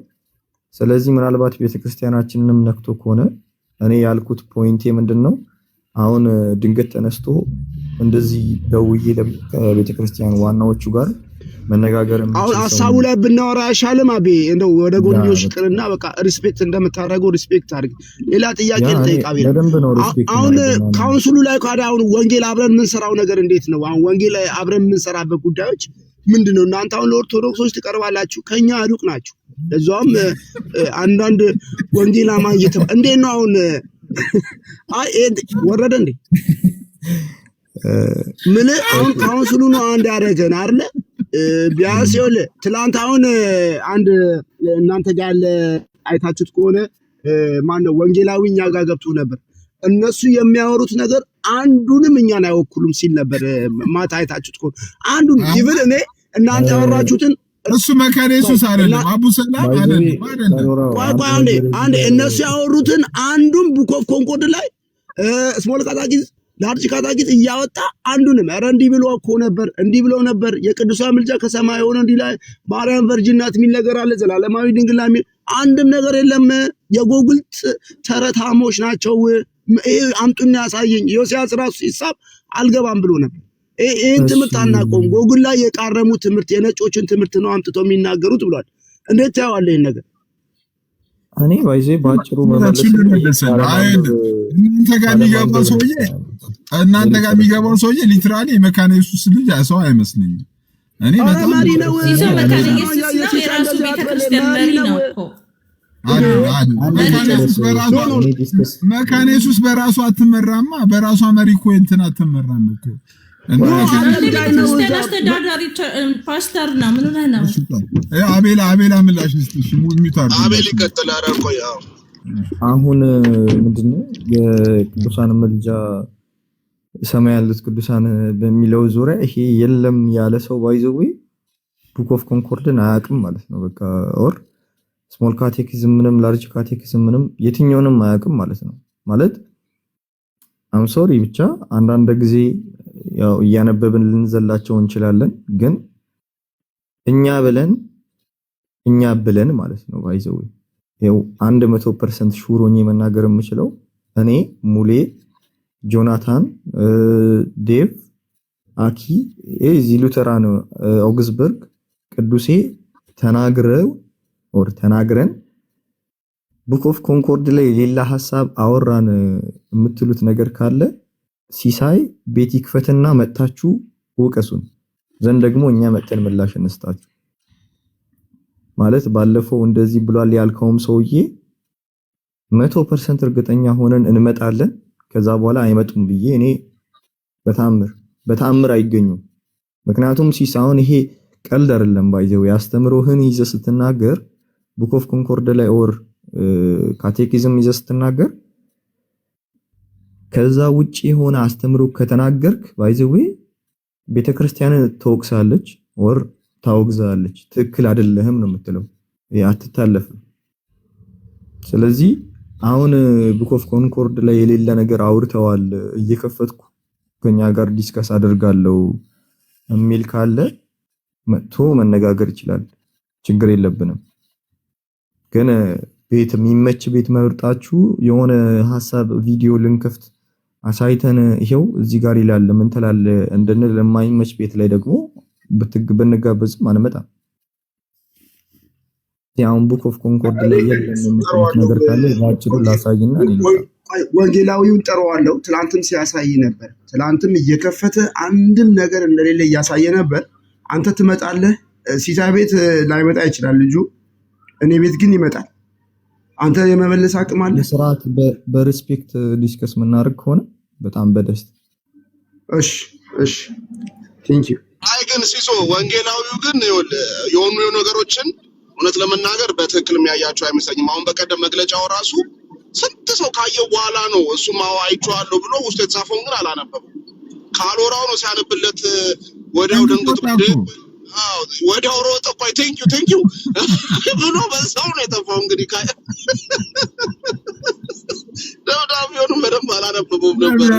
ስለዚህ ምናልባት ቤተክርስቲያናችንንም ነክቶ ከሆነ እኔ ያልኩት ፖይንቴ ምንድነው? አሁን ድንገት ተነስቶ እንደዚህ ደውዬ ከቤተክርስቲያን ዋናዎቹ ጋር መነጋገር አሁን ሐሳቡ ላይ ብናወራ አይሻልም? አቤ እንደው ወደ ጎንዮሽ ቅርና በቃ ሪስፔክት እንደምታደርገው ሪስፔክት አድርግ። ሌላ ጥያቄ ልጠይቅ አቤ። አሁን ካውንስሉ ላይ ካዳ አሁን ወንጌል አብረን የምንሰራው ነገር እንዴት ነው? አሁን ወንጌል ላይ አብረን የምንሰራበት ጉዳዮች ምንድነው? እናንተ አሁን ለኦርቶዶክሶች ትቀርባላችሁ፣ ከኛ ሩቅ ናችሁ። ለዛውም አንዳንድ ወንጌል አማኝ እንዴት ነው አሁን ወረደ እንዴ? ምን አሁን ካውንስሉ ነው አንድ ያደረገን አይደለ? ቢያንስ ይኸውልህ ትላንት አሁን አንድ እናንተ ጋር ያለ አይታችሁት ከሆነ ማነው ወንጌላዊ እኛ ጋር ገብቶ ነበር። እነሱ የሚያወሩት ነገር አንዱንም እኛን አይወክሉም ሲል ነበር። ማታ አይታችሁት ከሆነ አንዱን ኢቭን እኔ እናንተ ያወራችሁትን እሱ መካነ ኢየሱስ አይደለም፣ አቡ ሰላም አይደለም። ቆይ አንዴ እነሱ ያወሩትን አንዱን ቡክ ኦፍ ኮንኮርድ ላይ ስሞል ካታኪዝ ላርጅ ካታኪዝ እያወጣ አንዱንም ኧረ እንዲህ ብሎ እኮ ነበር እንዲህ ብሎ ነበር የቅዱሳን ምልጃ ከሰማይ ሆነ እንዲህ ላይ ማርያም ቨርጂን ናት የሚል ነገር አለ፣ ዘላለማዊ ድንግል የሚል አንድም ነገር የለም። የጎግል ተረታሞች ናቸው። ይሄ አምጡና ያሳየኝ። ዮሴያስ ራሱ ሲሳብ አልገባም ብሎ ነበር። ይሄን ትምህርት አናቆም። ጎግል ላይ የቃረሙ ትምህርት የነጮችን ትምህርት ነው አምጥተው የሚናገሩት ብሏል። እንዴት ታየዋለህ ይሄን ነገር? እኔ ባይዜ ባጭሩ እናንተ ጋር የሚገባው ሰውዬ ሊትራሊ የመካነ ኢየሱስ ልጅ ሰው አይመስለኝም። እኔ በጣም መካነ ኢየሱስ ነው፣ የራሱ ቤተክርስቲያን መሪ ነው እኮ። መካነ ኢየሱስ በራሷ አትመራማ። በራሷ መሪ እኮ እንትን አትመራም እኮ። ቤተክርስቲያን አስተዳዳሪ ፓስተር ነው። ምን ሆነህ ነው? አቤላ ምላሽ እስቲ ሙሚታር አቤል ይቀጥል። ኧረ ቆይ አሁን ምንድነው የቅዱሳን ምልጃ ሰማይ ያሉት ቅዱሳን በሚለው ዙሪያ ይሄ የለም ያለ ሰው ባይዘው ቡክ ኦፍ ኮንኮርድን አያውቅም ማለት ነው። በቃ ኦር ስሞል ካቴኪዝም ምንም ላርጅ ካቴኪዝም ምንም የትኛውንም አያውቅም ማለት ነው። ማለት አም ሶሪ ብቻ አንዳንድ ጊዜ ያው እያነበብን ልንዘላቸው እንችላለን፣ ግን እኛ ብለን ማለት ነው ባይዘው ያው 100% ሹር ሆኜ መናገር የምችለው እኔ ሙሌ ጆናታን ዴቭ አኪ ሉተራን ኦግስበርግ ቅዱሴ ተናግረን ቡክ ኦፍ ኮንኮርድ ላይ ሌላ ሐሳብ አወራን የምትሉት ነገር ካለ ሲሳይ ቤት ይክፈትና መጣችሁ ወቀሱን ዘንድ ደግሞ እኛ መተን ምላሽ እንስጣችሁ። ማለት ባለፈው እንደዚህ ብሏል ያልከውም ሰውዬ 100% እርግጠኛ ሆነን እንመጣለን ከዛ በኋላ አይመጡም ብዬ እኔ በታምር አይገኙም። ምክንያቱም ሲሳውን ይሄ ቀልድ አይደለም ባይዘው ያስተምሮህን ይዘህ ስትናገር ቡክ ኦፍ ኮንኮርድ ላይ ኦር ካቴኪዝም ይዘህ ስትናገር ከዛ ውጪ የሆነ አስተምሮ ከተናገርክ ባይዘው ቤተክርስቲያንን ተወቅሳለች ኦር ታወግዛለች። ትክክል አይደለህም ነው የምትለው፣ አትታለፍም። ስለዚህ አሁን ቡክ ኦፍ ኮንኮርድ ላይ የሌለ ነገር አውርተዋል እየከፈትኩ ከኛ ጋር ዲስከስ አደርጋለሁ የሚል ካለ መጥቶ መነጋገር ይችላል፣ ችግር የለብንም። ግን ቤት የሚመች ቤት መርጣችሁ የሆነ ሐሳብ ቪዲዮ ልንከፍት አሳይተን ይሄው እዚህ ጋር ይላል ምን ትላለህ እንድንል የማይመች ቤት ላይ ደግሞ ብንጋበዝም አንመጣም። ያውን ቡክ ኦፍ ኮንኮርድ ላይ የለም ነገር ካለ ባጭሩ ላሳይና ወንጌላዊውን ጠራዋለሁ። ትላንትም ሲያሳይ ነበር። ትላንትም እየከፈተ አንድም ነገር እንደሌለ እያሳየ ነበር። አንተ ትመጣለህ። ሲሳይ ቤት ላይመጣ ይችላል ልጁ፣ እኔ ቤት ግን ይመጣል። አንተ የመመለስ አቅም አለ። ስርዓት በሪስፔክት ዲስከስ ምናደርግ ከሆነ በጣም በደስታ እሺ ቴንክ ዩ። አይ ግን ሲሶ ወንጌላዊው ግን የሆኑ ነገሮችን እውነት ለመናገር በትክክል የሚያያቸው አይመስለኝም። አሁን በቀደም መግለጫው ራሱ ስንት ሰው ካየው በኋላ ነው እሱም አይቼዋለሁ ብሎ ውስጥ የተጻፈውን ግን አላነበበም። ካልወራው ነው ሲያነብለት ወዲያው ደንግጦ ወዲያው ሮጠ። ቆይ ቴንክ ዩ ብሎ በዛው ነው የጠፋው። እንግዲህ ደብዳቤውን በደንብ አላነበበውም ነበር።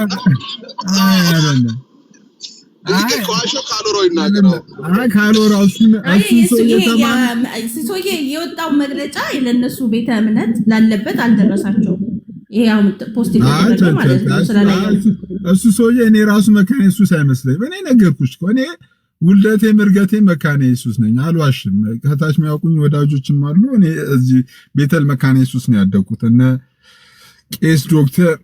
ሲሶዬ የወጣው መግለጫ ለነሱ ቤተ እምነት ላለበት አልደረሳቸውም። ይሄ አሁን ፖስት የተደረገ ማለት ነው። ስለላየ እሱ ሰውዬ እኔ ራሱ መካነ ኢየሱስ አይመስለኝም። እኔ ነገርኩሽ እኮ እኔ ውልደቴ ምርገቴ መካነ ኢየሱስ ነኝ፣ አልዋሽም። ከታች የሚያውቁኝ ወዳጆችም አሉ። እኔ እዚህ ቤተል መካነ ኢየሱስ ነው ያደግኩት። እነ ቄስ ዶክተር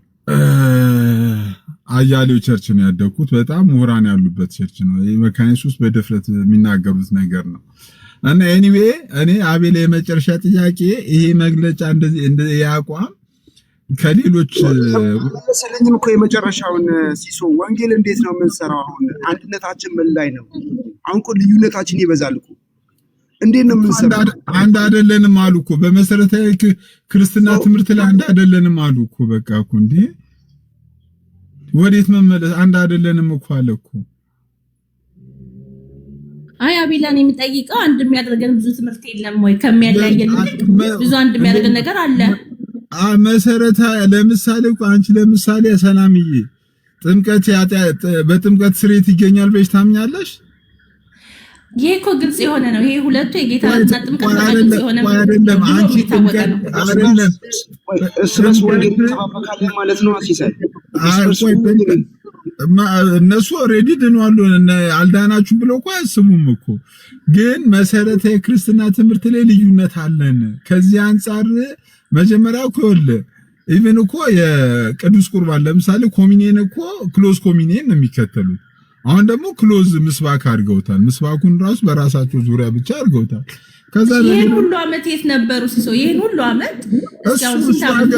አያሌው ቸርች ነው ያደግኩት። በጣም ምሁራን ያሉበት ቸርች ነው። ይሄ መካነ ኢየሱስ በድፍረት የሚናገሩት ነገር ነው። እና ኤኒዌይ እኔ አቤል የመጨረሻ ጥያቄ ይሄ መግለጫ እንደዚህ ያቋም ከሌሎች ስለኝም እኮ የመጨረሻውን ሲሶ ወንጌል እንዴት ነው የምንሰራው? አሁን አንድነታችን ምን ላይ ነው? አሁን እኮ ልዩነታችን ይበዛል እኮ። እንዴት ነው የምንሰራው? አንድ አይደለንም አሉ እኮ በመሰረታዊ ክርስትና ትምህርት ላይ አንድ አይደለንም አሉ እኮ። በቃ እኮ እንዴ ወዴት መመለስ? አንድ አይደለንም እኮ አለ እኮ። አይ አቤላን የሚጠይቀው አንድ የሚያደርገን ብዙ ትምህርት የለም ወይ? ከሚያለያየን ብዙ አንድ የሚያደርገን ነገር አለ። መሰረታ ለምሳሌ አንቺ ለምሳሌ ሰላምዬ ጥምቀት በጥምቀት ስሬት ይገኛል ብለሽ ታምኛለሽ? ይሄ እኮ ግልጽ የሆነ ነው። ይሄ ሁለቱ የጌታ ጥምቀት ግልጽ የሆነ ነው። አይደለም አንቺ ጥምቀት አይደለም እርስ ወንጌል ተባባካለን ማለት ነው። አሲሳይ እነሱ ኦሬዲ ድነዋል። አልዳናችሁ ብለው እኮ አያስቡም እኮ። ግን መሰረታዊ ክርስትና ትምህርት ላይ ልዩነት አለን። ከዚህ አንፃር መጀመሪያ እኮ ኢቭን እኮ የቅዱስ ቁርባን ለምሳሌ ኮሚኒየን እኮ ክሎዝ ኮሚኒየን ነው የሚከተሉት። አሁን ደግሞ ክሎዝ ምስባክ አድርገውታል። ምስባኩን ራሱ በራሳቸው ዙሪያ ብቻ አድርገውታል። ከዛ ይሄን ሁሉ አመት የት ነበሩ ሲሶ? ይሄን ሁሉ አመት እስካሁን ሲታወቁ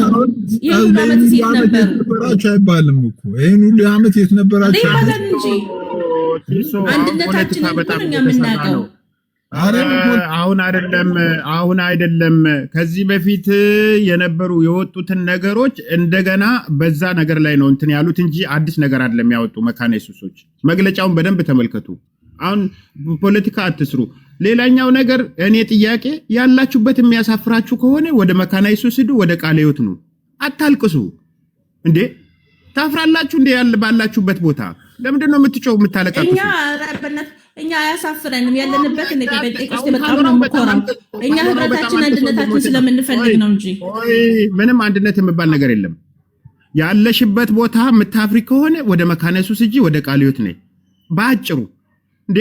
ይሄን ሁሉ አመት የት ነበሩ? አይባልም እኮ ይሄን ሁሉ አመት የት ነበራችሁ እንጂ አንድነታችን በጣም የምናውቀው አሁን አይደለም። ከዚህ በፊት የነበሩ የወጡትን ነገሮች እንደገና በዛ ነገር ላይ ነው እንትን ያሉት እንጂ አዲስ ነገር አይደለም ያወጡ መካነ ኢየሱሶች። መግለጫውን በደንብ ተመልከቱ። አሁን ፖለቲካ አትስሩ። ሌላኛው ነገር እኔ ጥያቄ ያላችሁበት የሚያሳፍራችሁ ከሆነ ወደ መካነ ኢየሱስ ሂዱ፣ ወደ ቃለ ሕይወት ነው። አታልቅሱ እንዴ! ታፍራላችሁ እንዴ? ባላችሁበት ቦታ ለምንድን ነው የምትጮው የምታለቃችሁ? እኛ አያሳፍረንም። ያለንበት በጴንጤቆስጤ በጣም ነው የምኮራው። እኛ ህብረታችን አንድነታችን ስለምንፈልግ ነው እንጂ ምንም አንድነት የሚባል ነገር የለም። ያለሽበት ቦታ የምታፍሪ ከሆነ ወደ መካነ ኢየሱስ እንጂ ወደ ቃለ ሕይወት ነይ። ባጭሩ እንዴ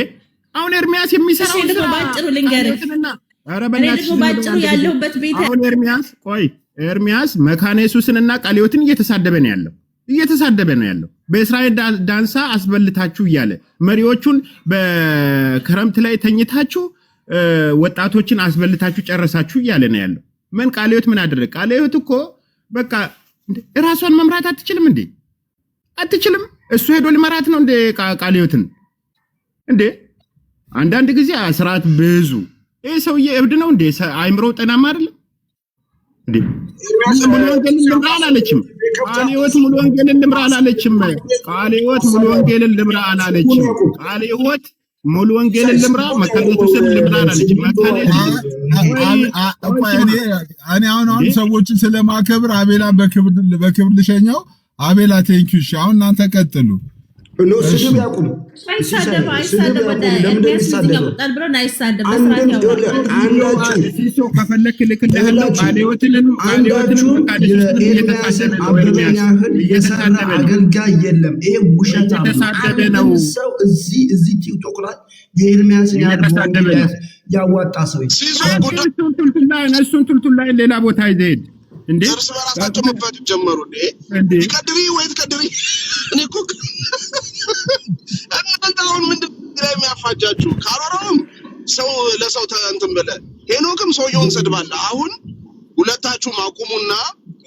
አሁን ኤርሚያስ የሚሰራው ስራ ባጭሩ ልንገርህ። እኔ ደግሞ ባጭሩ ያለሁበት ቤት አሁን ኤርሚያስ መካነ ኢየሱስንና ቃለ ሕይወትን እየተሳደበ ነው ያለው። በእስራኤል ዳንሳ አስበልታችሁ እያለ መሪዎቹን በክረምት ላይ ተኝታችሁ ወጣቶችን አስበልታችሁ ጨረሳችሁ እያለ ነው ያለው። ምን ቃለ ሕይወት ምን አደረገ? ቃለ ሕይወት እኮ በቃ ራሷን መምራት አትችልም እንዴ? አትችልም። እሱ ሄዶ ሊመራት ነው እንዴ ቃለ ሕይወትን እንዴ? አንዳንድ ጊዜ ስርዓት ብዙ ይሄ ሰውዬ እብድ ነው እንዴ? አይምሮ ጤናማ አይደለም እንዴ? ሙሉ ወንጌልን ልምራ አላለችም። ቃለ ሕይወት ሙሉ ወንጌልን ልምራ አላለችም። ቃለ ሕይወት ሙሉ ወንጌልን ልምራ አላለችም። ቃለ ሕይወት ሙሉ ወንጌልን ልምራ መካነ ኢየሱስን ልምራ አላለችም። እኔ አሁን ሰዎችን ስለማከብር አቤላን በክብር ልሸኛው። አቤላ ቴንኪው። እሺ አሁን እናንተ ቀጥሉ። ስድብ ያቁም። ከፈለክ ልክልሃለሁ። ቃለ ሕይወትንም አገልጋይ የለም። ይሄ ውሸት ነው። ሰው እዚህ ቲክቶክ ላይ የኤርሚያስን ያዋጣ ሰው እሱን ቱልቱል ላይ ሌላ ቦታ ይዘሄድ እንዴ እርስ በራሳቸው መፋት ጀመሩ እንዴ ይቀድሪ ወይ ትቀድሪ። እኔ እኮ አሁን ምንድን ነው የሚያፋጃችሁ? ካሮራውም ሰው ለሰው እንትን ብለህ ሄኖክም ሰውየውን ሰድባለህ። አሁን ሁለታችሁም አቁሙና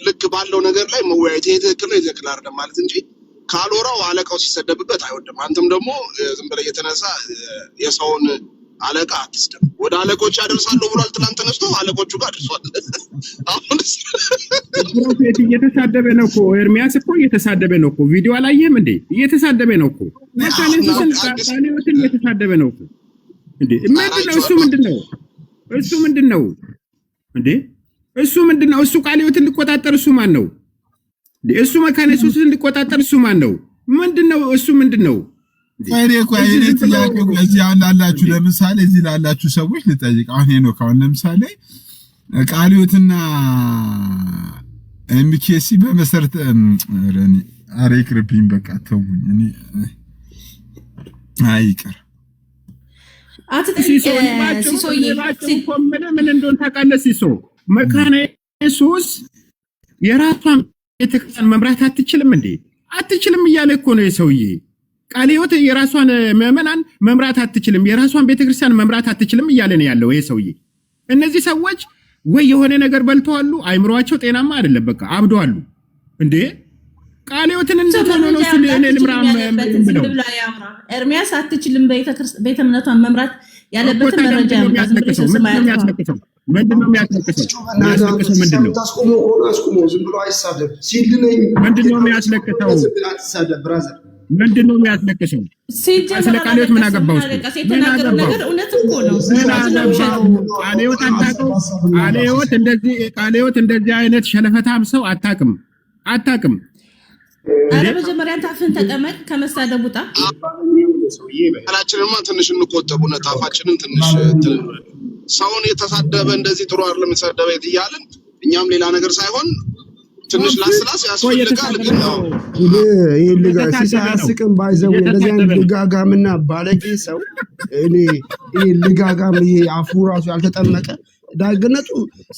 ልክ ባለው ነገር ላይ መወያየት። ይሄ ትክክል ነው ትክክል አይደለም ማለት እንጂ ካሎራው አለቃው ሲሰደብበት አይወድም። አንተም ደግሞ ዝም ብለህ የተነሳ የሰውን አለቃ አትስደብ። ወደ አለቆች ያደርሳለሁ ብሏል። ትናንት ተነስቶ አለቆቹ ጋር ደርሷል። አሁን ፕሮፌት እየተሳደበ ነው እኮ ኤርሚያስ እኮ እየተሳደበ ነው እኮ። ቪዲዮ አላየህም እንዴ? እየተሳደበ ነው እኮ መካነ ኢየሱስን ቃለ ሕይወትን እየተሳደበ ነው እኮ እንዴ። ምንድነው እሱ? ምንድነው እንዴ? እሱ ምንድነው? እሱ ቃለ ሕይወትን ሊቆጣጠር እሱ ማን ነው እንዴ? እሱ መካነ ኢየሱስን ሊቆጣጠር እሱ ማን ነው? ምንድነው እሱ? ምንድነው እዚህ ላላችሁ ለምሳሌ እዚህ ላላችሁ ሰዎች ልጠይቅ። አሁን ሄኖክ አሁን ለምሳሌ ቃለ ሕይወትና ኤምኬሲ በመሰረተ አረ ይቅርብኝ፣ በቃ ተውኝ። እኔ አይቀር ምን እንደሆነ ታውቃለህ ሲሶ መካነ ኢየሱስ የራሷን ቤተክርስቲያን መምራት አትችልም እንዴ? አትችልም እያለ እኮ ነው የሰውዬ። ቃለ ሕይወት የራሷን ምዕመናን መምራት አትችልም፣ የራሷን ቤተክርስቲያን መምራት አትችልም እያለ ነው ያለው ይሄ ሰውዬ። እነዚህ ሰዎች ወይ የሆነ ነገር በልተዋሉ፣ አይምሯቸው ጤናማ አይደለም፣ በቃ አብደዋሉ እንዴ። ቃለ ሕይወትን እንደተሆነ ነው እሱ ለኔ ልምራም ብለው ኤርሚያስ አትችልም ቤተ እምነቷን መምራት ያለበት መረጃ ያመጣ። ምንድነው የሚያስለቅሰው? ምንድነው ታስቆመው ሆኖ አስቆመው፣ ዝም ብሎ አይሳደብ ሲል ነኝ። ምንድነው የሚያስለቅሰው? አትሳደብ ብራዘር። ምንድነው የሚያስለቅሰው? ስለ ቃለ ሕይወት ምን አገባው? የተናገረው ነገር እውነት እኮ ነው። ቃለ ሕይወት አታውቅም። ቃለ ሕይወት እንደዚህ አይነት ሸለፈታም ሰው አታውቅም። አረ መጀመሪያ ታፍን ተቀመጥ፣ ከመሳደብ ውጣ። ቃላችንማ ትንሽ እንቆጠብ፣ እውነት አፋችንን ትንሽ ሰውን የተሳደበ እንደዚህ ጥሩ አይደለም የተሳደበ እያልን እኛም ሌላ ነገር ሳይሆን ትንሽ ላስላስ ያስፈልጋል። ግን ይሄ ሲሳያስቅም ባይዘው እንደዚህ አይነት ልጋጋምና ባለጌ ሰው ይሄ ልጋጋም ይሄ አፉ ራሱ ያልተጠመቀ ዳግነቱ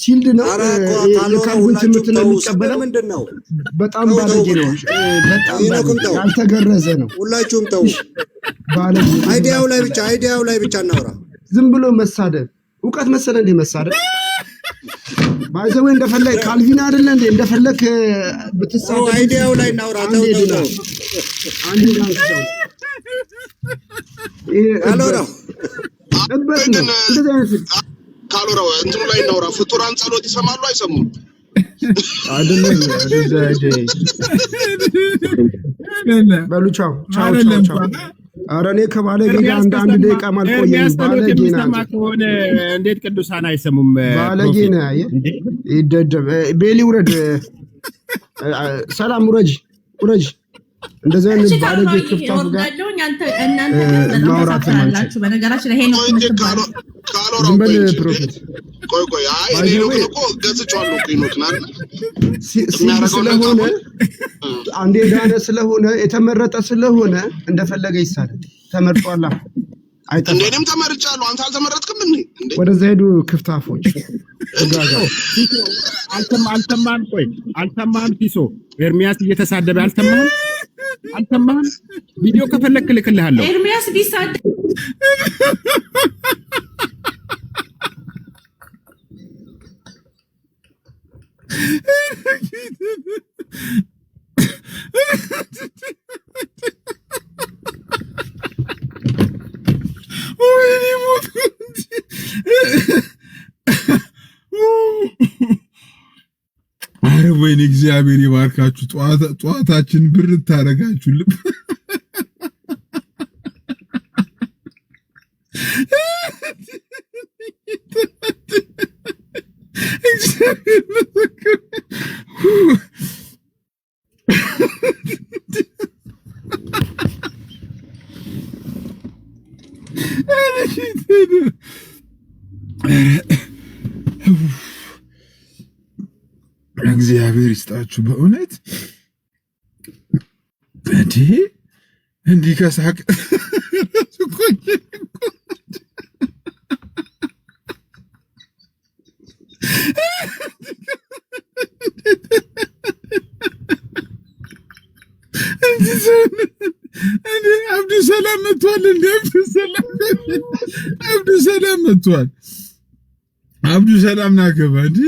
ሲልድ ነው። ካልኩን ትምህርት ነው የሚቀበለው። ምንድነው? በጣም ባለጌ ነው። በጣም ያልተገረዘ ነው። ሁላችሁም ተው። ባለጌ አይዲያው ላይ ብቻ እናውራ። ዝም ብሎ መሳደብ እውቀት መሰለ እንደ መሳደብ ባይዘው እንደፈለክ ካልቪን አይደለ እንደ እንደፈለክ ብትሳደብ አይዲያው ላይ እናውራ። ተው አንዴ ነው አሎራው ካሎራው እንትኑ ላይ እናውራ። ፍጡራን ጸሎት ይሰማሉ አይሰሙም? አይደለም በሉ ቻው። ኧረ እኔ ከባለጌ ጋር አንድ ደቂቃ ማልቆየም። ባለጌ ናቸው። እንዴት ቅዱሳን አይሰሙም? ባለጌ ነው። አየህ ይደደብ ቤሊ ውረድ፣ ሰላም ውረጅ። እንደዚህ አይነት ባለጌ ክፍታፍ ጋር ማውራት አላችሁ። በነገራችን ላይ ሄኖክ ዝም በል ፕሮፌት። ቆይ አይ ሄኖክ እኮ ገዝቻለሁ እኮ ሄኖክ ናር ስለሆነ አንዴ ዳነ ስለሆነ የተመረጠ ስለሆነ እንደፈለገ ይሳደድ። ተመርጧላ አይተም እኔም ተመርጫለሁ። አንተ አልተመረጥክም እንዴ? ወደዛ ሄዱ ክፍታፎች ጋጋ አልተማህም ፒሶ ኤርሚያስ እየተሳደበ አልተማህም። ቪዲዮ ከፈለክ ልክልሃለሁ። ኤርሚያስ ቢሳደብ አረ ወይኔ እግዚአብሔር ይባርካችሁ። ጠዋታችን ብር ታረጋችሁልኝ። እግዚአብሔር ይመስገን። እግዚአብሔር ይስጣችሁ በእውነት እንዲህ ከሳቅ አብዱሰላም መጥቷል። አብዱሰላም ናገባ እንዴ